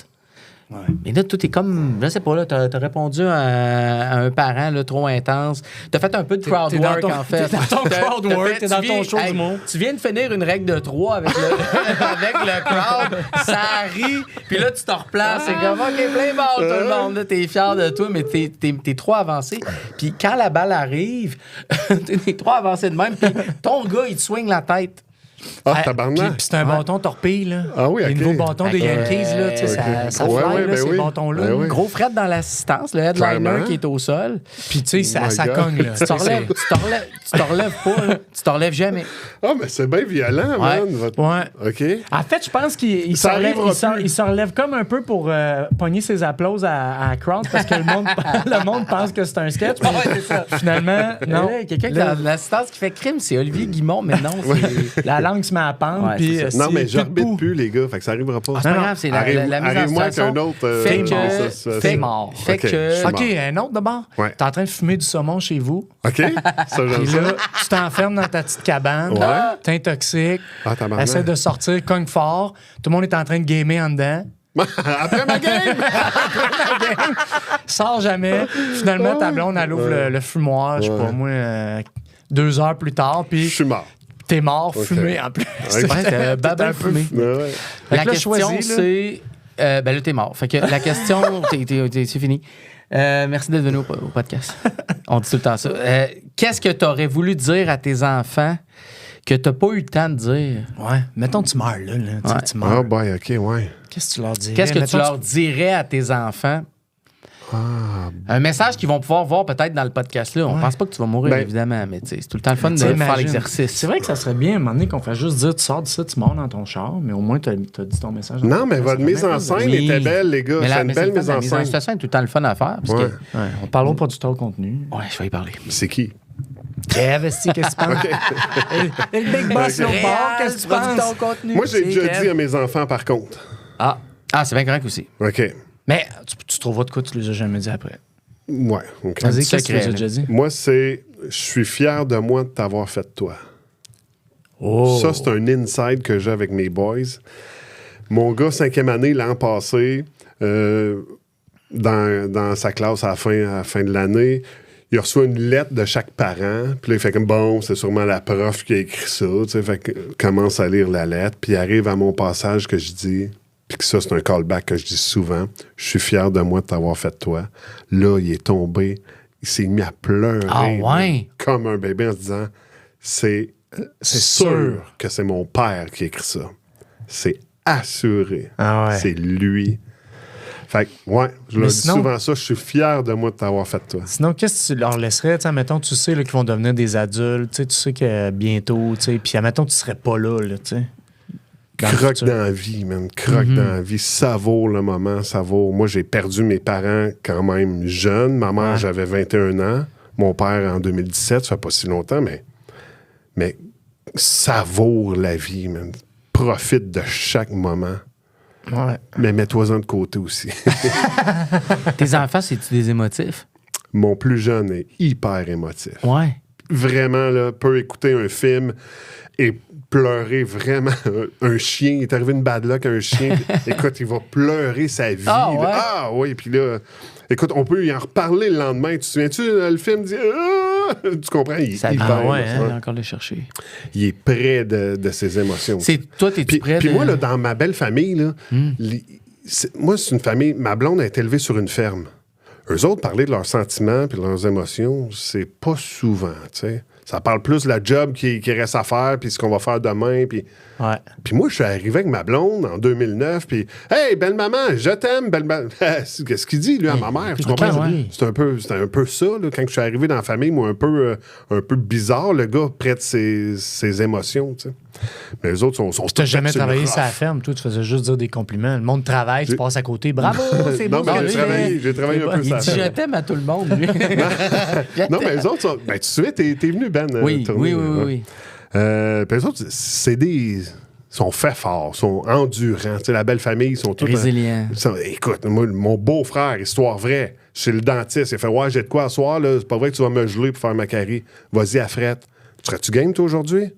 Ouais. Mais là, tout est comme, je sais pas, là, t'as répondu à un parent là, trop intense. T'as fait un peu de crowd T'es dans work, ton- en fait. t'es dans ton crowd work, t'es dans tu ton viens- show du mot. Tu viens de finir une règle de 3 avec le, avec le crowd, ça rit, puis là, tu te replaces. C'est comme, OK, play ball, tout le monde. Là, t'es fier de toi, mais t'es trop avancé. Puis quand la balle arrive, t'es trop avancé de même, puis ton gars, il te swing la tête. Ah, tabarnak. Puis c'est un bâton torpille, là. Ah oui, Les ok. nouveaux bâtons des Yankees, là, tu sais, ça Ouais, fly, ouais, là, ben ces oui. bâtons-là. Ben oui. Gros fret dans l'assistance, le headliner Clairement. qui est au sol. Puis, tu sais, ça, my ça God. cogne, là. Tu te relèves, tu te relèves pas, là. Tu te relèves jamais. Ah, mais c'est bien violent, man. Ouais. OK. En fait, je pense qu'il Ça se relève, arrivera plus. il se relève comme un peu pour pogner ses applauses à crowd parce que le monde pense que c'est un sketch. Mais Ouais, c'est ça. Finalement, non. Là, quelqu'un qui Là, a l'assistance qui fait crime, c'est Olivier Guimond, mais non, c'est. la langue se met à pendre. Ouais, puis, c'est ça. Non, s'il mais est je plus debout, rebite plus, les gars. Fait que ça arrivera pas. C'est pas grave, c'est la mise en Arrive-moi avec situation. un autre. Fait bon, que. ça, Fait mort. Fait Ok, que. je suis OK, mort. un autre d'abord. Ouais. T'es en train de fumer du saumon chez vous. OK? Ça, j'aime Puis ça. là, tu t'enfermes dans ta petite cabane. Ouais. T'intoxiques. Ah, tabarnak. Essaie de sortir, cogne fort. Tout le monde est en train de gamer en dedans. Après ma game! Sors jamais. Finalement, ta blonde, elle ouvre le fumoir, je sais pas, Ouais. moi, 2 heures plus tard, Je puis suis mort. t'es mort, fumé en plus. Ouais, Ouais, babin un peu fumé. Ouais, ouais. Fait La que là, question, choisis, là. c'est. Ben là, t'es mort. Fait que la question, c'est fini. Merci d'être venu au podcast. On dit tout le temps ça. Qu'est-ce que t'aurais voulu dire à tes enfants que t'as pas eu le temps de dire? Ouais, mettons, tu meurs là. Tu sais, Ouais. tu meurs. Ah, boy, OK, ouais. Qu'est-ce que tu leur dirais? Qu'est-ce que tu Mettons, leur dirais à tes enfants? Un message qu'ils vont pouvoir voir peut-être dans le podcast-là. On pense pas que tu vas mourir, Ben, évidemment, mais tu sais, c'est tout le temps le fun de Tu sais, faire imagine. l'exercice. C'est vrai que ça serait bien à un moment donné qu'on fasse juste dire tu sors d'ici, tu mords dans ton char, mais au moins t'as dit ton message. Non, mais votre mise en scène. scène Oui. était belle, les gars. Mais C'est une belle mise en La mise en scène. situation est tout le temps le fun à faire. Parce Ouais. que, Ouais, on parle au producteur de contenu. ouais, je vais y parler. C'est qui? Kev, qu'est-ce que tu penses? Et le Big Boss, l'autre bord, qu'est-ce que tu penses? contenu. Moi, j'ai déjà dit à mes enfants, par contre. Ah, c'est bien correct aussi. OK. Mais tu trouveras de quoi tu les as jamais dit après. Ouais, OK. Vas-y, petit qu'est-ce que tu les as secret, déjà dit? Moi, c'est je suis fier de moi de t'avoir fait toi. Oh. Ça, c'est un inside que j'ai avec mes boys. Mon gars, 5e année, l'an passé, dans sa classe à la fin de l'année, il reçoit une lettre de chaque parent. Puis là, il fait comme, bon, c'est sûrement la prof qui a écrit ça. Tu sais, fait que commence à lire la lettre. Puis il arrive à mon passage que je dis, puis que ça, c'est un callback que je dis souvent. Je suis fier de moi de t'avoir fait toi. Là, il est tombé. Il s'est mis à pleurer. Ah ouais? Comme un bébé en se disant, c'est sûr que c'est mon père qui a écrit ça. C'est assuré. Ah ouais. C'est lui. Fait que, ouais, je leur dis sinon- souvent ça. Je suis fier de moi de t'avoir fait toi. Sinon, qu'est-ce que tu leur laisserais? Mettons, tu sais là, qu'ils vont devenir des adultes, tu sais que bientôt, puis admettons, tu serais pas là, tu sais. Dans le Croque futur. dans la vie, man. Croque dans la vie. Savoure le moment, savoure. Moi, j'ai perdu mes parents quand même jeunes. Ma mère, Ouais. j'avais 21 ans. Mon père, en 2017. Ça fait pas si longtemps, mais savoure la vie, man. Profite de chaque moment. Ouais. Mais mets-toi-en de côté aussi. Tes enfants, c'est-tu des émotifs? Mon plus jeune est hyper émotif. Ouais. Vraiment, là, peut écouter un film et pleurer vraiment. Un chien, il est arrivé une bad luck à un chien. Écoute, il va pleurer sa vie. Ah, ouais? Ah oui, puis là, écoute, on peut y en reparler le lendemain. Tu te souviens-tu, le film dit... Ah! Tu comprends? Il est Ça hyper Ah ouais, émotif. Je vais encore le chercher. Il est près de ses émotions. Toi, t'es-tu prêt? Puis moi, là, dans ma belle famille, là, moi, c'est une famille... Ma blonde a été élevée sur une ferme. Eux autres, parler de leurs sentiments puis de leurs émotions, c'est pas souvent, tu sais. Ça parle plus de la job qui reste à faire puis ce qu'on va faire demain, puis... Ouais. Puis moi, je suis arrivé avec ma blonde en 2009, puis « Hey, belle maman, je t'aime, belle maman. » Qu'est-ce qu'il dit, lui, à ma mère? Tu comprends? oui. C'était un peu ça, là, quand je suis arrivé dans la famille, moi, un peu bizarre, le gars, près de ses émotions, tu sais. Mais les autres sont Tu n'as jamais sur le travaillé rough. sur la ferme, toi, tu faisais juste dire des compliments. Le monde travaille, tu passes à côté. Bravo, c'est Non, beau. mais ce que tu fais. j'ai travaillé un peu Il sur la dit ferme. je t'aime à tout le monde, lui. Non, mais les autres, ben, tu te souviens, t'es venu, Ben, Oui, tourner, oui. puis les autres, c'est des sont faits forts, sont endurants. Tu sais, la belle famille, ils sont tous... Résilients. Écoute, moi, mon beau-frère, histoire vraie, chez le dentiste, il a fait « Ouais, j'ai de quoi à soir, là, c'est pas vrai que tu vas me geler pour faire ma carie. Vas-y à frette. Serais-tu game, toi, aujourd'hui? »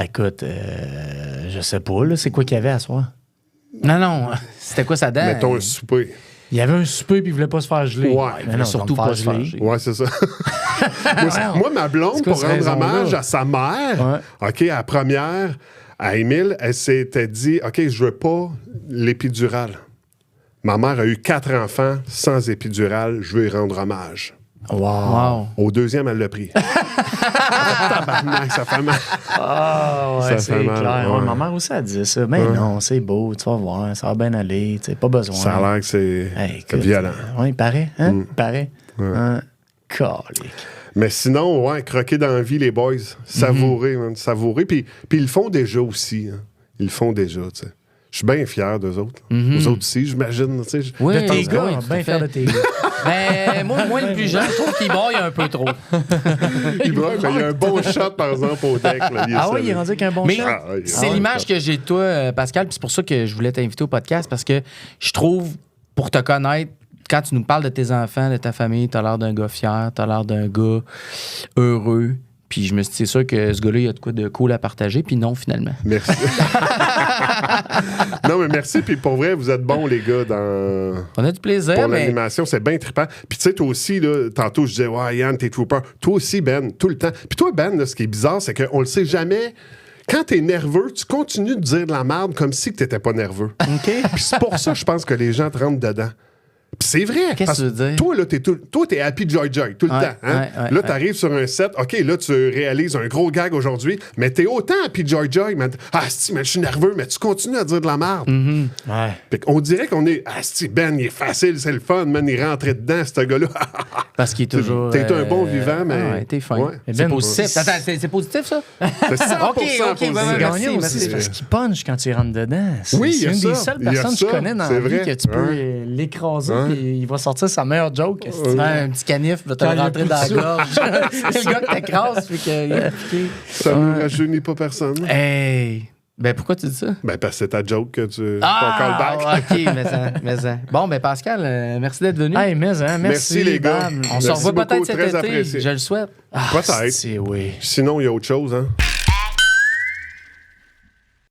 Écoute, je sais pas, là, c'est quoi qu'il y avait à soir? Non, c'était quoi sa dent? Mettons un souper. Il y avait un souper puis il voulait pas se faire geler. Ouais. Mais non, surtout pas se faire geler. Ouais, c'est ça. moi, ma blonde, C'est quoi pour cette rendre raison-là? hommage à sa mère, OK, à la première, à Émile, elle s'était dit, OK, je veux pas l'épidurale. Ma mère a eu 4 enfants sans épidurale, je veux y rendre hommage. Wow. Au deuxième, elle l'a pris. Tabarnak, ça fait mal. Ah, ouais, Ça c'est fait mal, clair. ouais. Ma mère aussi a dit ça. Mais non, c'est beau, tu vas voir, ça va bien aller, tu sais, pas besoin. Ça a l'air que c'est Écoute, violent. Oui, il paraît, hein? Il paraît. Calique. Mais sinon, ouais, croquer dans la vie, les boys. Savourer, man, savourer. Puis ils le font déjà aussi. Hein. Ils le font déjà, tu sais. Je suis bien fier d'eux autres. Eux autres aussi, j'imagine. Tu sais. Oui, De tes gars, oui, tout à bien fier fait. de tes gars. Ben, moi, le plus jeune, je trouve qu'il braille un peu trop. Il y a un bon shot, par exemple, au deck. Là, Ah oui, il est rendu avec un bon Mais shot. c'est l'image que j'ai de toi, Pascal, puis c'est pour ça que je voulais t'inviter au podcast, parce que je trouve, pour te connaître, quand tu nous parles de tes enfants, de ta famille, t'as l'air d'un gars fier, t'as l'air d'un gars heureux. Puis je me suis dit, c'est sûr que ce gars-là, il a de quoi de cool à partager, puis non, finalement. Merci. Non, mais merci. Puis pour vrai, vous êtes bons, les gars, On a du plaisir, pour mais... l'animation. C'est bien trippant. Puis tu sais, toi aussi, là, tantôt, je disais, ouais, Yann, t'es trooper. Toi aussi, Ben, tout le temps. Puis toi, Ben, là, ce qui est bizarre, c'est qu'on le sait jamais. Quand t'es nerveux, tu continues de dire de la merde comme si que t'étais pas nerveux. OK. Puis c'est pour ça, je pense que les gens te rentrent dedans. Puis c'est vrai. Qu'est-ce parce que tu veux dire? Toi, là, t'es happy joy tout le Ouais, temps. Hein? ouais, Là, t'arrives sur un set. OK, là, tu réalises un gros gag aujourd'hui, mais t'es autant happy joy. Man. Ah, si, mais je suis nerveux, mais tu continues à dire de la merde. Ouais. Fait qu'on dirait qu'on est. Ah, si, Ben, il est facile, c'est le fun, man. Il est rentré dedans, ce gars-là. Parce qu'il est toujours... T'es un bon vivant, mais. Ah ouais, t'es fin. Ouais. C'est Ben, positif. Attends, c'est positif, ça? C'est 100% OK, ouais, positif. ouais, C'est merci, gagné aussi, merci. c'est parce qu'il punch quand tu rentres dedans. Oui, il y c'est a une des ça. seules Il y a personnes que je ça. connais dans C'est la vie vrai. que tu peux Ouais. l'écraser Ouais. et il va sortir sa meilleure joke. Ouais, un petit canif, va te Quand il y a rentrer plus dans la de gorge. C'est le gars que t'écrases, puis qu'il a piqué. Ça ne rajeunit pas personne. Hey! Ben, pourquoi tu dis ça? Ben, parce que c'est ta joke que tu. Ah! Ton callback. OK, mais ça. Bon, ben, Pascal, merci d'être venu. Hey, mais, hein, Merci, les gars. Bam. On se Merci revoit beaucoup, peut-être cet très été. apprécié. Je le souhaite. Peut-être. C'est oui. Sinon, il y a autre chose, hein.